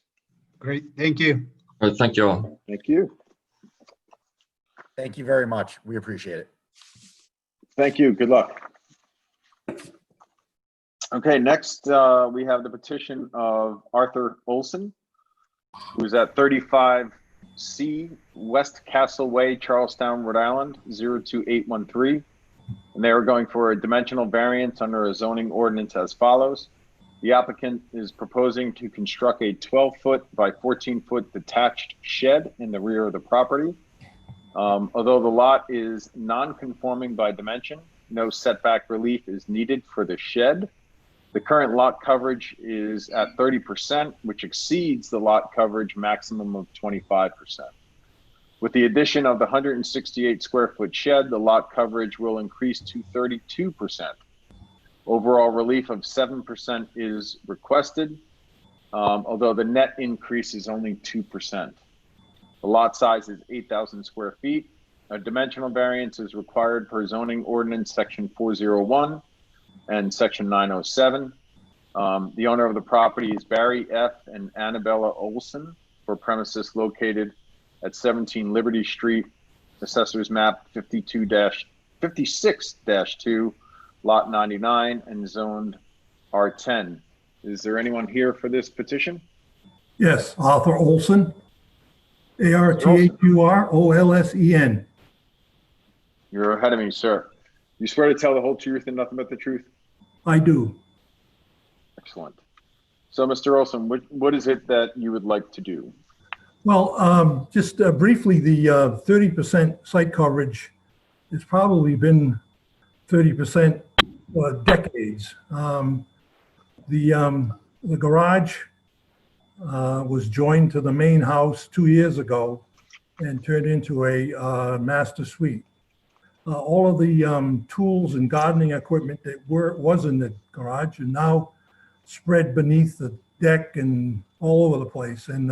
Great, thank you. All right, thank you all. Thank you. Thank you very much. We appreciate it. Thank you. Good luck. Okay, next we have the petition of Arthur Olson, who's at 35C West Castle Way, Charlestown, Rhode Island, 02813. And they are going for a dimensional variance under a zoning ordinance as follows. The applicant is proposing to construct a 12-foot by 14-foot detached shed in the rear of the property. Although the lot is non-conforming by dimension, no setback relief is needed for the shed. The current lot coverage is at 30%, which exceeds the lot coverage maximum of 25%. With the addition of the 168 square foot shed, the lot coverage will increase to 32%. Overall relief of 7% is requested, although the net increase is only 2%. The lot size is 8,000 square feet. A dimensional variance is required per zoning ordinance section 401 and section 907. The owner of the property is Barry F. and Annabella Olson for premises located at 17 Liberty Street, Assessor's Map 56-2, Lot 99, and zoned R10. Is there anyone here for this petition? Yes, Arthur Olson, ARTHUROLSEN. You're ahead of me, sir. You swear to tell the whole truth and nothing but the truth? I do. Excellent. So, Mr. Olson, what is it that you would like to do? Well, just briefly, the 30% site coverage has probably been 30% for decades. The garage was joined to the main house 2 years ago and turned into a master suite. All of the tools and gardening equipment that was in the garage are now spread beneath the deck and all over the place. And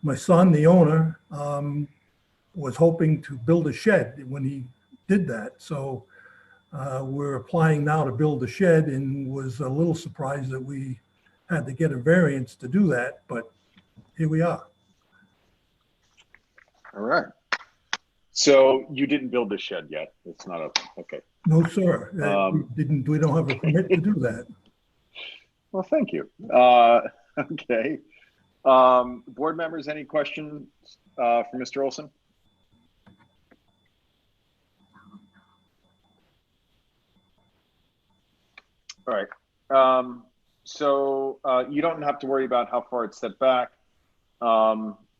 my son, the owner, was hoping to build a shed when he did that. So we're applying now to build a shed, and was a little surprised that we had to get a variance to do that, but here we are. All right. So you didn't build the shed yet? It's not okay. No, sir. We don't have a permit to do that. Well, thank you. Okay. Board members, any questions for Mr. Olson? All right. So you don't have to worry about how far it's set back.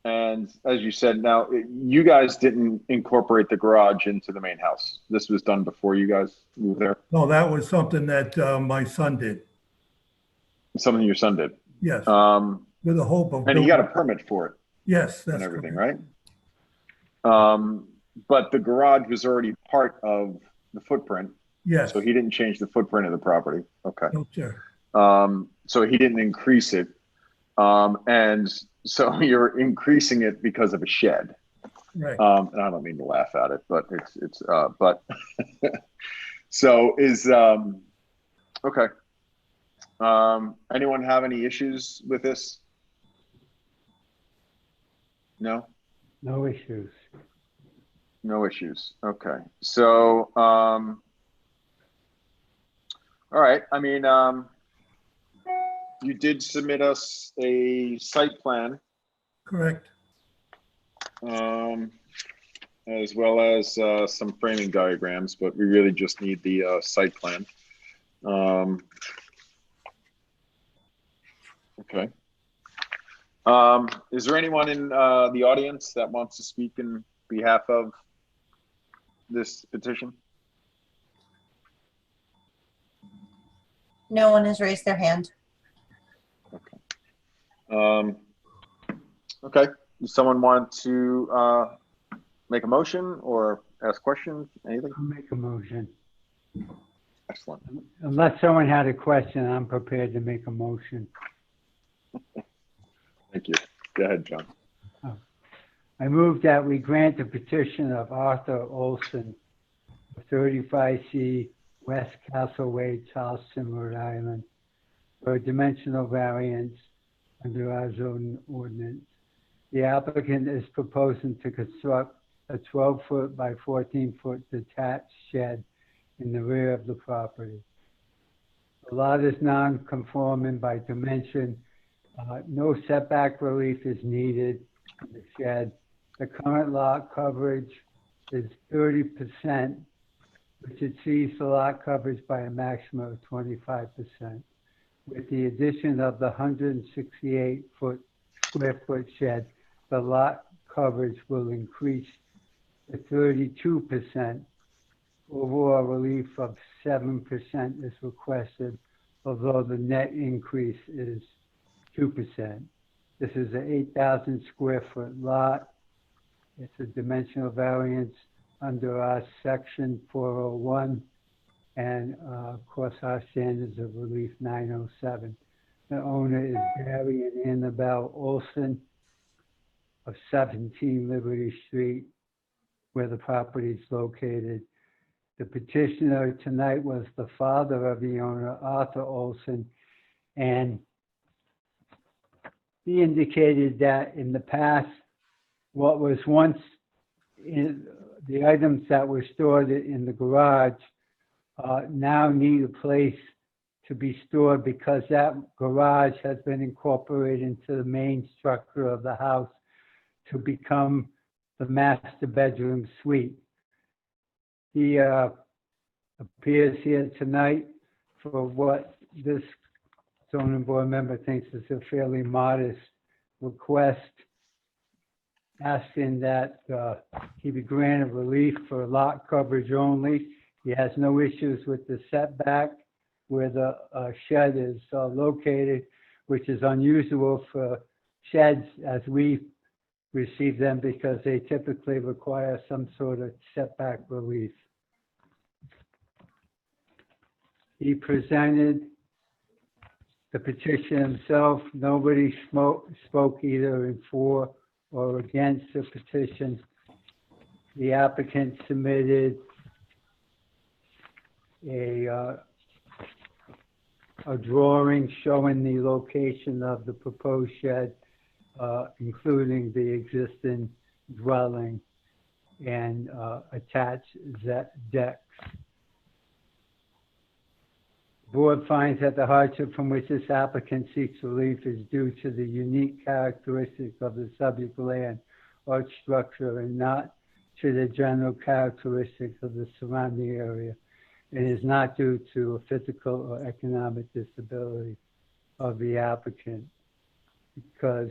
And as you said, now you guys didn't incorporate the garage into the main house. This was done before you guys moved there? No, that was something that my son did. Something your son did? Yes. With the hope of. And he got a permit for it? Yes, that's and everything, correct. Right? But the garage was already part of the footprint. Yes. So he didn't change the footprint of the property. Okay. No, sir. So he didn't increase it. And so you're increasing it because of a shed. Right. And I don't mean to laugh at it, but but so is, okay. Anyone have any issues with this? No? No issues. No issues. Okay. So, all right. I mean, you did submit us a site plan. Correct. As well as some framing diagrams, but we really just need the site plan. Okay. Is there anyone in the audience that wants to speak in behalf of this petition? No one has raised their hand. Okay. Okay. Does someone want to make a motion or ask questions? Anything? I'll make a motion. Excellent. Unless someone had a question, I'm prepared to make a motion. Thank you. Go ahead, John. I move that we grant the petition of Arthur Olson, 35C West Castle Way, Charleston, Rhode Island, for a dimensional variance under our zoning ordinance. The applicant is proposing to construct a 12-foot by 14-foot detached shed in the rear of the property. The lot is non-conforming by dimension. No setback relief is needed for the shed. The current lot coverage is 30%, which exceeds the lot coverage by a maximum of 25%. With the addition of the 168 square foot shed, the lot coverage will increase to 32%. Overall relief of 7% is requested, although the net increase is 2%. This is an 8,000 square foot lot. It's a dimensional variance under our section 401 and of course our standards of relief 907. The owner is Barry and Annabelle Olson of 17 Liberty Street, where the property is located. The petitioner tonight was the father of the owner, Arthur Olson, and he indicated that in the past, what was once in the items that were stored in the garage now need a place to be stored because that garage has been incorporated into the main structure of the house to become the master bedroom suite. He appears here tonight for what this zoning board member thinks is a fairly modest request, asking that he be granted relief for lot coverage only. He has no issues with the setback where the shed is located, which is unusual for sheds as we receive them because they typically require some sort of setback relief. He presented the petition himself. Nobody spoke either in for or against the petition. The applicant submitted a drawing showing the location of the proposed shed, including the existing dwelling and attached decks. The board finds that the hardship from which this applicant seeks relief is due to the unique characteristics of the subject land or structure and not to the general characteristics of the surrounding area. It is not due to a physical or economic disability of the applicant because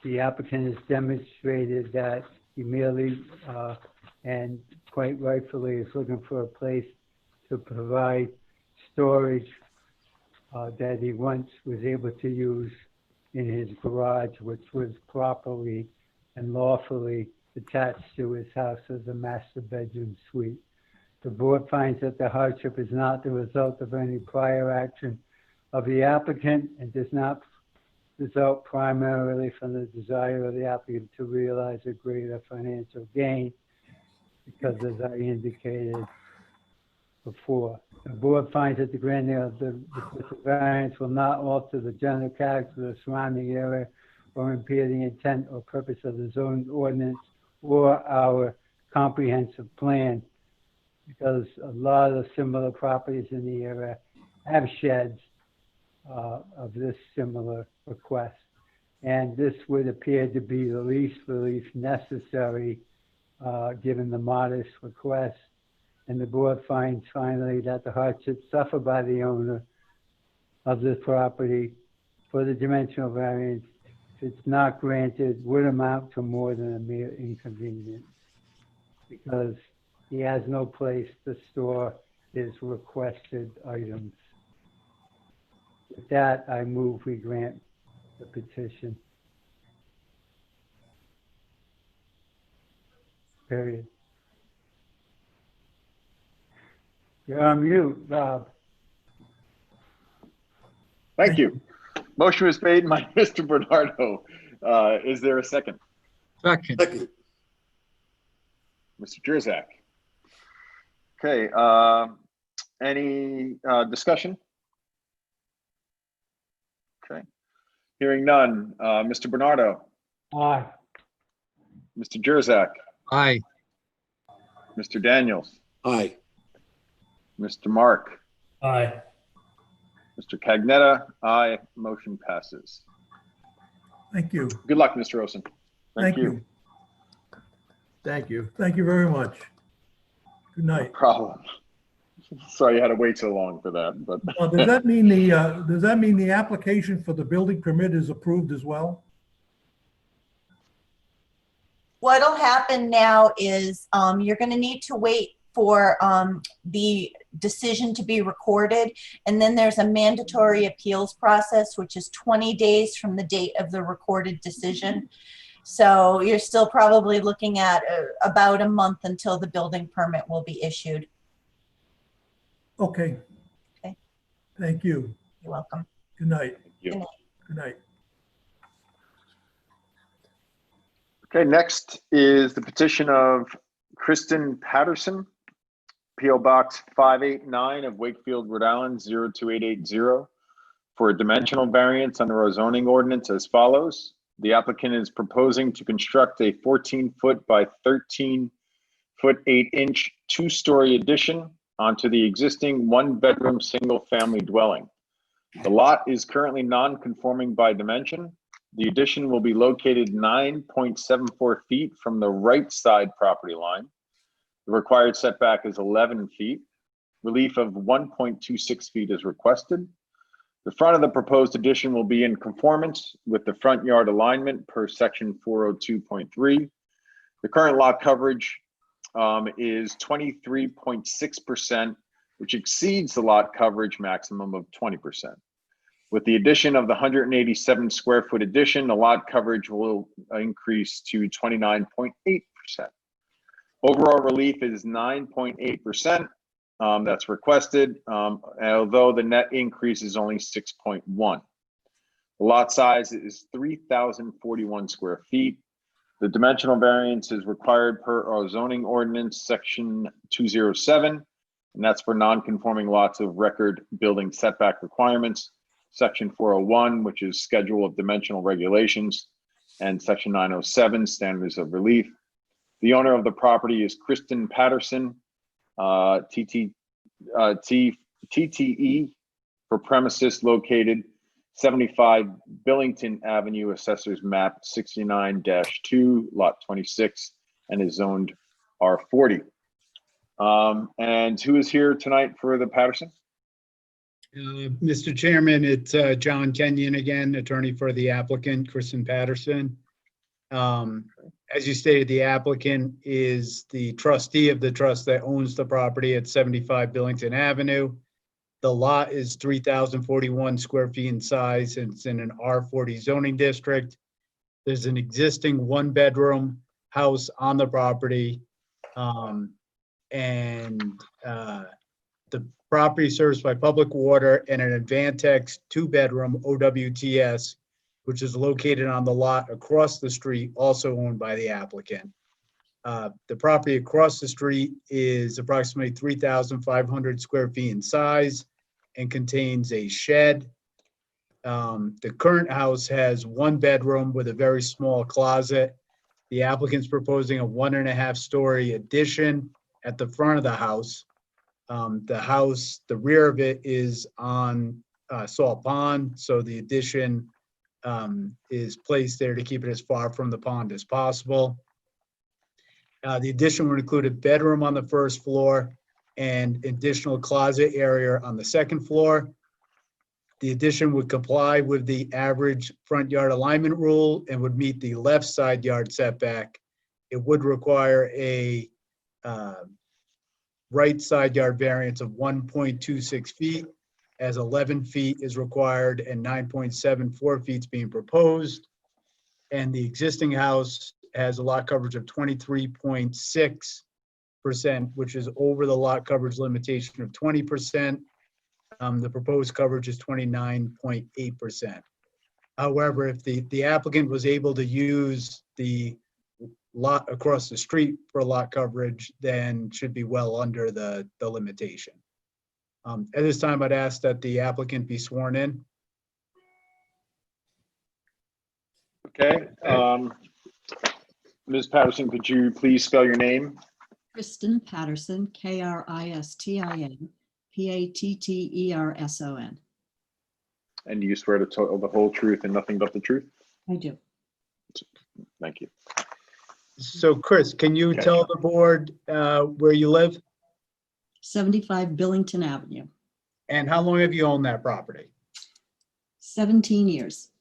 the applicant has demonstrated that he merely and quite rightfully is looking for a place to provide storage that he once was able to use in his garage, which was properly and lawfully attached to his house as a master bedroom suite. The board finds that the hardship is not the result of any prior action of the applicant and does not result primarily from the desire of the applicant to realize a greater financial gain, because as I indicated before, the board finds that the granting of the variance will not alter the general character of the surrounding area or impair the intent or purpose of the zoning ordinance or our comprehensive plan, because a lot of similar properties in the area have sheds of this similar request. And this would appear to be the least relief necessary given the modest request. And the board finds finally that the hardship suffered by the owner of this property for the dimensional variance, if it's not granted, would amount to more than a mere inconvenience because he has no place to store his requested items. With that, I move we grant the petition. Period. You're on mute, Rob. Thank you. Motion was made by Mr. Bernardo. Is there a second? Second. Mr. Jurzak. Okay, any discussion? Okay, hearing none. Mr. Bernardo, Aye. Mr. Jurzak, Aye. Mr. Daniels, Aye. Mr. Mark, Aye. Mr. Cagnetta, aye. Motion passes. Thank you. Good luck, Mr. Olson. Thank you. Thank you. Thank you very much. Good No night. problem. Sorry you had to wait so long for that, but Does that mean the application for the building permit is approved as well? What'll happen now is you're going to need to wait for the decision to be recorded, and then there's a mandatory appeals process, which is 20 days from the date of the recorded decision. So you're still probably looking at about a month until the building permit will be issued. Okay. Okay. Thank you. You're welcome. Good night. thank you. Good night. Good night. Okay, next is the petition of Kristen Patterson, P.O. Box 589 of Wakefield, Rhode Island, 02880, for a dimensional variance under our zoning ordinance as follows. The applicant is proposing to construct a 14-foot by 13-foot 8-inch two-story addition onto the existing one-bedroom single-family dwelling. The lot is currently non-conforming by dimension. The addition will be located 9.74 feet from the right side property line. The required setback is 11 feet. Relief of 1.26 feet is requested. The front of the proposed addition will be in conformance with the front yard alignment per section 402.3. The current lot coverage is 23.6%, which exceeds the lot coverage maximum of 20%. With the addition of the 187 square foot addition, the lot coverage will increase to 29.8%. Overall relief is 9.8%. That's requested, although the net increase is only 6.1. The lot size is 3,041 square feet. The dimensional variance is required per our zoning ordinance section 207, and that's for non-conforming lots of record building setback requirements. Section 401, which is schedule of dimensional regulations, and section 907, standards of relief. The owner of the property is Kristen Patterson, TTE, for premises located 75 Billington Avenue, Assessors Map 69-2, Lot 26, and is zoned R40. And who is here tonight for the Patterson? Mr. Chairman, it's John Kenyon again, attorney for the applicant, Kristen Patterson. As you stated, the applicant is the trustee of the trust that owns the property at 75 Billington Avenue. The lot is 3,041 square feet in size, and it's in an R40 zoning district. There's an existing one-bedroom house on the property, the property serves by public water and an Advantex 2-bedroom OWTS, which is located on the lot across the street, also owned by the applicant. The property across the street is approximately 3,500 square feet in size and contains a shed. The current house has one bedroom with a very small closet. The applicant's proposing a 1.5-story addition at the front of the house. The rear of it is on Salt Pond, so the addition is placed there to keep it as far from the pond as possible. The addition would include a bedroom on the first floor and additional closet area on the second floor. The addition would comply with the average front yard alignment rule and would meet the left side yard setback. It would require a right side yard variance of 1.26 feet, as 11 feet is required and 9.74 feet is being proposed. And the existing house has a lot coverage of 23.6%, which is over the lot coverage limitation of 20%. The proposed coverage is 29.8%. However, if the applicant was able to use the lot across the street for lot coverage, then should be well under the limitation. At this time, I'd ask that the applicant be sworn in. Okay. Ms. Patterson, could you please spell your name? Kristen Patterson, Kristin Patterson. And do you swear to tell the whole truth and nothing but the truth? I do. Thank you. So Chris, can you Okay. tell the board where you live 75 Billington Avenue, and how long have you owned that property? 17 years.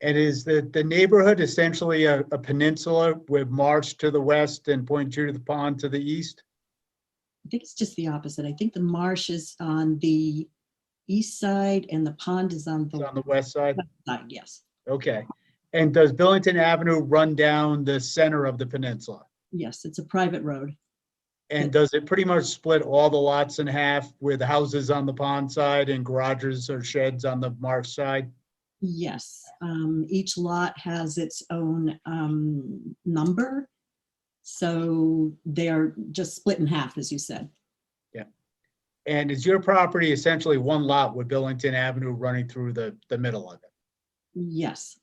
And is the neighborhood essentially a peninsula with marsh to the west and Point Judith Pond to the east? I think it's just the opposite. I think the marsh is on the east side and the pond is on It's the on the west side? west side, yes. Okay. And does Billington Avenue run down the center of the peninsula? Yes, it's a private road. And does it pretty much split all the lots in half with houses on the pond side and garages or sheds on the marsh side? Yes, each lot has its own number. So they're just split in half, as you said. And is your property essentially one lot with Billington Avenue running through the middle of it? Yes,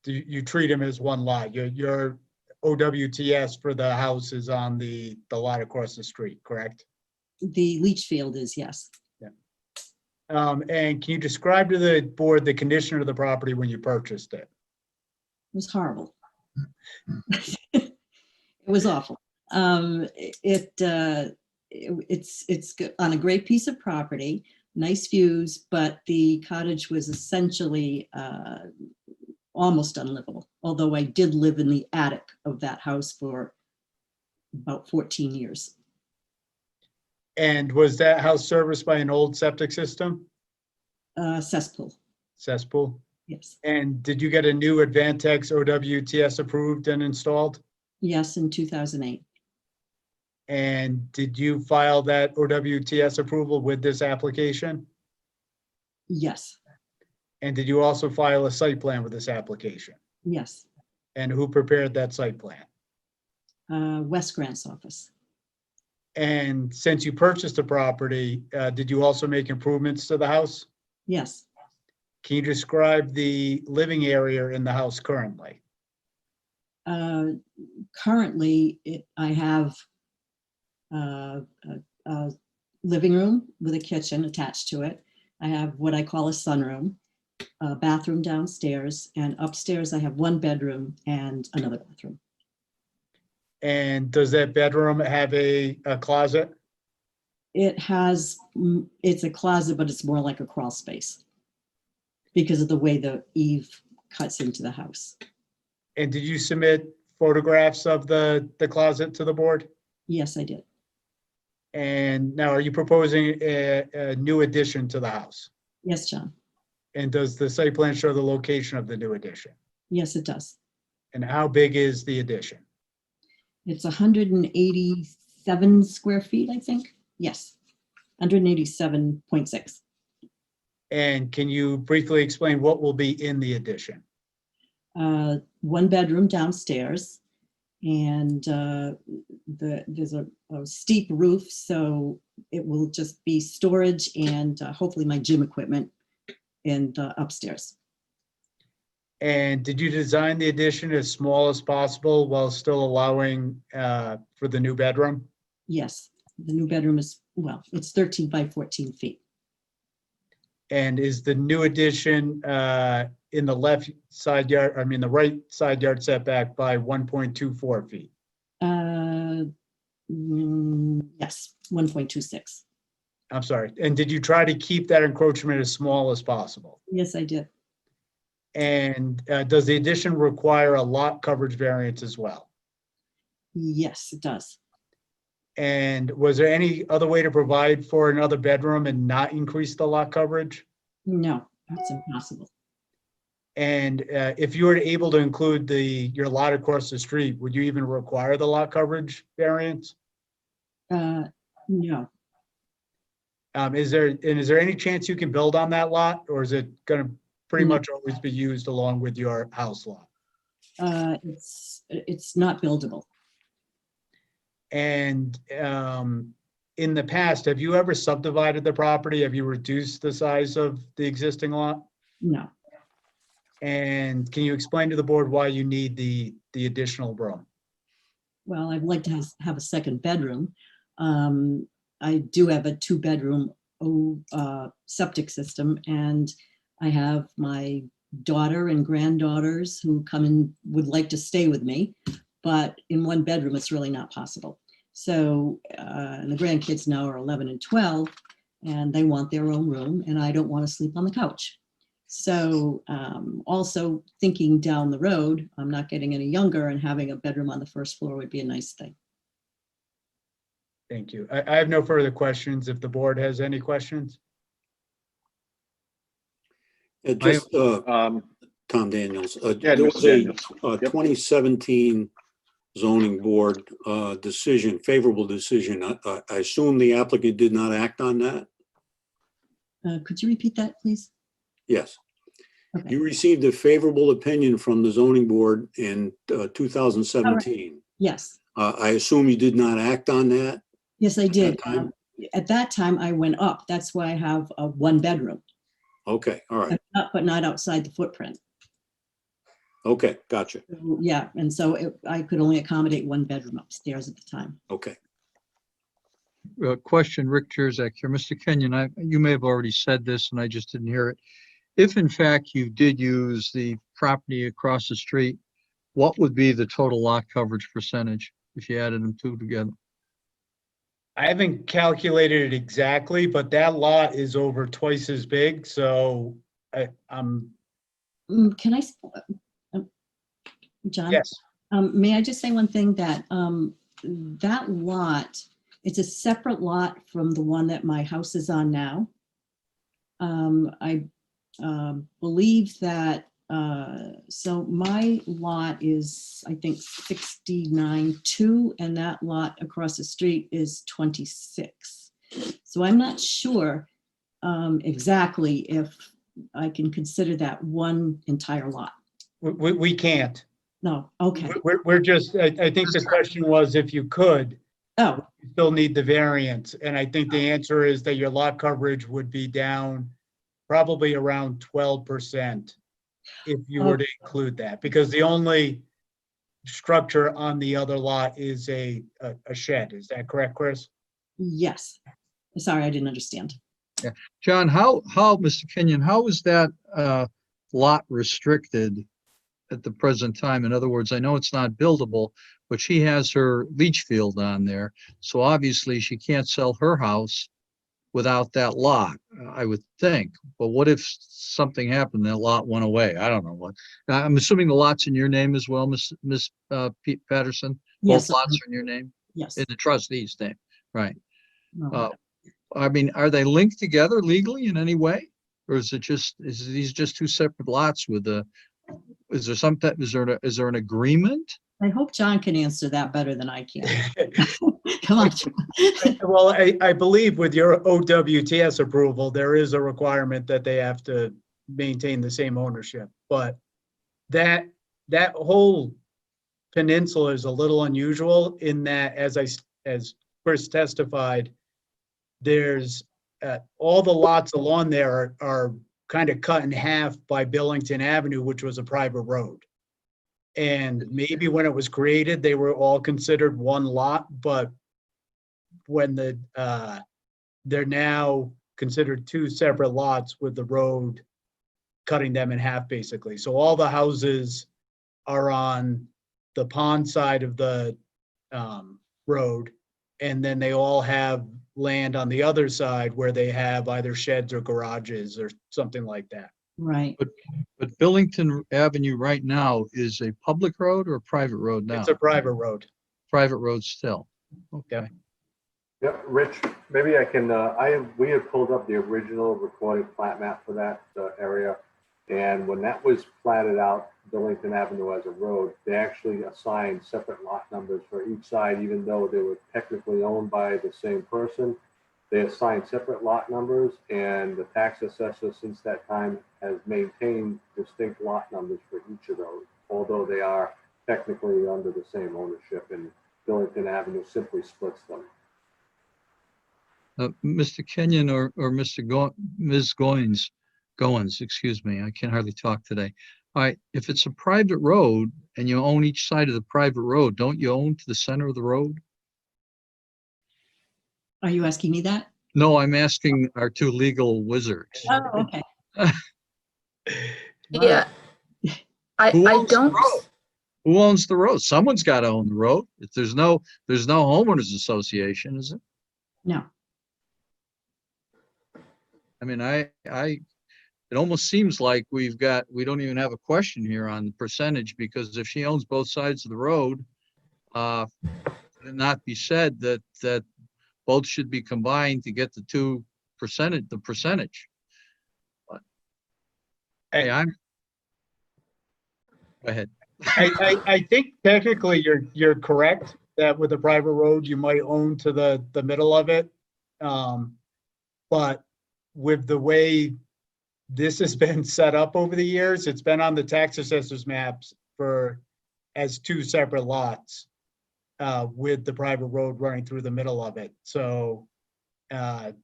Do you treat them as one lot? Your OWTS for the house is on the lot across the street, correct? the leach field is, yes. And can you describe to the board the condition of the property when you purchased it? It was horrible. It was awful. It's on a great piece of property, nice views, but the cottage was essentially almost unlivable. Although I did live in the attic of that house for about 14 years. And was that house serviced by an old septic system? Cesspool, Cesspool? yes. And did you get a new Advantex OWTS approved and installed? Yes, in 2008. And did you file that OWTS approval with this application? Yes, And did you also file a site plan with this application? yes. And who prepared that site plan? Wes Grant's office. And since you purchased the property, did you also make improvements to the house? Yes, Can you describe the living area in the house currently? currently I have a living room with a kitchen attached to it. I have what I call a sunroom, a bathroom downstairs, and upstairs I have one bedroom and another bathroom. And does that bedroom have a closet? It has, it's a closet, but it's more like a crawl space because of the way the eave cuts into the house. And did you submit photographs of the closet to the board? Yes, I did. And now are you proposing a new addition to the house? Yes, John. And does the site plan show the location of the new addition? Yes, it does. And how big is the addition? It's 187 square feet, I think. Yes, 187.6. And can you briefly explain what will be in the addition? One bedroom downstairs, and there's a steep roof, so it will just be storage and hopefully my gym equipment and upstairs. And did you design the addition as small as possible while still allowing for the new bedroom? Yes, the new bedroom is, well, it's 13 by 14 feet. And is the new addition in the left side yard, I mean, the right side yard setback by 1.24 feet? Yes, 1.26. I'm sorry. And did you try to keep that encroachment as small as possible? Yes, I did. And does the addition require a lot coverage variance as well? Yes, it does. And was there any other way to provide for another bedroom and not increase the lot coverage? No, that's impossible. And if you were able to include your lot across the street, would you even require the lot coverage variance? No, Is there any chance you can build on that lot, or is it going to pretty much always be used along with your house lot? it's not buildable. And in the past, have you ever subdivided the property? Have you reduced the size of the existing lot? No. And can you explain to the board why you need the additional room? well, I'd like to have a second bedroom. I do have a 2-bedroom septic system, and I have my daughter and granddaughters who come and would like to stay with me, but in 1 bedroom, it's really not possible. So, and the grandkids now are 11 and 12, and they want their own room, and I don't want to sleep on the couch. So also thinking down the road, I'm not getting any younger, and having a bedroom on the first floor would be a nice thing. Thank you. I have no further questions. If the board has any questions. Just, Um, Tom Daniels. Yeah, There Mr. was a Daniels. Yep. 2017 zoning board decision, favorable decision. I assume the applicant did not act on that? Could you repeat that, please? Yes. Okay. You received a favorable opinion from the zoning board in 2017. Yes. I assume you did not act on that? Yes, I did. time? At that time, I went up. That's why I have a 1 bedroom, Okay, all right. but not outside the footprint. Okay, gotcha. Yeah, and so I could only accommodate 1 bedroom upstairs at the time. Okay. Question, Rick Jerzak here. Mr. Kenyon, you may have already said this and I just didn't hear it. If in fact you did use the property across the street, what would be the total lot coverage percentage if you added them two together? I haven't calculated it exactly, but that lot is over twice as big. So I'm, Can I, John? yes. May I just say one thing, that that lot, it's a separate lot from the one that my house is on now. I believe that, so my lot is, I think, 69.2, and that lot across the street is 26. So I'm not sure exactly if I can consider that one entire lot. We can't. No, okay. We're just, I think the question was if you could, Oh, you still need the variance. And I think the answer is that your lot coverage would be down probably around 12% if you were to include that, because the only structure on the other lot is a shed. Is that correct, Chris? yes. Sorry, I didn't understand. Yeah. John, how, Mr. Kenyon, how is that lot restricted at the present time? In other words, I know it's not buildable, but she has her leach field on there. So obviously she can't sell her house without that lot, I would think. But what if something happened, that lot went away? I don't know what. I'm assuming the lot's in your name as well, Miss Pete Patterson? Yes. Both lots are in your name? Yes. In the trustee's name, right. No. I mean, are they linked together legally in any way? Or is these just two separate lots with is there an agreement? I hope John can answer that better than I can. Come on. Well, I believe with your OWTS approval, there is a requirement that they have to maintain the same ownership. But that whole peninsula is a little unusual in that, as Chris testified, there's all the lots along there are kind of cut in half by Billington Avenue, which was a private road. And maybe when it was created, they were all considered one lot, but when they're now considered two separate lots with the road cutting them in half, basically. So all the houses are on the pond side of the road, and then they all have land on the other side where they have either sheds or garages or something like that. Right. But Billington Avenue right now is a public road or a private road now? It's a private road. Private road still. Okay. Yeah, Rich, maybe I can, we had pulled up the original recorded plat map for that area. And when that was platted out, Billington Avenue as a road, they actually assigned separate lot numbers for each side, even though they were technically owned by the same person. They assigned separate lot numbers, and the tax assessor since that time has maintained distinct lot numbers for each of those, although they are technically under the same ownership, and Billington Avenue simply splits them. Mr. Kenyon or Ms. Goins, excuse me, I can hardly talk today. All right, if it's a private road and you own each side of the private road, don't you own to the center of the road? Are you asking me that? No, I'm asking our two legal wizards. Oh, okay. Yeah. Who I owns the don't, road? Who owns the road? Someone's got to own the road. If there's no homeowners association, is it? No. I mean, it almost seems like we don't even have a question here on the percentage, because if she owns both sides of the road, it not be said that both should be combined to get the percentage. But, hey, go ahead. I think technically you're correct that with a private road, you might own to the middle of it. But with the way this has been set up over the years, it's been on the tax assessor's maps as two separate lots with the private road running through the middle of it. So I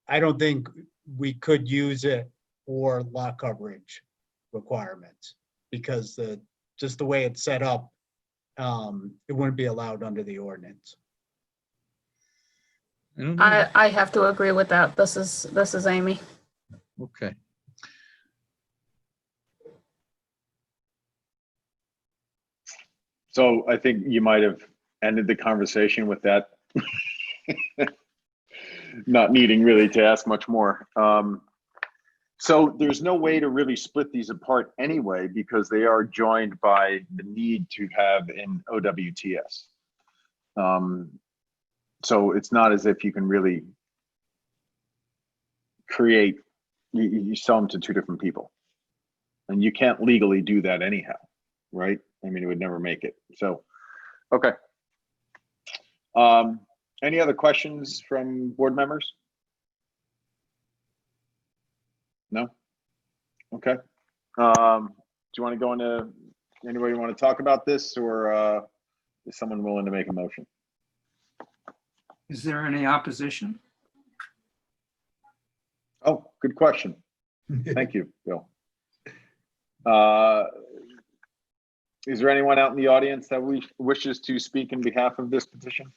don't think we could use it for lot coverage requirements, because just the way it's set up, it wouldn't be allowed under the ordinance. I don't know. I have to agree with that. This is Amy. Okay. So I think you might have ended the conversation with that, not needing really to ask much more. So there's no way to really split these apart anyway, because they are joined by the need to have an OWTS. So it's not as if you can really create, you sell them to two different people. And you can't legally do that anyhow, right? I mean, it would never make it. So, okay. Any other questions from board members? No? Okay. Do you want to go into, anybody want to talk about this, or is someone willing to make a motion? Is there any opposition? Oh, good question. Thank you, Bill. Is there anyone out in the audience that wishes to speak in behalf of this petition?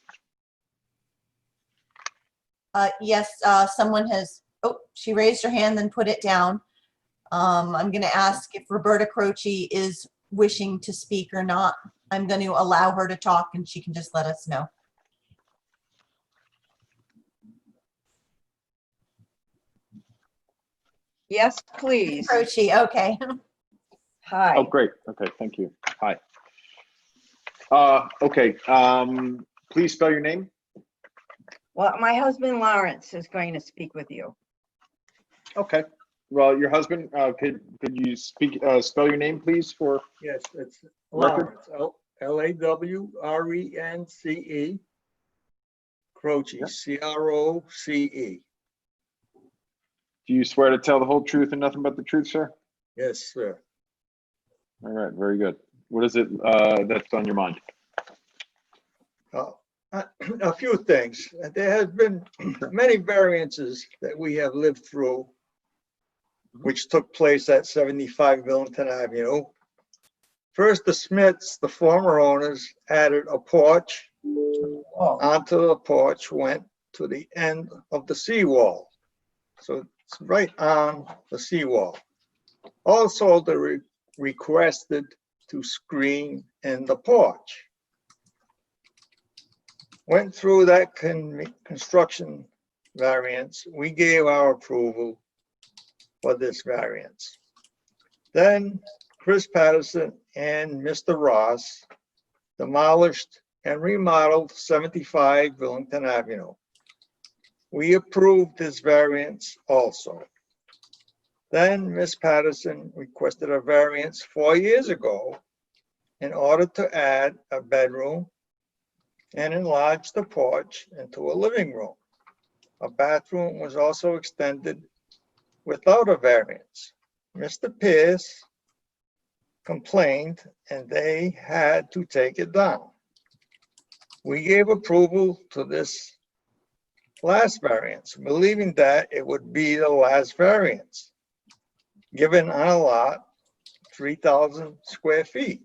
Yes, someone has, she raised her hand, then put it down. I'm going to ask if Roberta Croce is wishing to speak or not. I'm going to allow her to talk, and she can just let us know. Yes, please. Croce, okay. Hi. Oh, great. Okay, thank you. Hi. Okay, please spell your name. Well, my husband Lawrence is going to speak with you. Okay. Well, your husband, could you spell your name, please, for Yes, it's record? Lawrence, Lawrence, Croce, Croce. Do you swear to tell the whole truth and nothing but the truth, sir? Yes, sir. All right, very good. What is it that's on your mind? A few things. There has been many variances that we have lived through, which took place at 75 Millington Avenue. First, the Smiths, the former owners, added a porch. Onto the porch went to the end of the seawall. So it's right on the seawall. Also, they requested to screen in the porch. Went through that construction variance. We gave our approval for this variance. Then Chris Patterson and Mr. Ross demolished and remodeled 75 Willington Avenue. We approved this variance also. Then Ms. Patterson requested a variance 4 years ago in order to add a bedroom and enlarge the porch into a living room. A bathroom was also extended without a variance. Mr. Pierce complained and they had to take it down. We gave approval to this last variance, believing that it would be the last variance, given on a lot 3,000 square feet.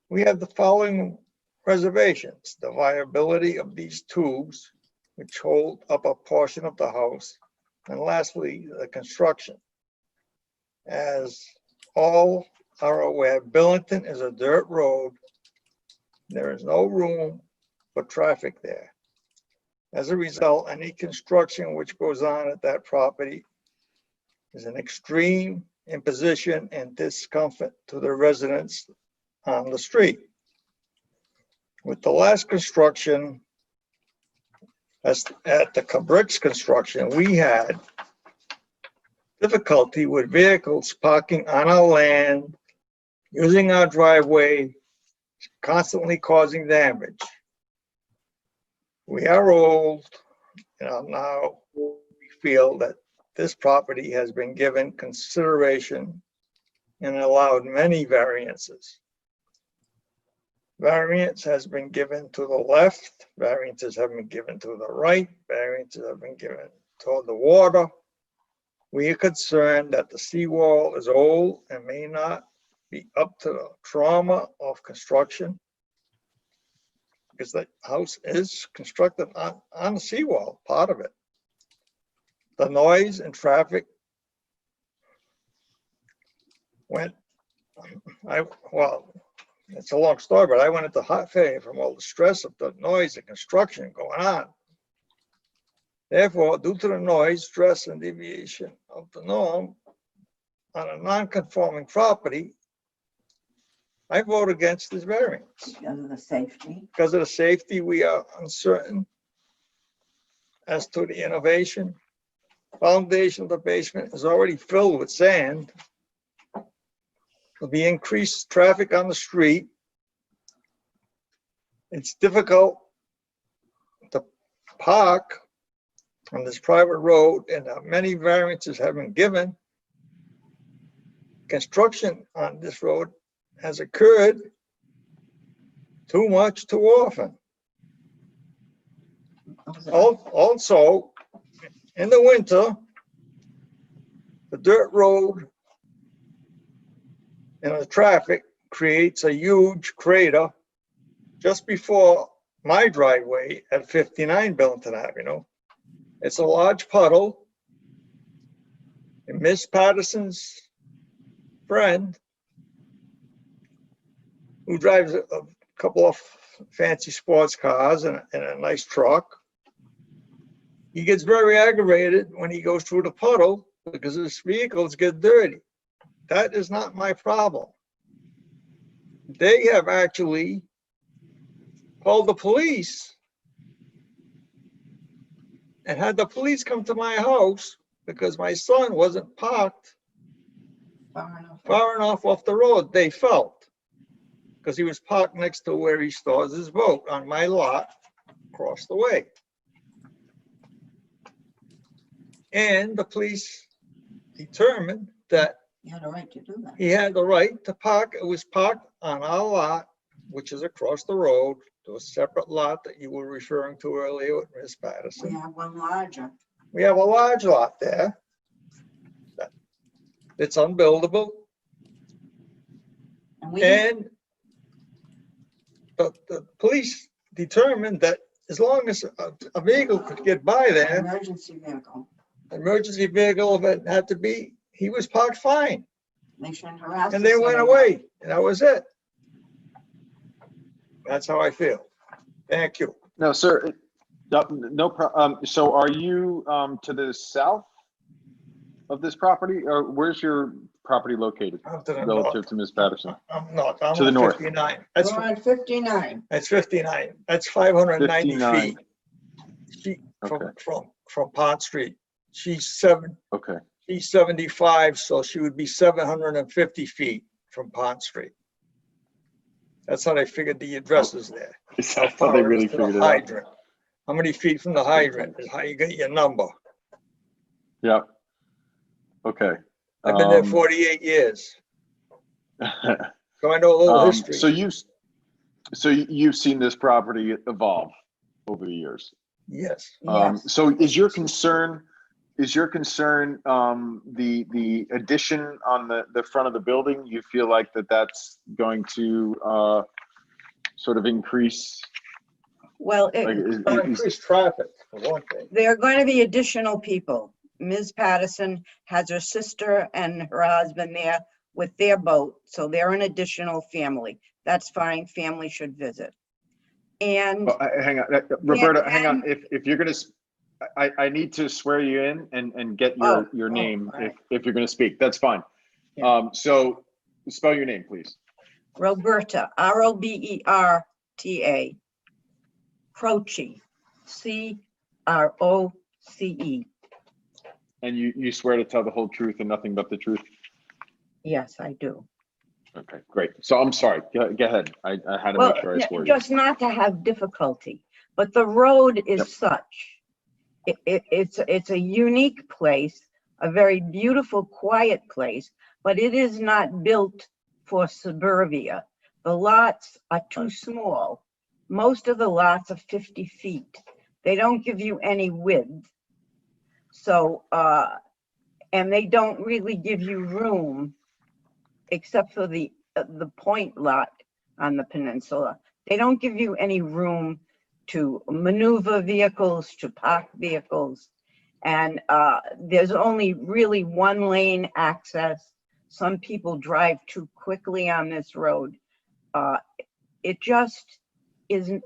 We have the following reservations: the viability of these tubes, which hold up a portion of the house, and lastly, the construction. As all are aware, Billington is a dirt road. There is no room for traffic there. As a result, any construction which goes on at that property is an extreme imposition and discomfort to the residents on the street. With the last construction, as at the Cabricks construction, we had difficulty with vehicles parking on our land, using our driveway, constantly causing damage. We are old, and now we feel that this property has been given consideration and allowed many variances. Variance has been given to the left, variances have been given to the right, variances have been given toward the water. We are concerned that the seawall is old and may not be up to the trauma of construction, because the house is constructed on the seawall, part of it. The noise and traffic well, it's a long story, but I went into heart failure from all the stress of the noise and construction going on. Therefore, due to the noise, stress, and deviation of the norm on a non-conforming property, I vote against this variance. Because of the safety. Because of the safety, we are uncertain as to the innovation. Foundation of the basement is already filled with sand. There'll be increased traffic on the street. It's difficult to park on this private road, and many variances have been given. Construction on this road has occurred too much, too often. Also, in the winter, the dirt road and the traffic creates a huge crater just before my driveway at 59 Billington Avenue. It's a large puddle. And Miss Patterson's friend, who drives a couple of fancy sports cars and a nice truck, he gets very aggravated when he goes through the puddle because his vehicles get dirty. That is not my problem. They have actually called the police and had the police come to my house because my son wasn't parked far enough off the road, they felt, because he was parked next to where he stores his boat on my lot across the way. And the police determined that You had a right to do that. he had the right to park. It was parked on our lot, which is across the road to a separate lot that you were referring to earlier with Ms. We Patterson. have one larger. We have a large lot there. It's unbuildable. And we, And the police determined that as long as a vehicle could get by there, emergency vehicle. emergency vehicle, if it had to be, he was parked fine. They shouldn't harass. And us they went anymore. away, and that was it. That's how I feel. Thank you. No, sir, no problem. So are you to the south of this property, or where's your property located I'm to the relative north. to Ms. Patterson? I'm not, I'm To the on north. 59. We're on 59. That's 59. That's 590 59. feet Okay. from Pond Street. She's Okay. 75, so she would be 750 feet from Pond Street. That's how they figured the addresses there. Is How that how far they it is really to the figured it out? hydrant. How many feet from the hydrant is how you get your number. Yeah. Okay. I've been there 48 years, so I know a little history. So you've seen this property evolve over the years. Yes. Yes. So is your concern Is your concern the addition on the front of the building? You feel like that's going to sort of increase? Well, Increase traffic, for one thing. there are going to be additional people. Ms. Patterson has her sister and her husband there with their boat, so they're an additional family. That's fine, family should visit. And Hang on, Roberta, hang on. If you're going to, I need to swear you in and get your name if you're going to speak. That's fine. Yeah. So spell your name, please. Roberta, Roberta, Croce, Croce. And you swear to tell the whole truth and nothing but the truth? Yes, I do. Okay, great. So I'm sorry. Go ahead. I had to Well, make sure I swore you. just not to have difficulty, but the road is such. It's a unique place, a very beautiful, quiet place, but it is not built for suburbia. The lots are too small. Most of the lots are 50 feet. They don't give you any width. So, and they don't really give you room, except for the point lot on the peninsula. They don't give you any room to maneuver vehicles, to park vehicles. And there's only really one lane access. Some people drive too quickly on this road. It just isn't,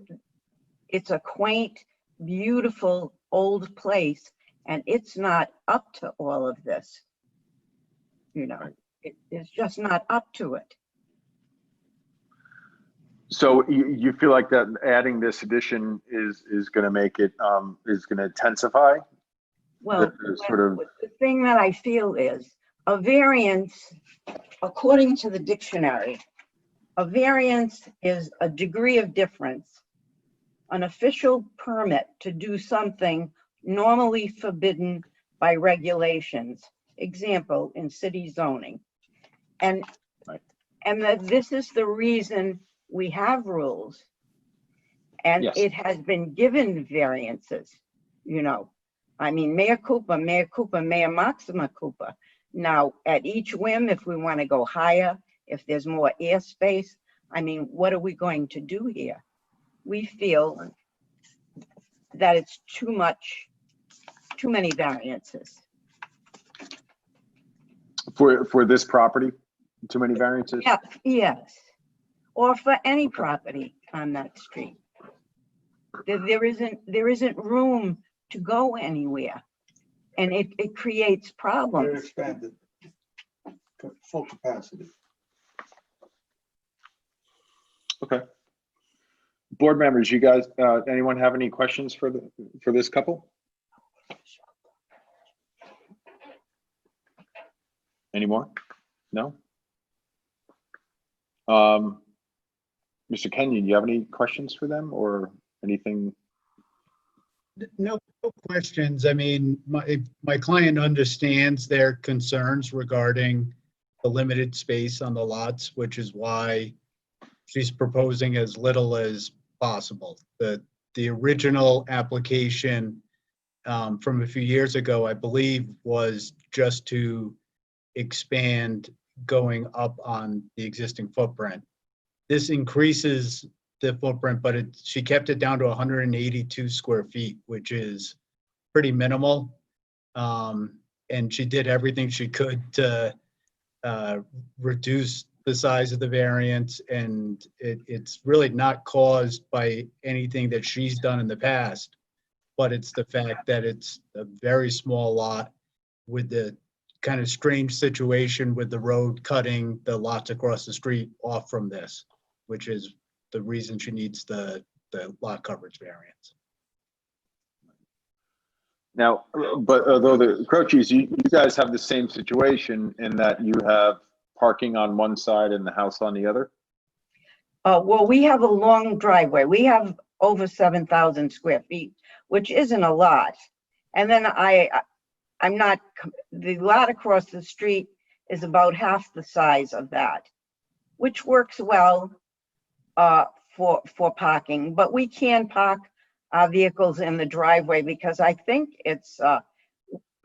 it's a quaint, beautiful old place, and it's not up to all of this. You know, it's just not up to it. So you feel like that adding this addition is going to make it is going to intensify? Well, the thing that I feel is a variance, according to the dictionary, a variance is a degree of difference, an official permit to do something normally forbidden by regulations. Example, in city zoning. And that this is the reason we have rules. And it has been given variances, you know. I mean, mea culpa, mea maxima culpa. Now, at each whim, if we want to go higher, if there's more airspace, I mean, what are we going to do here? We feel that it's too many variances. For this property, too many variances? Yeah, yes. Or for any property on that street. There isn't room to go anywhere. And it creates problems. They're expanded. Full capacity. Okay. Board members, you guys, anyone have any questions for this couple? Any more? No? Mr. Kenyon, do you have any questions for them or anything? No questions. I mean, my client understands their concerns regarding the limited space on the lots, which is why she's proposing as little as possible. The original application from a few years ago, I believe, was just to expand going up on the existing footprint. This increases the footprint, but she kept it down to 182 square feet, which is pretty minimal. And she did everything she could to reduce the size of the variance, and it's really not caused by anything that she's done in the past, but it's the fact that it's a very small lot with the kind of strange situation with the road cutting the lots across the street off from this, which is the reason she needs the lot coverage variance. Now, but although the Croces, you guys have the same situation in that you have parking on one side and the house on the other? Well, we have a long driveway. We have over 7,000 square feet, which isn't a lot. And then the lot across the street is about half the size of that, which works well for parking, but we can park our vehicles in the driveway because I think it's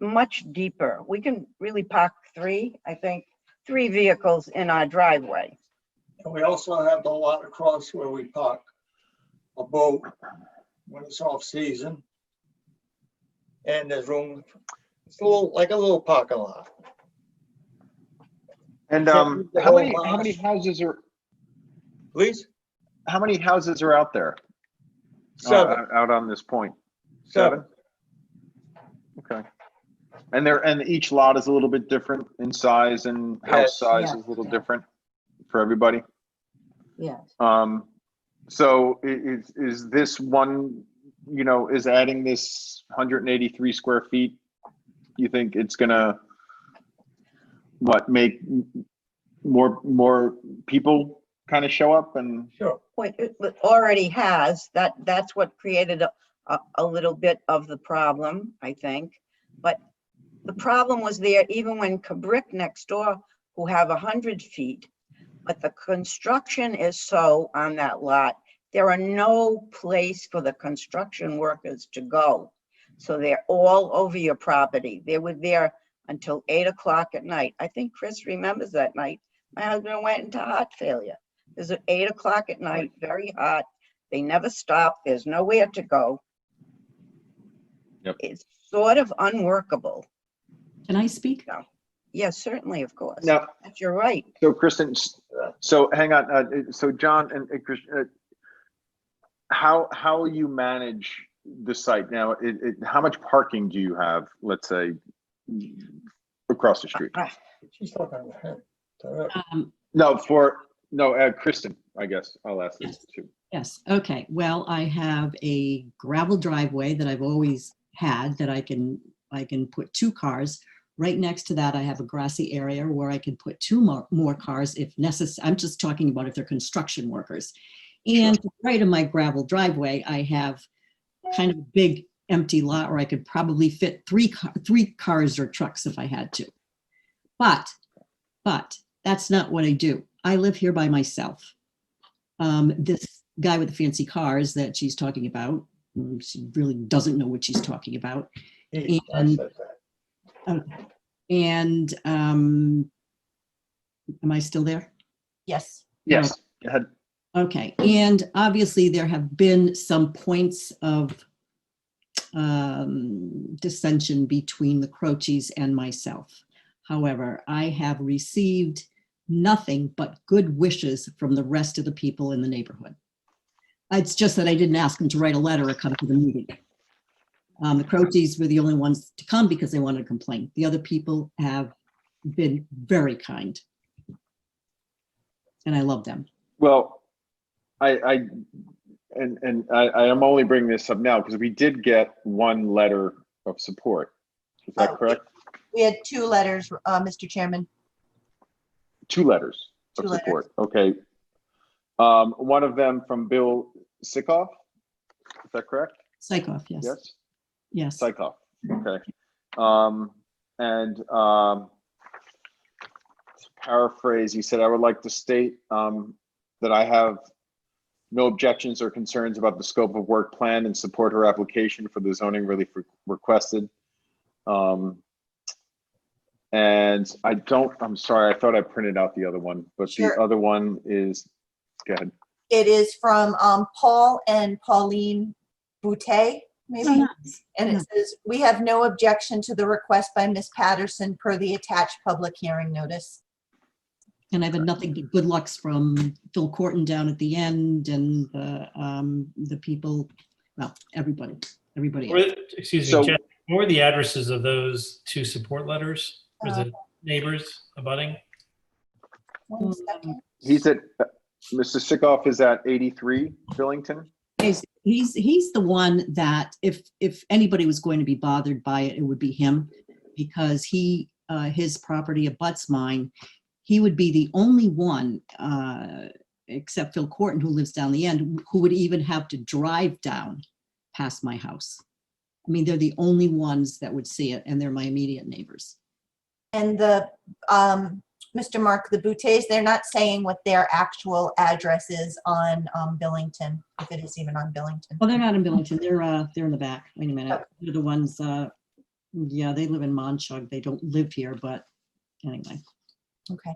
much deeper. We can really park three vehicles in our driveway. And we also have the lot across where we park a boat when it's off season. And there's room, it's a little, like a little parking lot. And The how whole many houses are, Please? how many houses are out there? 7. Out on this point? 7. Okay. And each lot is a little bit different in size, and house Yes. size Yeah. is a little different for everybody. Yes. So is this one, is adding this 183 square feet, you think it's gonna, make more people kind of show up and? Sure. Well, it already has. That's what created a little bit of the problem, I think. But the problem was there even when Cabrick next door, who have 100 feet, but the construction is so on that lot, there are no place for the construction workers to go. So they're all over your property. They were there until 8 o'clock at night. I think Chris remembers that night. My husband went into heart failure. It was at 8 o'clock at night, very hot. They never stopped. There's nowhere to go. Yep. It's sort of unworkable. Can I speak? Yes, certainly, of course. No. That's your right. So Kristen, so hang on, so John and Kristen, how you manage the site now, how much parking do you have, let's say, across the street? She's talking about Kristen, I guess I'll ask this too. Yes, okay. Well, I have a gravel driveway that I've always had that I can put 2 cars. Right next to that, I have a grassy area where I can put 2 more cars if necessary. I'm just talking about if they're construction workers. And to the right of my gravel driveway, I have kind of a big empty lot where I could probably fit 3 cars or trucks if I had to. But that's not what I do. I live here by myself. This guy with the fancy cars that she's talking about, she really doesn't know what she's talking about. And am I still there? Yes. Yes, go ahead. Okay, and obviously there have been some points of dissension between the Croces and myself. However, I have received nothing but good wishes from the rest of the people in the neighborhood. It's just that I didn't ask them to write a letter or come to the meeting. The Croces were the only ones to come because they wanted to complain. The other people have been very kind. And I love them. Well, I am only bringing this up now because we did get 1 letter of support. Is that correct? We had 2 letters, Mr. Chairman. 2 letters of 2 letters. support. Okay. One of them from Bill Sikoff. Is that correct? Sykoff, yes. Yes. Yes. Sykoff. Okay. To paraphrase, he said, I would like to state that I have no objections or concerns about the scope of work plan and support her application for the zoning relief requested. And I'm sorry, I thought I printed out the other one, but Sure. The other one is, go ahead. It is from Paul and Pauline Boutte, maybe? Oh, nice. And it says, we have no objection to the request by Ms. Patterson per the attached public hearing notice. And I've had nothing but good lucks from Phil Corton down at the end and the people, well, everybody. Excuse me, So- Jen, what were the addresses of those 2 support letters? Was it neighbors abutting? 1 second. He's at, Mr. Sikoff is at 83 Billington. He's the one that if anybody was going to be bothered by it, it would be him, because his property abuts mine. He would be the only one, except Phil Corton, who lives down the end, who would even have to drive down past my house. I mean, they're the only ones that would see it, and they're my immediate neighbors. And the, Mr. Mark, the Bouttes, they're not saying what their actual address is on Billington, if it is even on Billington. Well, they're not in Billington. They're in the back. Wait a minute. They're the ones. Yeah, they live in Montauk. They don't live here, but anyway, Okay.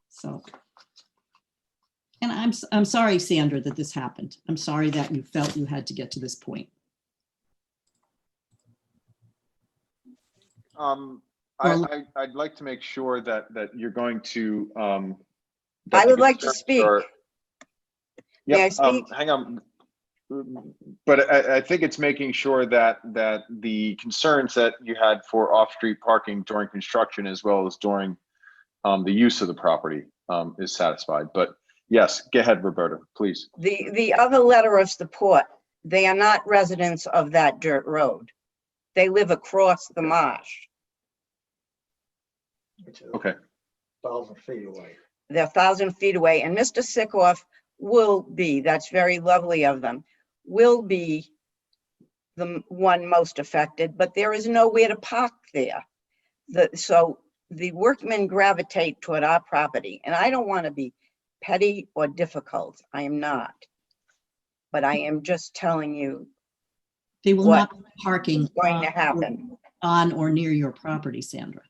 so. And I'm sorry, Sandra, that this happened. I'm sorry that you felt you had to get to this point. I'd like to make sure that you're going to. I would like to speak. May I Yep, speak? hang on. But I think it's making sure that the concerns that you had for off-street parking during construction as well as during the use of the property is satisfied. But yes, go ahead, Roberta, please. The other letter of support, they are not residents of that dirt road. They live across the marsh. Okay. 1,000 feet away. They're 1,000 feet away, and Mr. Sikoff will be, that's very lovely of them, will be the one most affected, but there is nowhere to park there. So the workmen gravitate toward our property, and I don't want to be petty or difficult. I am not. But I am just telling you They will what not be parking is going to happen. on or near your property, Sandra.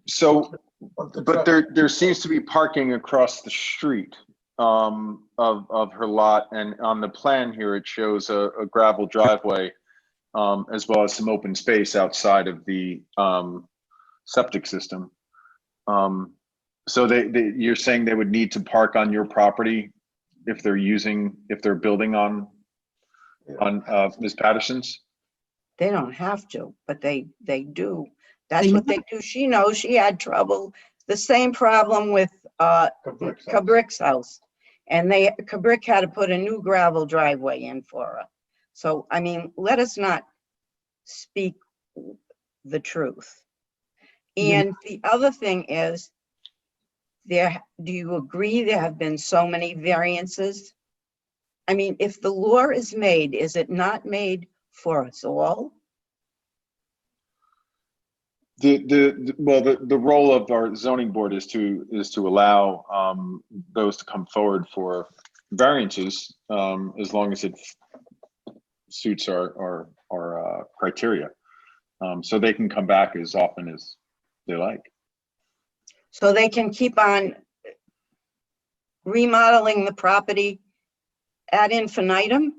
So, but there seems to be parking across the street of her lot, and on the plan here it shows a gravel driveway as well as some open space outside of the septic system. So you're saying they would need to park on your property if they're building on Ms. Patterson's? They don't have to, but they do. That's what they do. She knows she had trouble, the same problem with Cabrick's house. And Cabrick had to put a new gravel driveway in for her. So, I mean, let us not speak the truth. And the other thing is, do you agree there have been so many variances? I mean, if the law is made, is it not made for us all? The role of our zoning board is to allow those to come forward for variances as long as it suits our criteria. So they can come back as often as they like. So they can keep on remodeling the property ad infinitum?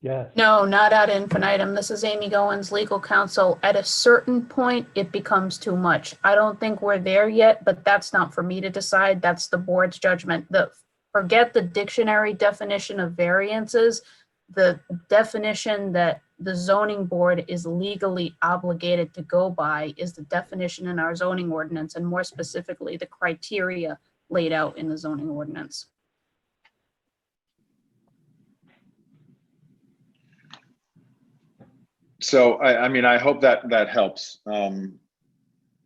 Yes. No, not ad infinitum. This is Amy Goins, legal counsel. At a certain point, it becomes too much. I don't think we're there yet, but that's not for me to decide. That's the board's judgment. Forget the dictionary definition of variances. The definition that the zoning board is legally obligated to go by is the definition in our zoning ordinance, and more specifically, the criteria laid out in the zoning ordinance. So I mean, I hope that helps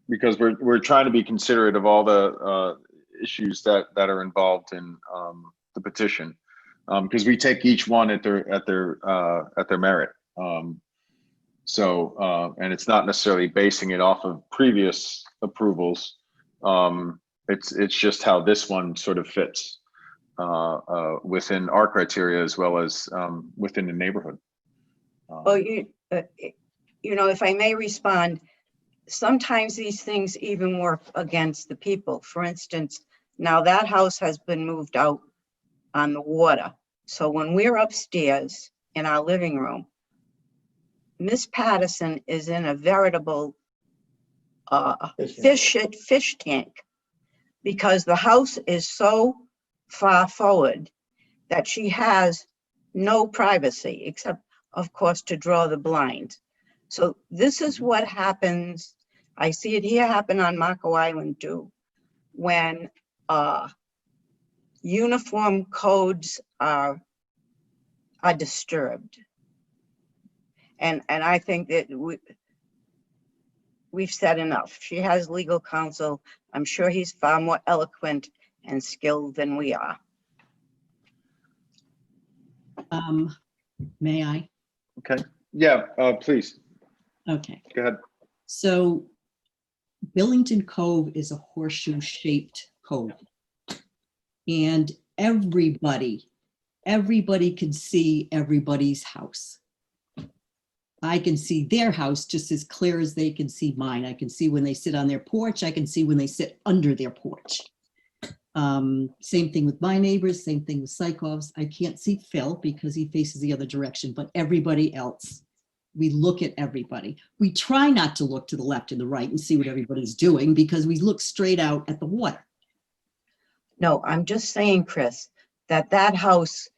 because we're trying to be considerate of all the issues that are involved in the petition because we take each one at their merit. And it's not necessarily basing it off of previous approvals. It's just how this one sort of fits within our criteria as well as within the neighborhood. Well, you know, if I may respond, sometimes these things even work against the people. For instance, now that house has been moved out on the water. So when we're upstairs in our living room, Miss Patterson is in a veritable fish tank because the house is so far forward that she has no privacy except, of course, to draw the blind. So this is what happens. I see it here happen on Marco Island too, when uniform codes are disturbed. And I think that we've said enough. She has legal counsel. I'm sure he's far more eloquent and skilled than we are. May I? Okay. Yeah, please. Okay. Go ahead. So Billington Cove is a horseshoe-shaped cove. And everybody can see everybody's house. I can see their house just as clear as they can see mine. I can see when they sit on their porch. I can see when they sit under their porch. Same thing with my neighbors, same thing with Sykov's. I can't see Phil because he faces the other direction, but everybody else, we look at everybody. We try not to look to the left and the right and see what everybody's doing because we look straight out at the water. No, I'm just saying, Chris, that house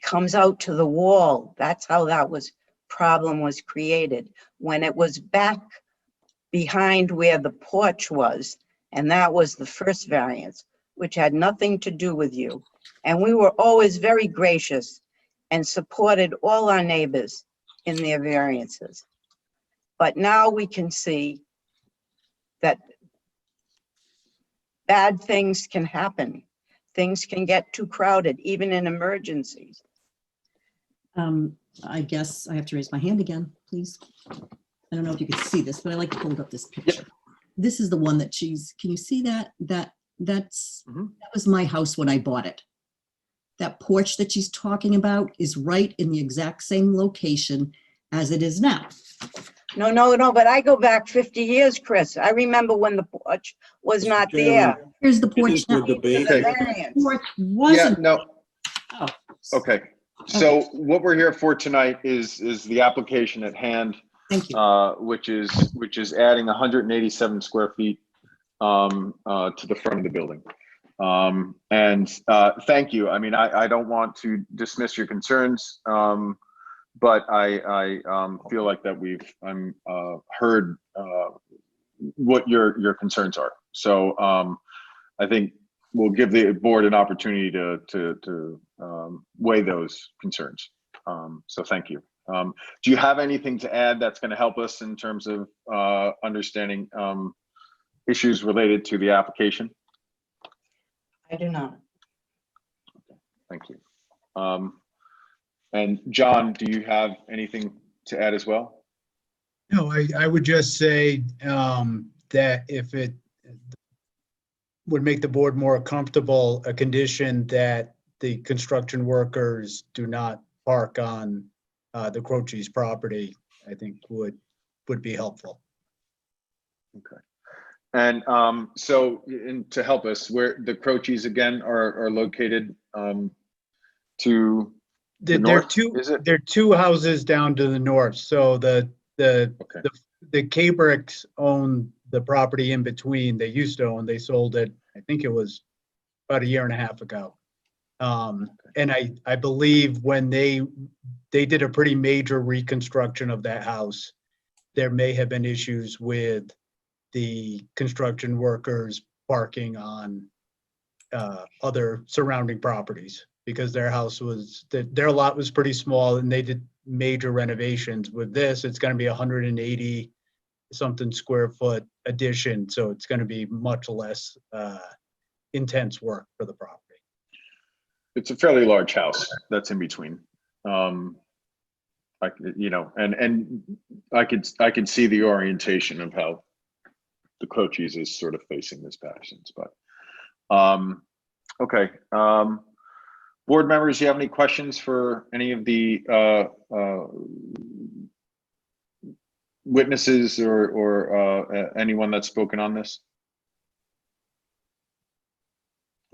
comes out to the wall. That's how that problem was created. When it was back behind where the porch was, and that was the first variance, which had nothing to do with you. And we were always very gracious and supported all our neighbors in their variances. But now we can see that bad things can happen. Things can get too crowded, even in emergencies. I guess I have to raise my hand again, please. I don't know if you can see this, but I like to hold up this picture. This is the one that can you see that? That was my house when I bought it. That porch that she's talking about is right in the exact same location as it is now. No, but I go back 50 years, Chris. I remember when the porch was not there. Here's the porch now. Okay. Porch wasn't. Yeah, no. Oh. Okay. So what we're here for tonight is the application at hand. Thank you. Which is adding 187 square feet to the front of the building. Thank you. I mean, I don't want to dismiss your concerns, but I feel like that we've heard what your concerns are. So I think we'll give the board an opportunity to weigh those concerns. So thank you. Do you have anything to add that's going to help us in terms of understanding issues related to the application? I do not. Okay, thank you. And John, do you have anything to add as well? No, I would just say that if it would make the board more comfortable, a condition that the construction workers do not park on the Croce's property, I think would be helpful. Okay. And to help us, where the Croce's again are located to the north, is it? There are two houses down to the north. So the Cabricks own the property in between. They used to own. They sold it. I think it was about a year and a half ago. And I believe when they did a pretty major reconstruction of that house, there may have been issues with the construction workers parking on other surrounding properties because their lot was pretty small and they did major renovations. With this, it's going to be 180 something square foot addition, so it's going to be much less intense work for the property. It's a fairly large house that's in between. And I could see the orientation of how the Croce's is sort of facing this passage, but okay. Board members, do you have any questions for any of the witnesses or anyone that's spoken on this?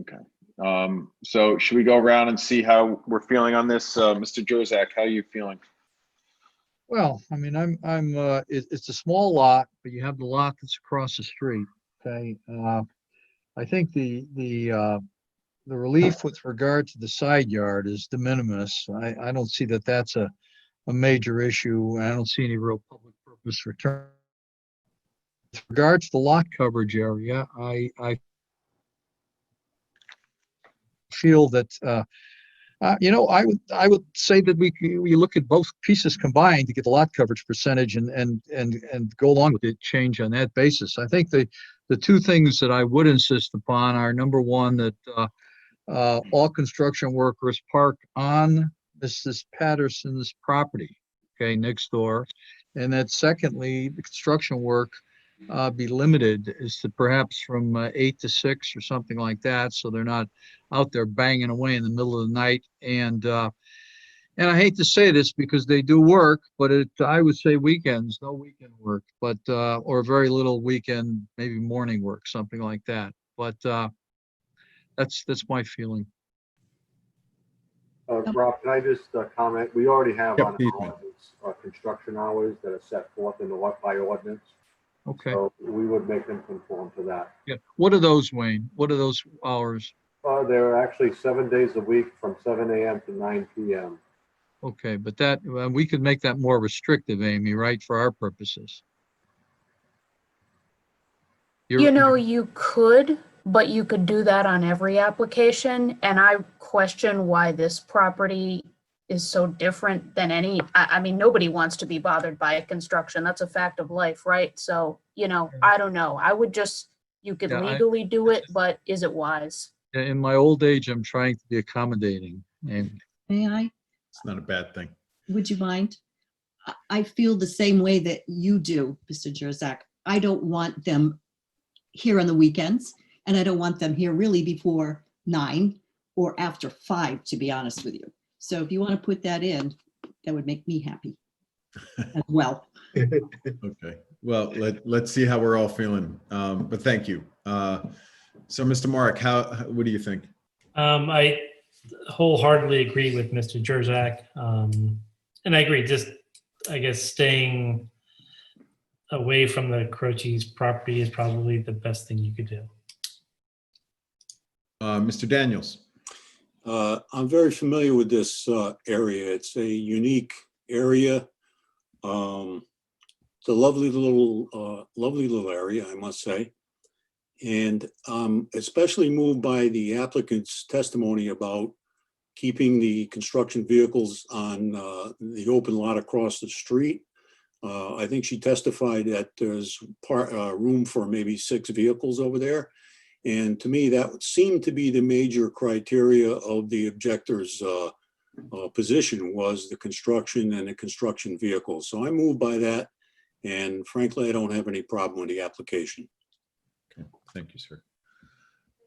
Okay. So should we go around and see how we're feeling on this? Mr. Jurczak, how are you feeling? Well, I mean, it's a small lot, but you have the lot that's across the street. Okay. I think the relief with regard to the side yard is de minimis. I don't see that that's a major issue. I don't see any real public purpose return. With regard to the lot coverage area, I feel that I would say that we look at both pieces combined to get the lot coverage percentage and go along with the change on that basis. I think the two things that I would insist upon are, number one, that all construction workers park on Mrs. Patterson's property, okay, next door, and that secondly, the construction work be limited as to perhaps from 8 to 6 or something like that, so they're not out there banging away in the middle of the night. And And I hate to say this because they do work, but I would say weekends, no weekend work, but, or very little weekend, maybe morning work, something like that. But, that's my feeling. Rob, can I just comment? We already have Yep, on please, our man. ordinance, construction hours that are set forth in the by ordinance. Okay. So we would make them conform to that. Yeah. What are those, Wayne? What are those hours? They're actually 7 days a week from 7 a.m. to 9 p.m. Okay, but that, we could make that more restrictive, Amy, right, for our purposes? You know, you could, but you could do that on every application. And I question why this property is so different than any, I mean, nobody wants to be bothered by construction. That's a fact of life, right? So, you know, I don't know. I would just, you could Yeah, legally do it, but is it wise? In my old age, I'm trying to be accommodating, and May I? It's not a bad thing. Would you mind? I feel the same way that you do, Mr. Jurzak. I don't want them here on the weekends, and I don't want them here really before 9 or after 5, to be honest with you. So if you want to put that in, that would make me happy as well. Okay. Well, let's see how we're all feeling. But thank you. So Mr. Mark, what do you think? I wholeheartedly agree with Mr. Jurzak. And I agree, just, I guess, staying away from the Croce's property is probably the best thing you could do. Mr. Daniels. I'm very familiar with this area. It's a unique area. It's a lovely little area, I must say. And especially moved by the applicant's testimony about keeping the construction vehicles on the open lot across the street. I think she testified that there's room for maybe 6 vehicles over there. And to me, that would seem to be the major criteria of the objector's position, was the construction and the construction vehicles. So I'm moved by that. And frankly, I don't have any problem with the application. Okay, thank you, sir.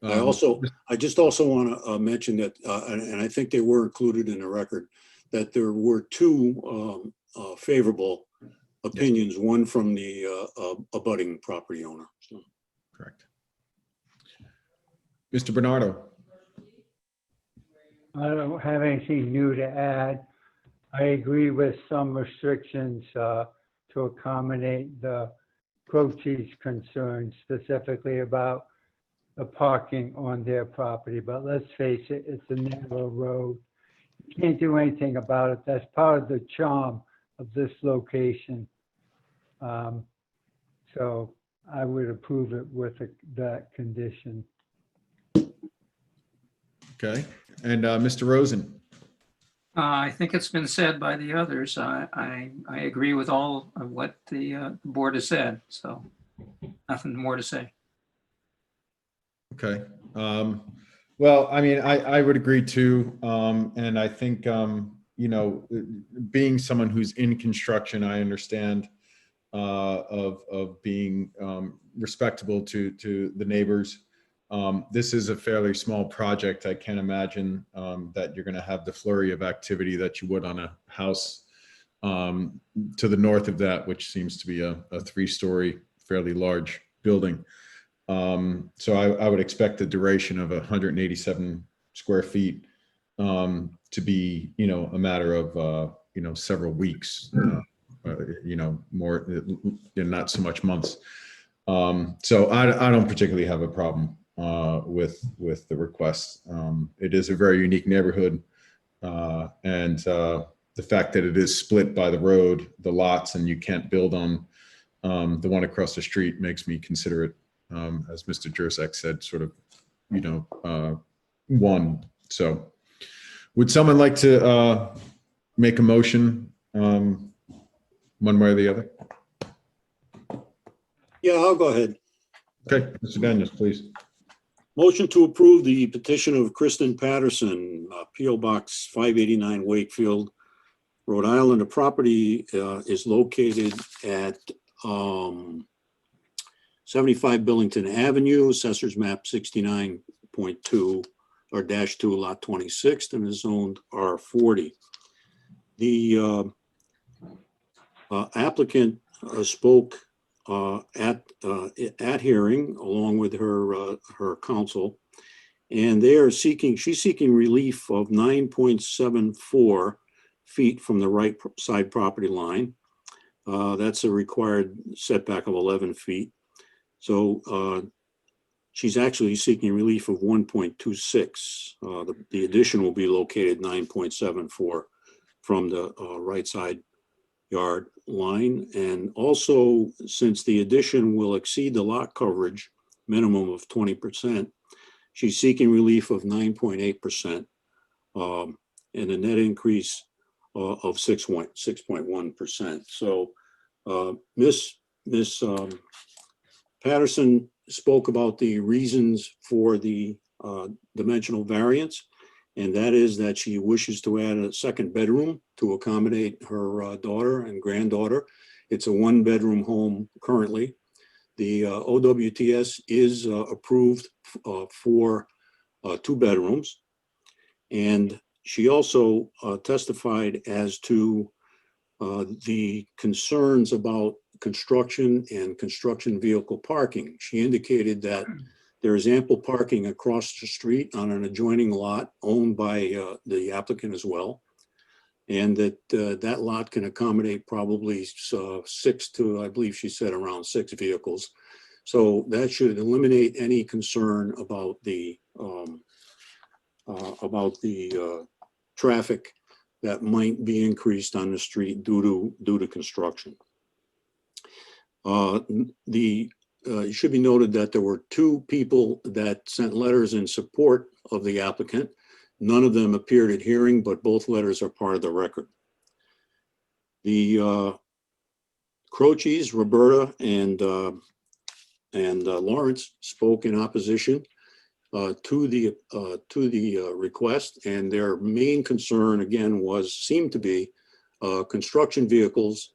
I just also want to mention that, and I think they were included in the record, that there were 2 favorable opinions, one from the abutting property owner. So. Correct. Mr. Bernardo. I don't have anything new to add. I agree with some restrictions to accommodate the Croce's concerns, specifically about the parking on their property. But let's face it, it's a narrow road. You can't do anything about it. That's part of the charm of this location. So I would approve it with that condition. Okay. And Mr. Rosen. I think it's been said by the others. I agree with all of what the board has said, so nothing more to say. Okay. Well, I mean, I would agree too. And I think, you know, being someone who's in construction, I understand of being respectable to the neighbors. This is a fairly small project. I can't imagine that you're going to have the flurry of activity that you would on a house to the north of that, which seems to be a 3-story, fairly large building. So I would expect the duration of 187 square feet to be, you know, a matter of, you know, several weeks, you know, more, not so much months. So I don't particularly have a problem with the request. It is a very unique neighborhood, and the fact that it is split by the road, the lots, and you can't build on the one across the street makes me consider it, as Mr. Jurzak said, sort of, you know, one. So would someone like to make a motion one way or the other? Yeah, I'll go ahead. Okay, Mr. Daniels, please. Motion to approve the petition of Kristen Patterson, P.O. Box 589 Wakefield, Rhode Island. The property is located at 75 Billington Avenue, Assessor's Map 69.2 or -2, Lot 26, and is zoned R40. The applicant spoke at hearing along with her counsel, and she's seeking relief of 9.74 feet from the right side property line. That's a required setback of 11 feet. So she's actually seeking relief of 1.26. The addition will be located 9.74 from the right side yard line. And also, since the addition will exceed the lot coverage minimum of 20%, she's seeking relief of 9.8% and a net increase of 6.1%. So Miss Patterson spoke about the reasons for the dimensional variance, and that is that she wishes to add a second bedroom to accommodate her daughter and granddaughter. It's a one-bedroom home currently. The OWTS is approved for 2 bedrooms, and she also testified as to the concerns about construction and construction vehicle parking. She indicated that there is ample parking across the street on an adjoining lot owned by the applicant as well, and that that lot can accommodate probably 6 to, I believe she said, around 6 vehicles. So that should eliminate any concern about the traffic that might be increased on the street due to construction. It should be noted that there were 2 people that sent letters in support of the applicant. None of them appeared at hearing, but both letters are part of the record. The Croces, Roberta, and Lawrence spoke in opposition to the request, and their main concern again seemed to be construction vehicles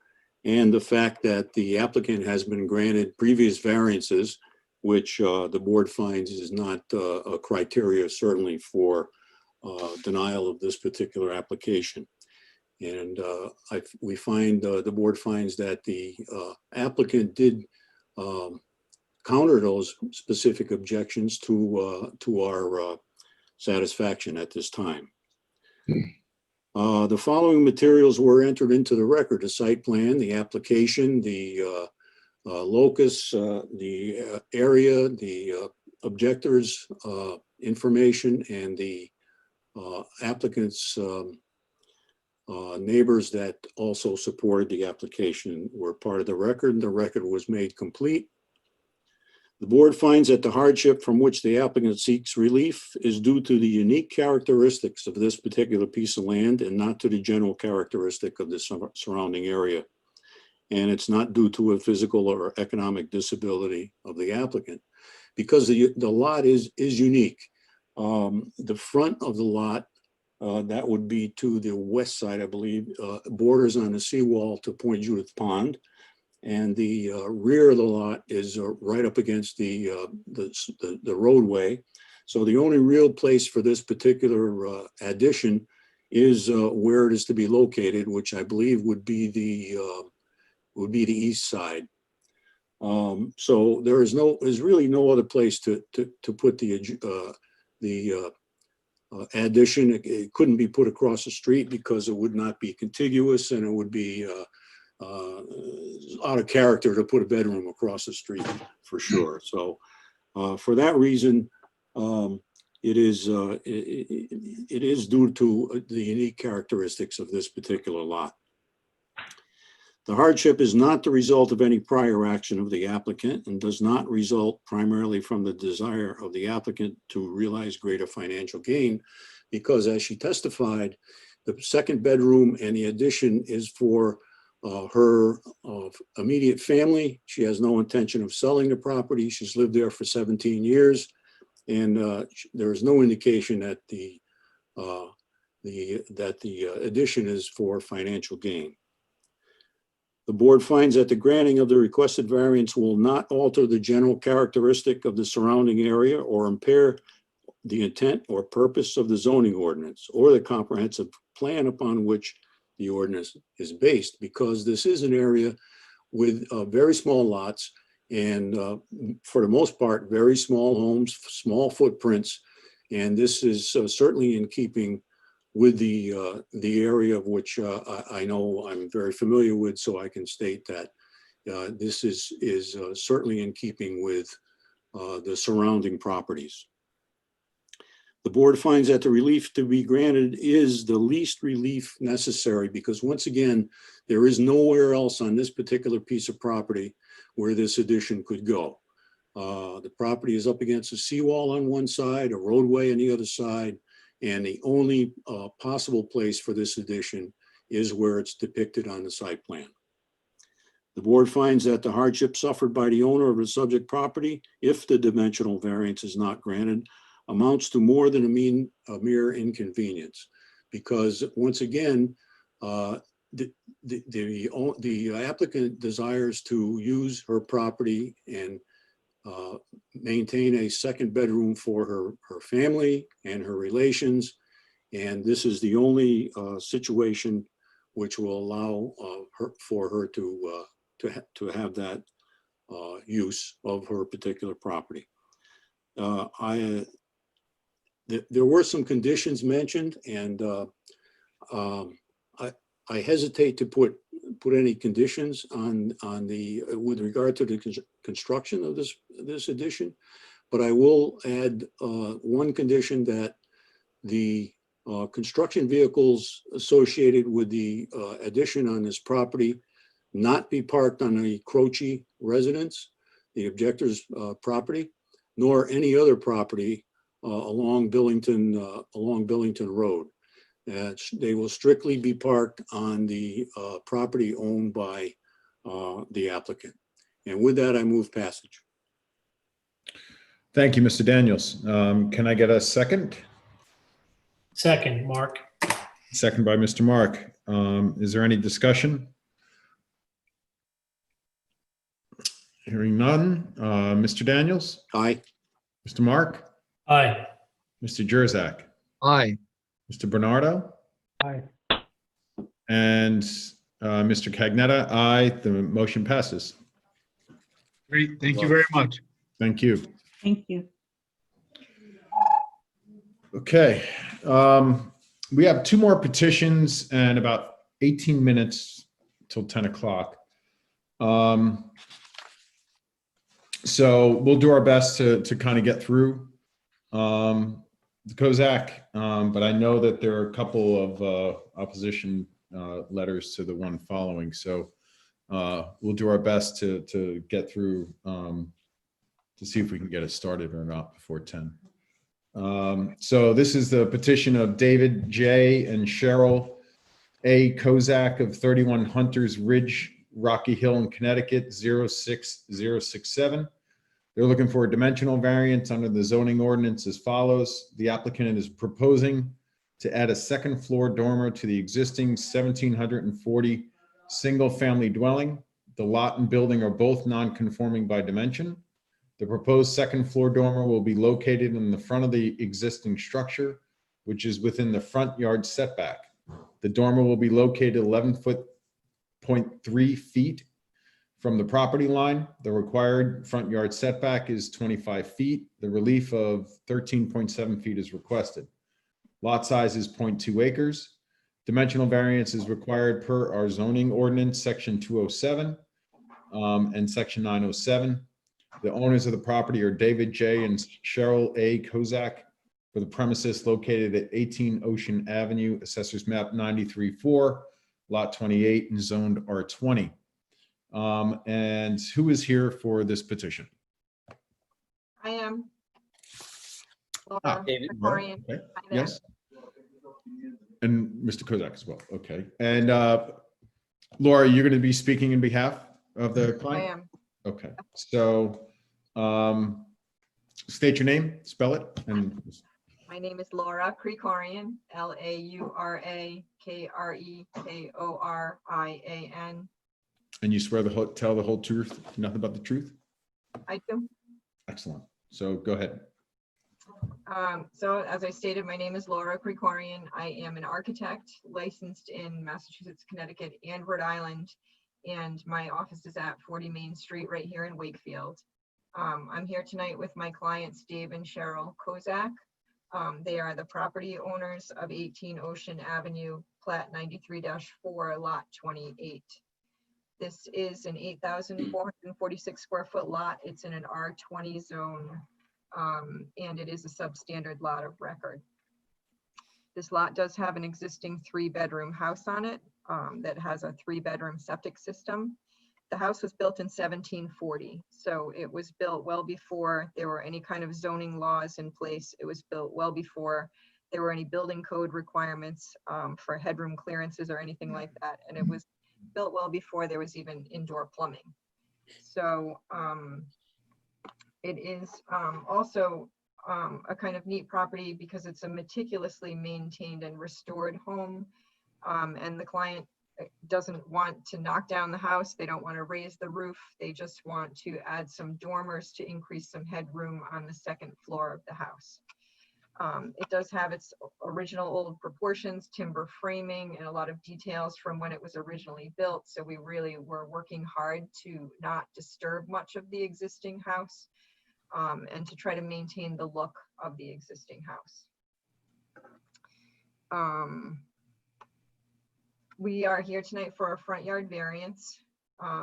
and the fact that the applicant has been granted previous variances, which the board finds is not a criteria certainly for denial of this particular application. And we find the board finds that the applicant did counter those specific objections to our satisfaction at this time. The following materials were entered into the record: the site plan, the application, the locus, the area, the objectors' information, and the applicant's neighbors that also supported the application were part of the record. The record was made complete. The board finds that the hardship from which the applicant seeks relief is due to the unique characteristics of this particular piece of land and not to the general characteristic of the surrounding area. And it's not due to a physical or economic disability of the applicant, because the lot is unique. The front of the lot, that would be to the west side, I believe, borders on the seawall to Point Judith Pond. And the rear of the lot is right up against the roadway. So the only real place for this particular addition is where it is to be located, which I believe would be the east side. So there's really no other place to put the addition. It couldn't be put across the street because it would not be contiguous, and it would be out of character to put a bedroom across the street for sure. So for that reason, it is due to the unique characteristics of this particular lot. The hardship is not the result of any prior action of the applicant and does not result primarily from the desire of the applicant to realize greater financial gain, because as she testified, the second bedroom and the addition is for her immediate family. She has no intention of selling the property. She's lived there for 17 years, and there is no indication that the addition is for financial gain. The board finds that the granting of the requested variance will not alter the general characteristic of the surrounding area or impair the intent or purpose of the zoning ordinance or the comprehensive plan upon which the ordinance is based, because this is an area with very small lots and for the most part, very small homes, small footprints. And this is certainly in keeping with the area of which I know I'm very familiar with, so I can state that this is certainly in keeping with the surrounding properties. The board finds that the relief to be granted is the least relief necessary, because once again, there is nowhere else on this particular piece of property where this addition could go. The property is up against a seawall on one side, a roadway on the other side, and the only possible place for this addition is where it's depicted on the site plan. The board finds that the hardship suffered by the owner of the subject property, if the dimensional variance is not granted, amounts to more than a mere inconvenience, because once again, the applicant desires to use her property and maintain a second bedroom for her family and her relations, and this is the only situation which will allow for her to have that use of her particular property. There were some conditions mentioned, and I hesitate to put any conditions on with regard to the construction of this addition, but I will add one condition, that the construction vehicles associated with the addition on this property not be parked on the Croce residence, the objector's property, nor any other property along Billington Road. They will strictly be parked on the property owned by the applicant. And with that, I move passage. Thank you, Mr. Daniels. Can I get a second? Second, Mark. Second by Mr. Mark. Is there any discussion? Hearing none. Mr. Daniels? Aye. Mr. Mark? Aye. Mr. Jurzak? Aye. Mr. Bernardo? Aye. And Mr. Cagnetta? Aye. The motion passes. Great, thank you very much. Thank you. Thank you. Okay. We have two more petitions and about 18 minutes till 10 o'clock. So we'll do our best to kind of get through the Kozak, but I know that there are a couple of opposition letters to the one following. So we'll do our best to get through to see if we can get it started or not before 10. So this is the petition of David J. and Cheryl A. Kozak of 31 Hunters Ridge, Rocky Hill in Connecticut, 06067. They're looking for a dimensional variance under the zoning ordinance as follows. The applicant is proposing to add a second floor dormer to the existing 1,740 single-family dwelling. The lot and building are both non-conforming by dimension. The proposed second floor dormer will be located in the front of the existing structure, which is within the front yard setback. The dormer will be located 11.3 feet from the property line. The required front yard setback is 25 feet. The relief of 13.7 feet is requested. Lot size is 0.2 acres. Dimensional variance is required per our zoning ordinance, section 207 and section 907. The owners of the property are David J. and Cheryl A. Kozak for the premises located at 18 Ocean Avenue, Assessors Map 93-4, Lot 28, and zoned R20. And who is here for this petition? I am. David. Victorian. Okay. Hi there. Yes. And Mr. Kozak as well. Okay. And Laura, you're going to be speaking in behalf of the client? I am. Okay. So state your name, spell it, and My name is Laura Krikorian, Laura-Krekorrian. and you swear tell the whole truth, nothing but the truth? I do. Excellent. So go ahead. So as I stated, my name is Laura Krikorian. I am an architect licensed in Massachusetts, Connecticut, and Rhode Island. And my office is at 40 Main Street right here in Wakefield. I'm here tonight with my clients, Dave and Cheryl Kozak. They are the property owners of 18 Ocean Avenue, Plat 93-4, Lot 28. This is an 8,446 square foot lot. It's in an R20 zone, and it is a substandard lot of record. This lot does have an existing 3-bedroom house on it that has a 3-bedroom septic system. The house was built in 1740, so it was built well before there were any kind of zoning laws in place. It was built well before there were any building code requirements for headroom clearances or anything like that, and it was built well before there was even indoor plumbing. So it is also a kind of neat property because it's a meticulously maintained and restored home, and the client doesn't want to knock down the house. They don't want to raise the roof. They just want to add some dormers to increase some headroom on the second floor of the house. It does have its original old proportions, timber framing, and a lot of details from when it was originally built. So we really were working hard to not disturb much of the existing house and to try to maintain the look of the existing house. We are here tonight for a front yard variance.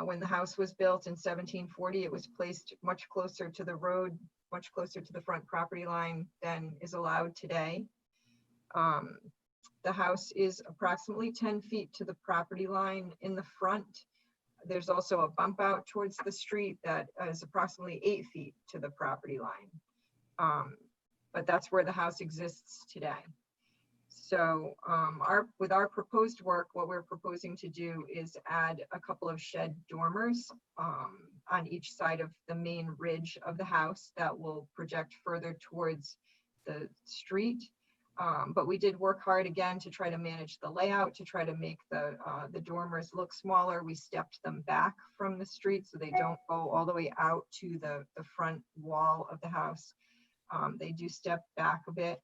When the house was built in 1740, it was placed much closer to the road, much closer to the front property line than is allowed today. The house is approximately 10 feet to the property line in the front. There's also a bump out towards the street that is approximately 8 feet to the property line. But that's where the house exists today. So with our proposed work, what we're proposing to do is add a couple of shed dormers on each side of the main ridge of the house that will project further towards the street. But we did work hard again to try to manage the layout, to try to make the dormers look smaller. We stepped them back from the street so they don't go all the way out to the front wall of the house. They do step back a bit.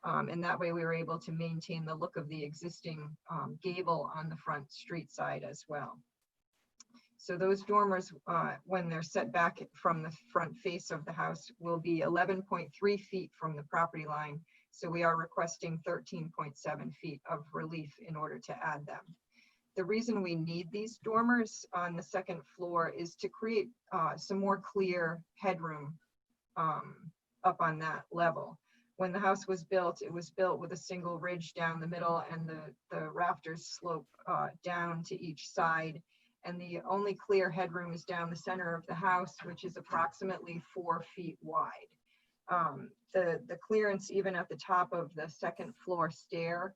And that way we were able to maintain the look of the existing gable on the front street side as well. So those dormers, when they're set back from the front face of the house, will be 11.3 feet from the property line. So we are requesting 13.7 feet of relief in order to add them. The reason we need these dormers on the second floor is to create some more clear headroom up on that level. When the house was built, it was built with a single ridge down the middle, and the rafters slope down to each side. And the only clear headroom is down the center of the house, which is approximately 4 feet wide. The clearance, even at the top of the second floor stair,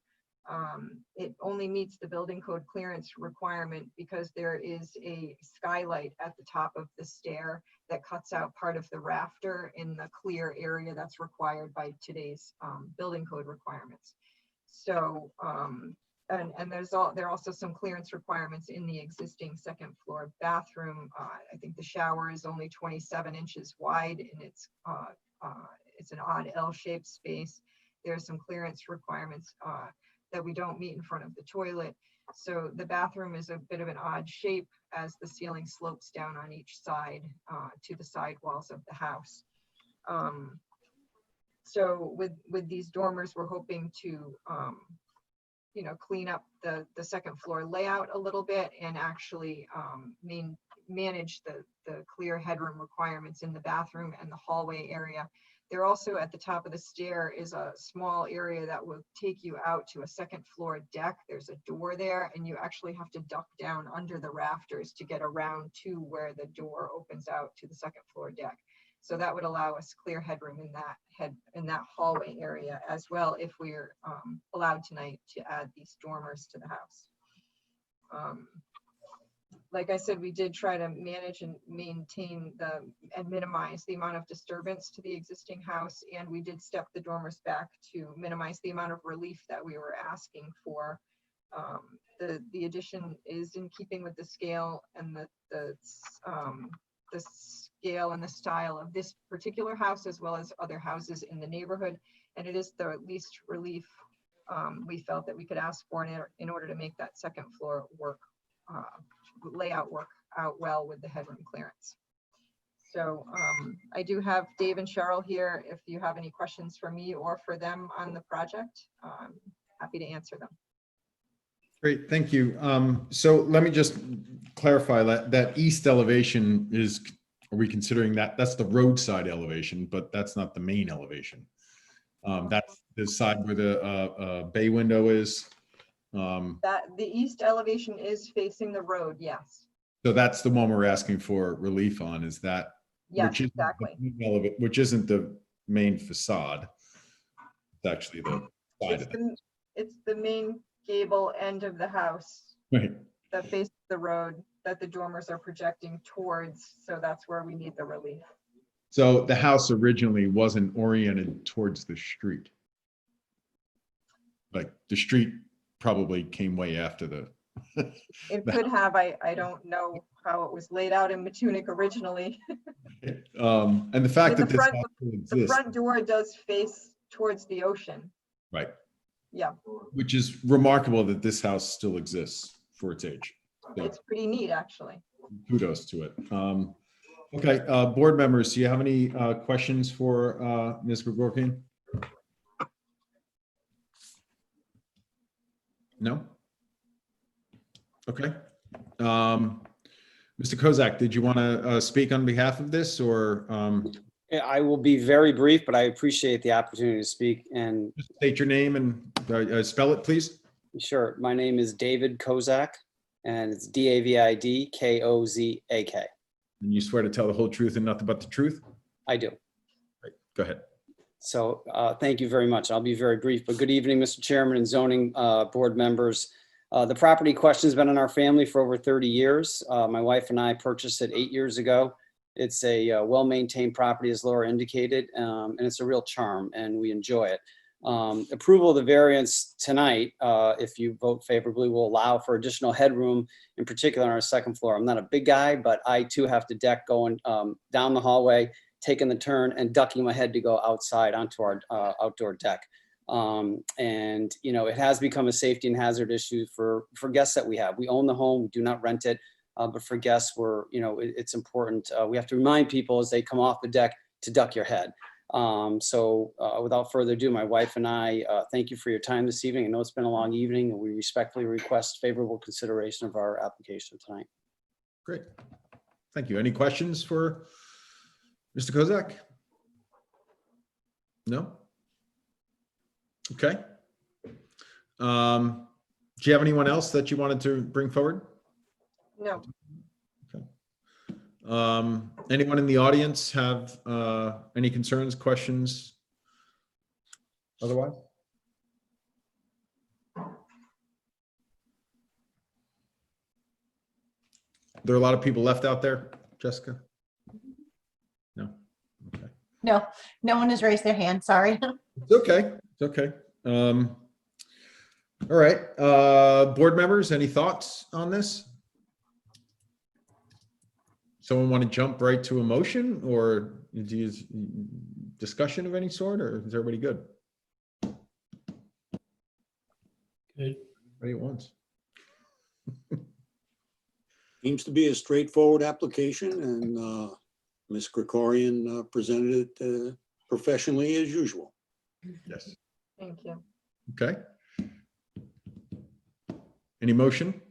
it only meets the building code clearance requirement because there is a skylight at the top of the stair that cuts out part of the rafter in the clear area that's required by today's building code requirements. So, and there are also some clearance requirements in the existing second floor bathroom. I think the shower is only 27 inches wide, and it's an odd L-shaped space. There are some clearance requirements that we don't meet in front of the toilet. So the bathroom is a bit of an odd shape as the ceiling slopes down on each side to the side walls of the house. So with these dormers, we're hoping to clean up the second floor layout a little bit and actually manage the clear headroom requirements in the bathroom and the hallway area. There also at the top of the stair is a small area that will take you out to a second floor deck. There's a door there, and you actually have to duck down under the rafters to get around to where the door opens out to the second floor deck. So that would allow us clear headroom in that hallway area as well if we're allowed tonight to add these dormers to the house. Like I said, we did try to manage and maintain and minimize the amount of disturbance to the existing house, and we did step the dormers back to minimize the amount of relief that we were asking for. The addition is in keeping with the scale and the the scale and the style of this particular house as well as other houses in the neighborhood. And it is the least relief we felt that we could ask for in order to make that second floor work, layout work out well with the headroom clearance. So I do have Dave and Cheryl here. If you have any questions for me or for them on the project, happy to answer them. Great, thank you. So let me just clarify that east elevation is, are we considering that? That's the roadside elevation, but that's not the main elevation. That's the side where the bay window is. That the east elevation is facing the road, yes. So that's the one we're asking for relief on, is that? Yes, which isn't exactly. which isn't the main facade. It's actually the side of it. It's the main gable end of the house Right. that faces the road that the dormers are projecting towards. So that's where we need the relief. So the house originally wasn't oriented towards the street. Like the street probably came way after the. It could have, I don't know how it was laid out in Matunic originally. And the fact that this house still The exists, front door does face towards the ocean. right, Yeah, which is remarkable that this house still exists for its age. So it's pretty neat, actually. kudos to it. Okay, board members, do you have any questions for Ms. Gregorian? No? Okay. Mr. Kozak, did you want to speak on behalf of this, or I will be very brief, but I appreciate the opportunity to speak. And state your name and spell it, please? sure, my name is David Kozak, and it's DAVID-KOZAK. And you swear to tell the whole truth and nothing but the truth? I do. Right. Go ahead. So thank you very much. I'll be very brief, but good evening, Mr. Chairman and zoning board members. The property question has been in our family for over 30 years. My wife and I purchased it 8 years ago. It's a well-maintained property, as Laura indicated, and it's a real charm, and we enjoy it. Approval of the variance tonight, if you vote favorably, will allow for additional headroom, in particular on our second floor. I'm not a big guy, but I too have to deck going down the hallway, taking the turn and ducking my head to go outside onto our outdoor deck. And, you know, it has become a safety and hazard issue for guests that we have. We own the home, we do not rent it, but for guests, it's important. We have to remind people as they come off the deck to duck your head. So without further ado, my wife and I thank you for your time this evening. I know it's been a long evening, and we respectfully request favorable consideration of our application tonight. Great. Thank you. Any questions for Mr. Kozak? No? Okay. Do you have anyone else that you wanted to bring forward? No. Anyone in the audience have any concerns, questions? Otherwise? There are a lot of people left out there, Jessica? No? Okay. No, no one has raised their hand, sorry. It's okay. It's okay. All right. Board members, any thoughts on this? Someone want to jump right to a motion, or do you discussion of any sort, or is everybody good? Good. Everybody at once. Seems to be a straightforward application, and Ms. Krikorian presented it professionally as usual. Yes. Thank you. Okay. Any motion?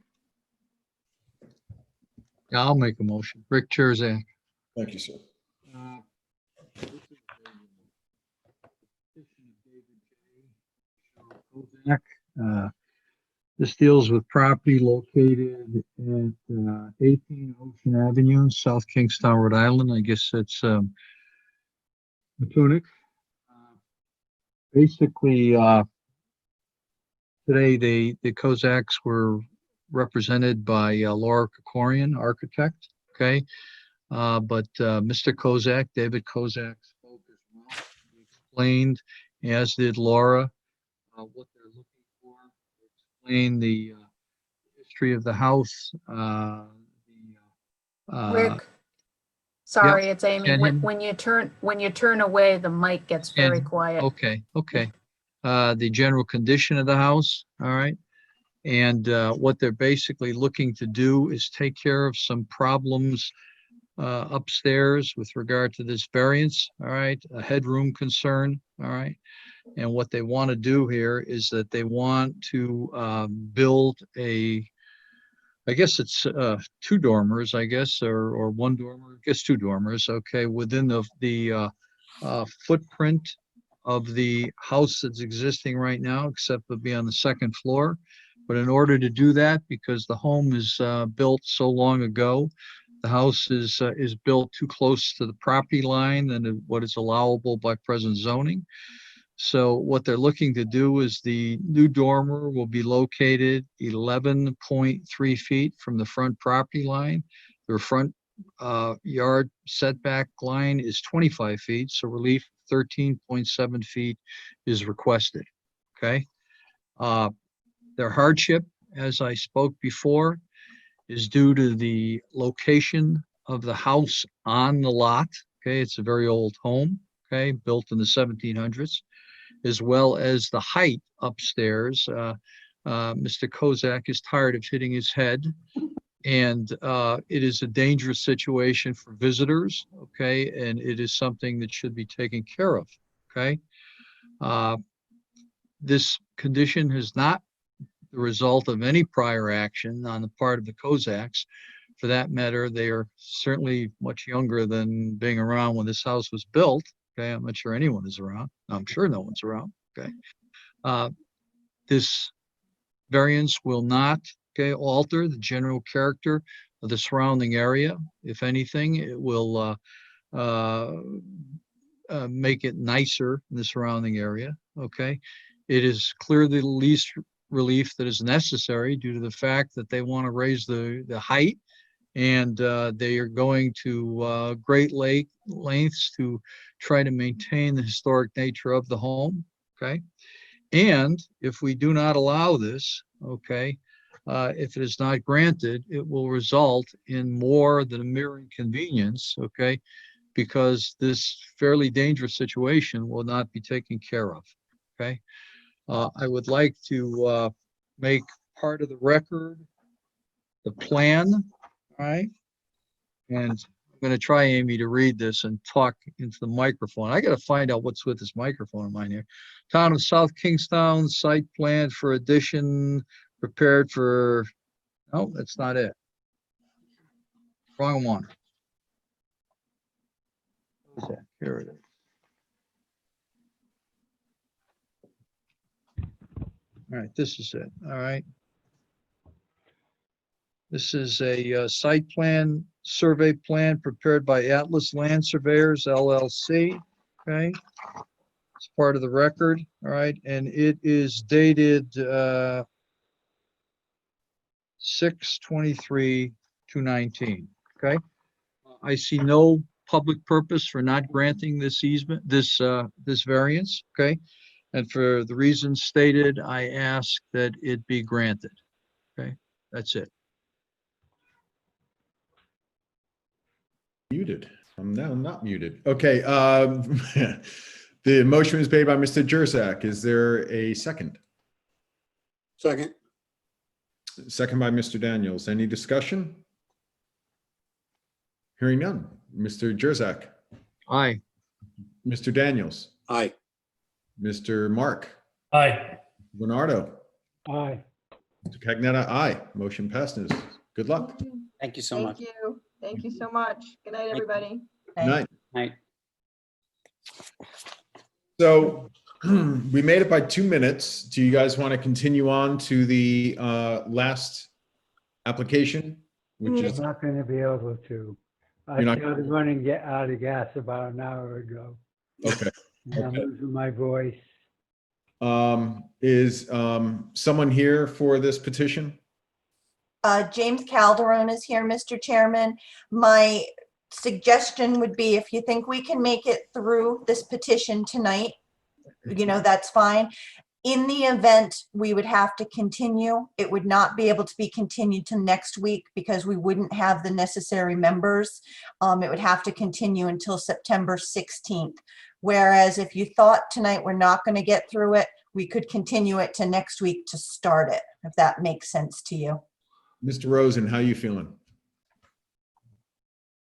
Yeah, I'll make a motion. Rick Cherzak. Thank you, sir. This deals with property located at 18 Ocean Avenue, South Kingstown, Rhode Island. I guess it's Matunic. Basically, today the Kozaks were represented by Laura Krikorian, architect. Okay, but Mr. Kozak, David Kozak, spoke as well. He explained, as did Laura, what they're looking for. Explain the history of the house. Rick, Sorry, it's Amy. Can't hear me? When you turn away, the mic gets very And- quiet. Okay, okay. The general condition of the house, all right? And what they're basically looking to do is take care of some problems upstairs with regard to this variance, all right? A headroom concern, all right? And what they want to do here is that they want to build I guess it's two dormers, I guess, or one dormer, I guess two dormers, okay, within the footprint of the house that's existing right now, except it'll be on the second floor. But in order to do that, because the home is built so long ago, the house is built too close to the property line than what is allowable by present zoning. So what they're looking to do is the new dormer will be located 11.3 feet from the front property line. Their front yard setback line is 25 feet, so relief 13.7 feet is requested, okay? Their hardship, as I spoke before, is due to the location of the house on the lot, okay? It's a very old home, okay, built in the 1700s, as well as the height upstairs. Mr. Kozak is tired of hitting his head, and it is a dangerous situation for visitors, okay? And it is something that should be taken care of, okay? This condition is not the result of any prior action on the part of the Kozaks. For that matter, they are certainly much younger than being around when this house was built, okay? I'm not sure anyone is around. I'm sure no one's around, okay? This variance will not, okay, alter the general character of the surrounding area. If anything, it will make it nicer in the surrounding area, okay? It is clearly the least relief that is necessary due to the fact that they want to raise the height, and they are going to great lengths to try to maintain the historic nature of the home, okay? And if we do not allow this, okay, if it is not granted, it will result in more than a mere inconvenience, okay, because this fairly dangerous situation will not be taken care of, okay? I would like to make part of the record the plan, all right? And I'm going to try, Amy, to read this and talk into the microphone. I got to find out what's with this microphone of mine here. Town of South Kingstown site plan for addition prepared for, oh, that's not it. Wrong one. Here it is. All right, this is it. All right. This is a site plan, survey plan prepared by Atlas Land Surveyors LLC. Okay. It's part of the record. All right. And it is dated 6/23/2019. Okay. I see no public purpose for not granting this easement, this variance. Okay. And for the reasons stated, I ask that it be granted. Okay. That's it. Muted. I'm now not muted. Okay. The motion was made by Mr. Jurczak. Is there a second? Second. Second by Mr. Daniels. Any discussion? Hearing none. Mr. Jurczak. Aye. Mr. Daniels. Aye. Mr. Mark. Aye. Leonardo. Aye. Mr. Cagnetta. Aye. Motion passes. Good luck. Thank you so Thank much. you. Thank you so much. Good night, everybody. Good night. Night. So we made it by 2 minutes. Do you guys want to continue on to the last application, which I'm is not going to be able to. I You're not- started running out of gas about an hour ago. okay? And I'm Okay. losing my voice. Is someone here for this petition? James Calderon is here, Mr. Chairman. My suggestion would be if you think we can make it through this petition tonight, that's fine. In the event we would have to continue, it would not be able to be continued to next week because we wouldn't have the necessary members. It would have to continue until September 16th. Whereas if you thought tonight we're not going to get through it, we could continue it to next week to start it, if that makes sense to you. Mr. Rosen, how you feeling?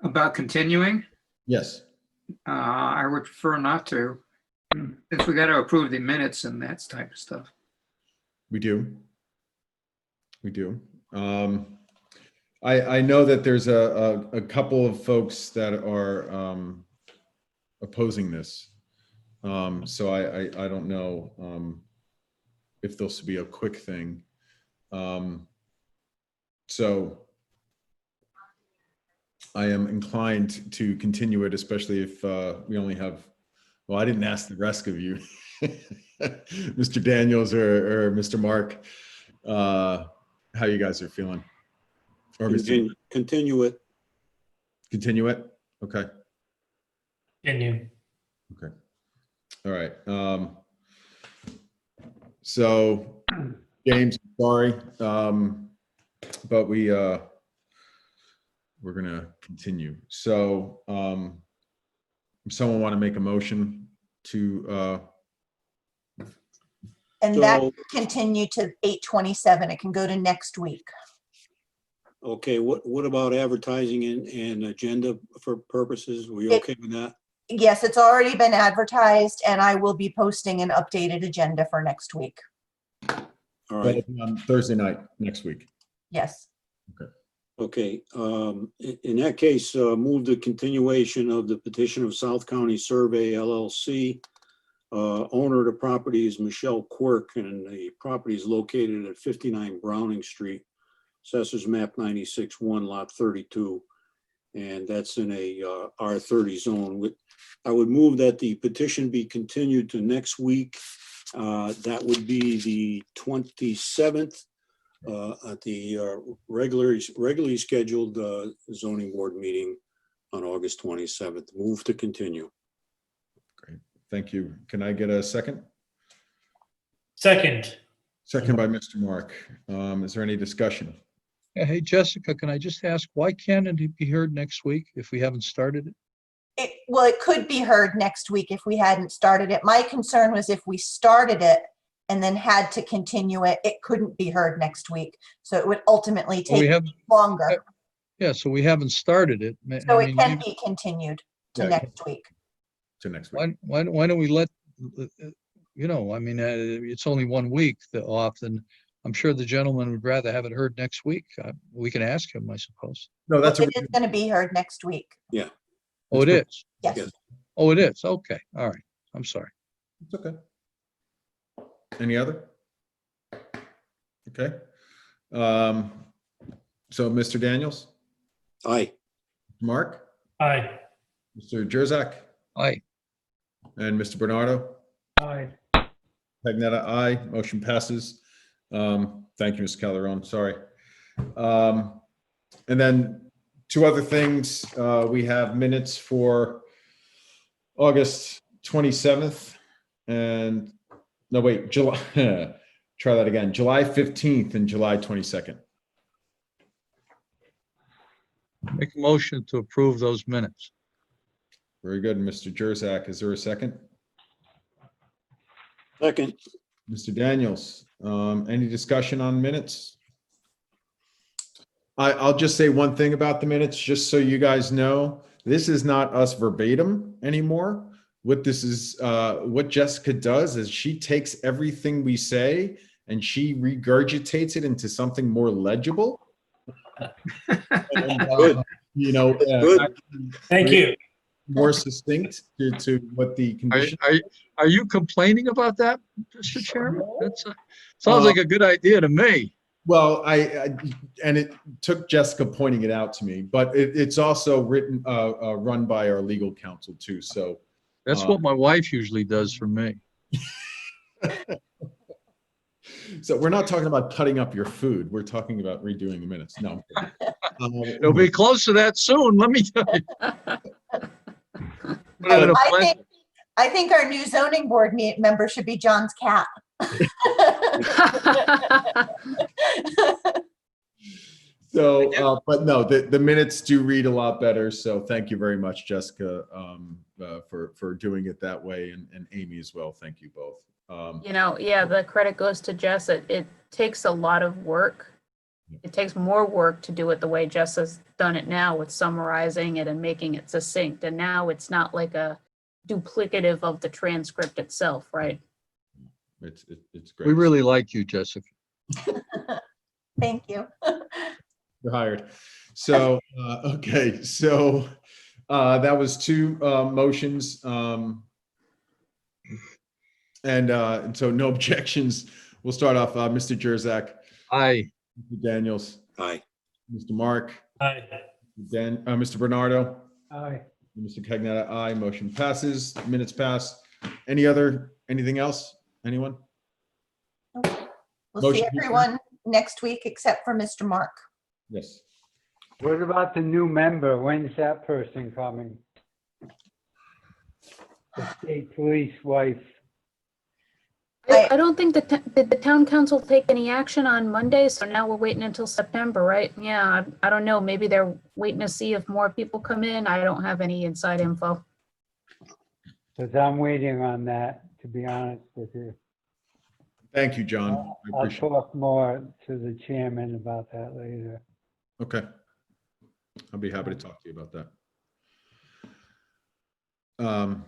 About continuing, Yes. I would prefer not to, since we got to approve the minutes and that type of stuff. We do. We do. I know that there's a couple of folks that are opposing this. So I don't know if this will be a quick thing. So I am inclined to continue it, especially if we only have, well, I didn't ask the rest of you, Mr. Daniels or Mr. Mark, how you guys are feeling. Or Mr. Continue it. Continue it? Okay. Continue. Okay. All right. So James, sorry, but we're gonna continue. So someone want to make a motion to And that can continue to 8/27. It can go to next week. Okay, what about advertising and agenda for purposes? Were you okay with that? Yes, it's already been advertised and I will be posting an updated agenda for next week. All right. on Thursday night next week? Yes. Okay, in that case, move the continuation of the petition of South County Survey LLC. Owner of the property is Michelle Quirk, and the property is located at 59 Browning Street, Assessors Map 96-1, Lot 32, and that's in a R30 zone. I would move that the petition be continued to next week. That would be the 27th. At the regularly scheduled zoning board meeting on August 27th. Move to continue. Great, thank you. Can I get a second? Second. Second by Mr. Mark. Is there any discussion? Hey, Jessica, can I just ask, why can't it be heard next week if we haven't started it? Well, it could be heard next week if we hadn't started it. My concern was if we started it and then had to continue it, it couldn't be heard next week. So it would ultimately take longer. Yeah, so we haven't started it. So it can be continued to next week. To next week. Why don't we let, it's only 1 week off, and I'm sure the gentleman would rather have it heard next week. We can ask him, I suppose. No, that's it is going to be heard next week. Yeah. Oh, it is? Yes. Oh, it is. Okay. All right. I'm sorry. It's okay. Any other? Okay. So Mr. Daniels? Aye. Mark? Aye. Mr. Jerzak? Aye. And Mr. Bernardo? Aye. Pagnetta, aye. Motion passes. Thank you, Ms. Calderon. Sorry. And then two other things. We have minutes for August 27th and no, wait, July, try that again. July 15th and July 22nd. Make a motion to approve those minutes. Very good, Mr. Jerzak. Is there a second? Second. Mr. Daniels, any discussion on minutes? I'll just say one thing about the minutes, just so you guys know. This is not us verbatim anymore. What this is, what Jessica does is she takes everything we say and she regurgitates it into something more legible. And, Good. Good. Thank you. More succinct to what the condition. Are you complaining about that, Mr. Chairman? That sounds like a good idea to me. Well, and it took Jessica pointing it out to me, but it's also written, run by our legal counsel too. So that's what my wife usually does for me. So we're not talking about cutting up your food. We're talking about redoing the minutes. No. It'll be close to that soon, let me tell you. I think our new zoning board member should be John's cat. So, but no, the minutes do read a lot better. So thank you very much, Jessica, for doing it that way, and Amy as well. Thank you both. Yeah, the credit goes to Jess. It takes a lot of work. It takes more work to do it the way Jess has done it now with summarizing it and making it succinct. And now it's not like a duplicative of the transcript itself, right? It's great. We really like you, Jessica. Thank you. You're hired. So, okay, so that was two motions. And so no objections. We'll start off, Mr. Jurzak. Aye. Mr. Daniels. Aye. Mr. Mark. Aye. Mr. Bernardo. Aye. Mr. Cagnetta, aye. Motion passes. Minutes pass. Anything else? Anyone? We'll Motion see to adjourn? everyone next week except for Mr. Mark. Yes. What about the new member? When's that person coming? The state police wife. I don't think did the town council take any action on Monday, so now we're waiting until September, right? Yeah, I don't know. Maybe they're waiting to see if more people come in. I don't have any inside info. Because I'm waiting on that, to be honest with you. Thank you, John. I I'll appreciate it. talk more to the chairman about that later. Okay. I'll be happy to talk to you about that.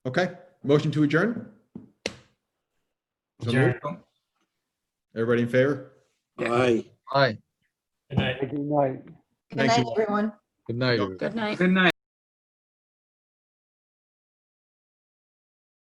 Okay, motion to adjourn? So moved. Everybody in favor? Aye. Aye. Good night. Good night. Good Thank night, you. everyone. Good night, everybody. Good night. Good night.